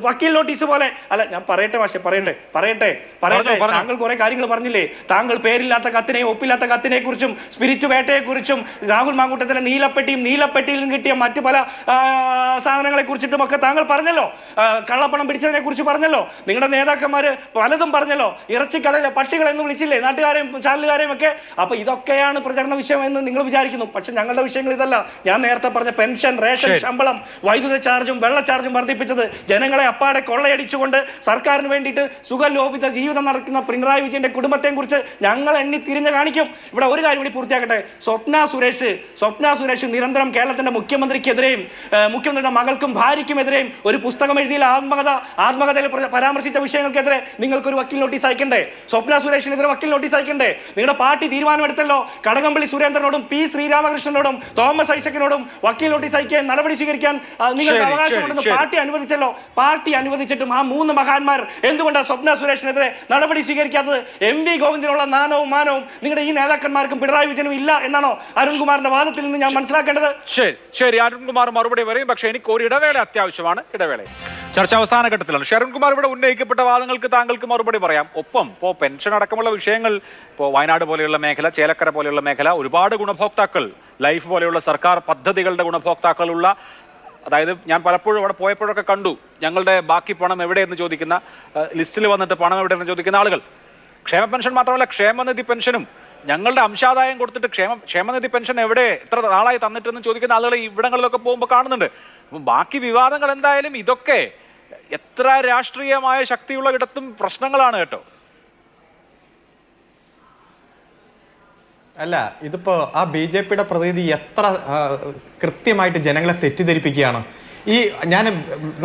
വക്കീൽ നോട്ടീസ് പോലെ. അല്ല, ഞാൻ പറയട്ടെ മാഷെ, പറയട്ടെ. താങ്കൾ കുറെ കാര്യങ്ങൾ പറഞ്ഞില്ലേ. താങ്കൾ പേരില്ലാത്ത കത്തിനെയും ഒപ്പില്ലാത്ത കത്തിനെ കുറിച്ചും സ്പിരിറ്റ് വേട്ടയെ കുറിച്ചും രാഹുൽ മാങ്കൂട്ടത്തിന്റെ നീലപ്പെട്ടിയിൽ നിന്ന് കിട്ടിയ മറ്റു പല സാധനങ്ങളെ കുറിച്ചിട്ടും ഒക്കെ താങ്കൾ പറഞ്ഞല്ലോ. കള്ളപ്പണം പിടിച്ചതിനെ കുറിച്ച് പറഞ്ഞല്ലോ. നിങ്ങളുടെ നേതാക്കന്മാര് പലതും പറഞ്ഞല്ലോ. ഇറച്ചിക്കടയിലെ പട്ടികളെന്ന് വിളിച്ചില്ലേ നാട്ടുകാരെയും ചാനലുകാരെയും ഒക്കെ. അപ്പൊ ഇതൊക്കെയാണ് പ്രചരണ വിഷയം എന്ന് നിങ്ങൾ വിചാരിക്കുന്നു. പക്ഷെ ഞങ്ങളുടെ വിഷയങ്ങൾ ഇതല്ല. ഞാൻ നേരത്തെ പറഞ്ഞ പെൻഷൻ, റേഷൻ, ശമ്പളം, വൈദ്യുത ചാർജും വെള്ള ചാർജും വർദ്ധിപ്പിച്ചത്, ജനങ്ങളെ അപ്പാടെ കൊള്ളയടിച്ചുകൊണ്ട് സർക്കാരിന് വേണ്ടിയിട്ട് സുഖലോഭിത ജീവിതം നടത്തുന്ന പിണറായി വിജയന്റെ കുടുംബത്തെയും കുറിച്ച് ഞങ്ങൾ എണ്ണി തിരിഞ്ഞ് കാണിക്കും. ഇവിടെ ഒരു കാര്യം കൂടി പൂർത്തിയാക്കട്ടെ. സ്വപ്ന സുരേഷ് നിരന്തരം കേരളത്തിന്റെ മുഖ്യമന്ത്രിക്കെതിരെയും മുഖ്യമന്ത്രിയുടെ മകൾക്കും ഭാര്യയ്ക്കുമെതിരെയും ഒരു പുസ്തകം എഴുതിയ ആത്മകഥയിൽ പരാമർശിച്ച വിഷയങ്ങൾക്കെതിരെ നിങ്ങൾക്കൊരു വക്കീൽ നോട്ടീസ് അയക്കണ്ടേ? സ്വപ്ന സുരേഷിനെതിരെ വക്കീൽ നോട്ടീസ് അയക്കണ്ടേ? നിങ്ങളുടെ പാർട്ടി തീരുമാനമെടുത്തല്ലോ. കടകംപള്ളി സുരേന്ദ്രനോടും P ശ്രീരാമകൃഷ്ണനോടും തോമസ് ഐസക്കിനോടും വക്കീൽ നോട്ടീസ് അയക്കാൻ, നടപടി സ്വീകരിക്കാൻ നിങ്ങൾക്ക് അവകാശമുണ്ടെന്ന് പാർട്ടി അനുവദിച്ചല്ലോ. പാർട്ടി അനുവദിച്ചിട്ടും ആ 3 മഹാന്മാർ എന്തുകൊണ്ടാണ് സ്വപ്ന സുരേഷിനെതിരെ നടപടി സ്വീകരിക്കാത്തത്? MV ഗോവിന്ദനുള്ള നാനവും മാനവും നിങ്ങളുടെ ഈ നേതാക്കന്മാർക്കും പിണറായി വിജയനും ഇല്ല എന്നാണോ അരുൺകുമാറിന്റെ വാദത്തിൽ നിന്ന് ഞാൻ മനസ്സിലാക്കേണ്ടത്? ശരി, അരുൺകുമാർ മറുപടി പറയും. പക്ഷേ എനിക്ക് ഒരു ഇടവേള അത്യാവശ്യമാണ്. ചർച്ച അവസാന ഘട്ടത്തിലാണ്. അരുൺകുമാർ ഇവിടെ ഉന്നയിക്കപ്പെട്ട വാദങ്ങൾക്ക് താങ്കൾക്ക് മറുപടി പറയാം. ഒപ്പം ഇപ്പോൾ പെൻഷൻ അടക്കമുള്ള വിഷയങ്ങൾ, ഇപ്പോൾ വയനാട് പോലെയുള്ള മേഖല, ചേലക്കര പോലെയുള്ള മേഖല, ഒരുപാട് ഗുണഭോക്താക്കൾ, ലൈഫ് പോലെയുള്ള സർക്കാർ പദ്ധതികളുടെ ഗുണഭോക്താക്കളുള്ള, അതായത് ഞാൻ പലപ്പോഴും അവിടെ പോയപ്പോഴൊക്കെ കണ്ടു ഞങ്ങളുടെ ബാക്കി പണം എവിടെയെന്ന് ചോദിക്കുന്ന, ലിസ്റ്റിൽ വന്നിട്ട് പണം എവിടെയെന്ന് ചോദിക്കുന്ന ആളുകൾ. ക്ഷേമ പെൻഷൻ മാത്രമല്ല, ക്ഷേമനിധി പെൻഷനും ഞങ്ങളുടെ അംശാദായം കൊടുത്തിട്ട് ക്ഷേമനിധി പെൻഷൻ എവിടെ, എത്ര നാളായി തന്നിട്ടെന്ന് ചോദിക്കുന്ന ആളുകൾ ഇവിടങ്ങളിലൊക്കെ പോകുമ്പോൾ കാണുന്നുണ്ട്. അപ്പം ബാക്കി വിവാദങ്ങൾ എന്തായാലും ഇതൊക്കെ എത്ര രാഷ്ട്രീയമായ ശക്തിയുള്ള ഇടത്തും പ്രശ്നങ്ങളാണ് കേട്ടോ. അല്ല, ഇതിപ്പോ ആ BJP-യുടെ പ്രതിനിധി എത്ര കൃത്യമായിട്ട് ജനങ്ങളെ തെറ്റിദ്ധരിപ്പിക്കുകയാണ്. ഞാൻ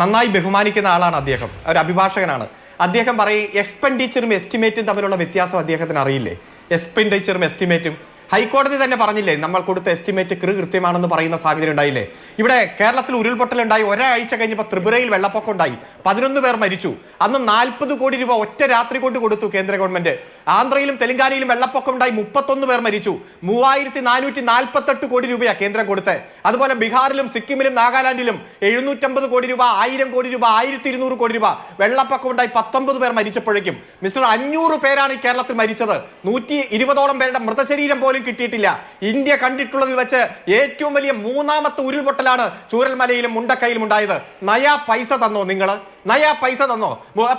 നന്നായി ബഹുമാനിക്കുന്ന ആളാണ് അദ്ദേഹം, ഒരു അഭിഭാഷകനാണ്. അദ്ദേഹം പറയും എക്സ്പെൻഡിച്ചറും എസ്റ്റിമേറ്റും തമ്മിലുള്ള വ്യത്യാസം അദ്ദേഹത്തിന് അറിയില്ലേ? എക്സ്പെൻഡിച്ചറും എസ്റ്റിമേറ്റും ഹൈക്കോടതി തന്നെ പറഞ്ഞില്ലേ, നമ്മൾ കൊടുത്ത എസ്റ്റിമേറ്റ് കൃത്യമാണെന്ന് പറയുന്ന സാഹചര്യം ഉണ്ടായില്ലേ? ഇവിടെ കേരളത്തിൽ ഉരുൾപൊട്ടലുണ്ടായി, ഒരാഴ്ച കഴിഞ്ഞപ്പോൾ ത്രിപുരയിൽ വെള്ളപ്പൊക്കം ഉണ്ടായി, 11 പേർ മരിച്ചു. അന്ന് 40 കോടി രൂപ ഒറ്റ രാത്രി കൊണ്ട് കൊടുത്തു കേന്ദ്ര ഗവൺമെന്റ്. ആന്ധ്രയിലും തെലങ്കാനയിലും വെള്ളപ്പൊക്കം ഉണ്ടായി, 31 പേർ മരിച്ചു. 3448 കോടി രൂപയാണ് കേന്ദ്രം കൊടുത്തത്. അതുപോലെ ബീഹാറിലും സിക്കിമിലും നാഗാലാൻഡിലും 750 കോടി രൂപ, 1000 കോടി രൂപ, 1200 കോടി രൂപ. വെള്ളപ്പൊക്കം ഉണ്ടായി 19 പേർ മരിച്ചപ്പോഴേക്കും മിസ്റ്റർ 500 പേരാണ് ഈ കേരളത്തിൽ മരിച്ചത്. 120ഓളം പേരുടെ മൃതശരീരം പോലും കിട്ടിയിട്ടില്ല. ഇന്ത്യ കണ്ടിട്ടുള്ളതിൽ വെച്ച് ഏറ്റവും വലിയ 3ാമത്തെ ഉരുൾപൊട്ടലാണ് ചൂരൽമലയിലും മുണ്ടക്കയിലും ഉണ്ടായത്. നയാ പൈസ തന്നോ നിങ്ങൾ? നയാ പൈസ തന്നോ?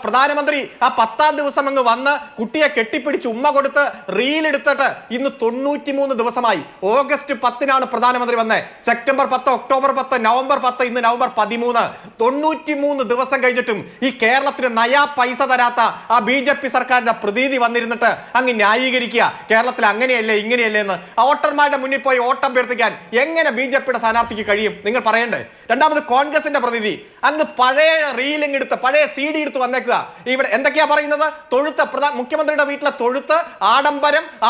പ്രധാനമന്ത്രി ആ 10ാം ദിവസം അങ്ങ് വന്ന് കുട്ടിയെ കെട്ടിപ്പിടിച്ച് ഉമ്മ കൊടുത്ത് റീൽ എടുത്തിട്ട് ഇന്ന് 93 ദിവസമായി. ഓഗസ്റ്റ് 10-നാണ് പ്രധാനമന്ത്രി വന്നത്. സെപ്റ്റംബർ 10, ഒക്ടോബർ 10, നവംബർ 10, ഇന്ന് നവംബർ 13. 93 ദിവസം കഴിഞ്ഞിട്ടും ഈ കേരളത്തിന് നയാ പൈസ തരാത്ത ആ BJP സർക്കാരിന്റെ പ്രതീതി വന്നിരുന്നിട്ട് അങ്ങ് ന്യായീകരിക്കുക കേരളത്തിൽ അങ്ങനെയല്ലേ ഇങ്ങനെയല്ലേ എന്ന്. വോട്ടർമാരുടെ മുന്നിൽ പോയി വോട്ട് അഭ്യർത്ഥിക്കാൻ എങ്ങനെ BJPയുടെ സ്ഥാനാർത്ഥിക്ക് കഴിയും? നിങ്ങൾ പറയണ്ടേ? രണ്ടാമത് കോൺഗ്രസിന്റെ പ്രതിനിധി അങ്ങ് പഴയ റീലിംഗ് എടുത്ത് പഴയ CD എടുത്ത് വന്നേക്കുക. ഇവിടെ എന്തൊക്കെയാ പറയുന്നത്? തൊഴുത്ത് മുഖ്യമന്ത്രിയുടെ വീട്ടിലെ തൊഴുത്ത്,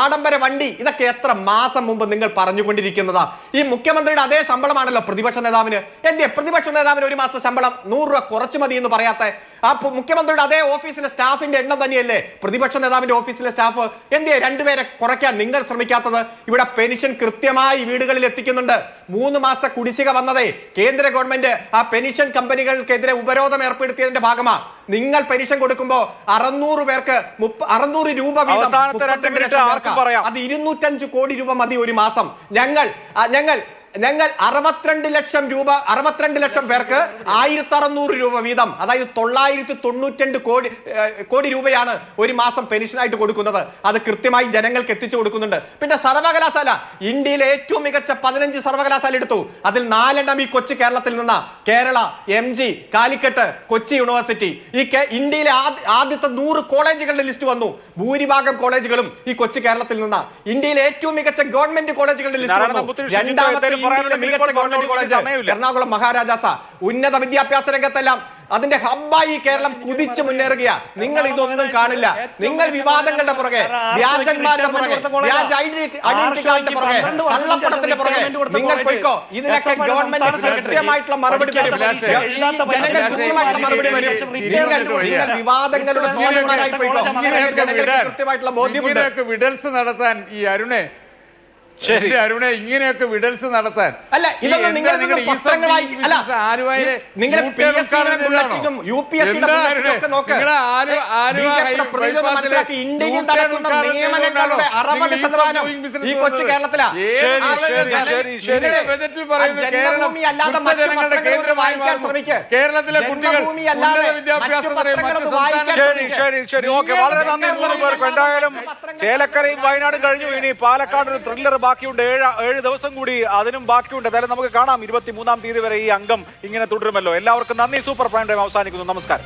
ആഡംബര വണ്ടി, ഇതൊക്കെ എത്ര മാസം മുമ്പ് നിങ്ങൾ പറഞ്ഞുകൊണ്ടിരിക്കുന്നതാ. ഈ മുഖ്യമന്ത്രിയുടെ അതേ ശമ്പളമാണല്ലോ പ്രതിപക്ഷ നേതാവിന്. എന്തേ പ്രതിപക്ഷ നേതാവിന് ഒരു മാസത്തെ ശമ്പളം 100 രൂപ കുറച്ചു മതി എന്ന് പറയാത്ത? ആ മുഖ്യമന്ത്രിയുടെ അതേ ഓഫീസിലെ സ്റ്റാഫിന്റെ എണ്ണം തന്നെയല്ലേ പ്രതിപക്ഷ നേതാവിന്റെ ഓഫീസിലെ സ്റ്റാഫ്? എന്തേ 2 പേരെ കുറയ്ക്കാൻ നിങ്ങൾ ശ്രമിക്കാത്തത്? ഇവിടെ പെൻഷൻ കൃത്യമായി വീടുകളിൽ എത്തിക്കുന്നുണ്ട്. 3 മാസത്തെ കുടിശ്ശിക വന്നതേ കേന്ദ്ര ഗവൺമെന്റ് ആ പെൻഷൻ കമ്പനികൾക്കെതിരെ ഉപരോധം ഏർപ്പെടുത്തിയതിന്റെ ഭാഗമാണ്. നിങ്ങൾ പെൻഷൻ കൊടുക്കുമ്പോൾ 600 പേർക്ക് 600 രൂപ വീതം 32 ലക്ഷം പേർക്ക്, അത് 205 കോടി രൂപ മതി ഒരു മാസം. ഞങ്ങൾ 62 ലക്ഷം പേർക്ക് 1600 രൂപ വീതം, അതായത് 992 കോടി രൂപയാണ് ഒരു മാസം പെൻഷനായിട്ട് കൊടുക്കുന്നത്. അത് കൃത്യമായി ജനങ്ങൾക്ക് എത്തിച്ചു കൊടുക്കുന്നുണ്ട്. പിന്നെ സർവകലാശാല, ഇന്ത്യയിലെ ഏറ്റവും മികച്ച 15 സർവകലാശാല എടുത്തു. അതിൽ 4 എണ്ണം ഈ കൊച്ചു കേരളത്തിൽ നിന്നാ. Kerala, MG, Calicut, Kochi university. ഈ ഇന്ത്യയിലെ ആദ്യത്തെ 100 കോളേജുകളുടെ ലിസ്റ്റ് വന്നു. ഭൂരിഭാഗം കോളേജുകളും ഈ കൊച്ചു കേരളത്തിൽ നിന്നാ. ഇന്ത്യയിലെ ഏറ്റവും മികച്ച ഗവൺമെന്റ് കോളേജുകളുടെ ലിസ്റ്റ് വന്നു. രണ്ടാമത്തെ മികച്ച ഗവൺമെന്റ് കോളേജ് എറണാകുളം മഹാരാജാസ. ഉന്നത വിദ്യാഭ്യാസ രംഗത്തെല്ലാം അതിന്റെ ഹബ്ബായി കേരളം കുതിച്ചു മുന്നേറുകയാ. നിങ്ങൾ ഇതൊന്നും കാണില്ല. നിങ്ങൾ വിവാദങ്ങളുടെ പുറകെ, വ്യാജന്മാരുടെ പുറകെ, വ്യാജ ഐഡന്റിറ്റി കാർഡിന്റെ പുറകെ, കള്ളപ്പണത്തിന്റെ പുറകെ നിങ്ങൾ പോയിക്കോ. ഇതിനൊക്കെ ഗവൺമെന്റ് കൃത്യമായിട്ടുള്ള മറുപടി തരും. ജനങ്ങൾ കൃത്യമായിട്ടുള്ള മറുപടി വരും. നിങ്ങൾ വിവാദങ്ങളുടെ തോന്നന്മാരായി പോയിക്കോ. കൃത്യമായിട്ടുള്ള ബോധ്യമുണ്ട്. വിഡൽസ് നടത്താൻ ഈ അരുണെ ഇങ്ങനെയൊക്കെ വിഡൽസ് നടത്താൻ അല്ല, ഇതൊന്നും നിങ്ങൾ പത്രങ്ങളായി അല്ല, നിങ്ങൾ ഇന്ത്യയിൽ നടക്കുന്ന നിയമനങ്ങളുടെ 60% ഈ കൊച്ചു കേരളത്തിലാണ്. ജന്മഭൂമി അല്ലാതെ മറ്റു പത്രങ്ങൾ വായിക്കാൻ ശ്രമിക്കുക. കേരളത്തിലെ കുട്ടികൾ വളരെ നന്ദി 3 പേർക്ക്. എന്തായാലും ചേലക്കരയും വയനാടും കഴിഞ്ഞു. ഇനി പാലക്കാട് ഒരു ത്രില്ലർ ബാക്കിയുണ്ട്. 7 ദിവസം കൂടി അതിനും ബാക്കിയുണ്ട്. എന്തായാലും നമുക്ക് കാണാം 23-ാം തീയതി വരെ ഈ അംഗം ഇങ്ങനെ തുടരുമല്ലോ. എല്ലാവർക്കും നന്ദി. സൂപ്പർ പ്രൈം ടൈം അവസാനിക്കുന്നു. നമസ്കാരം.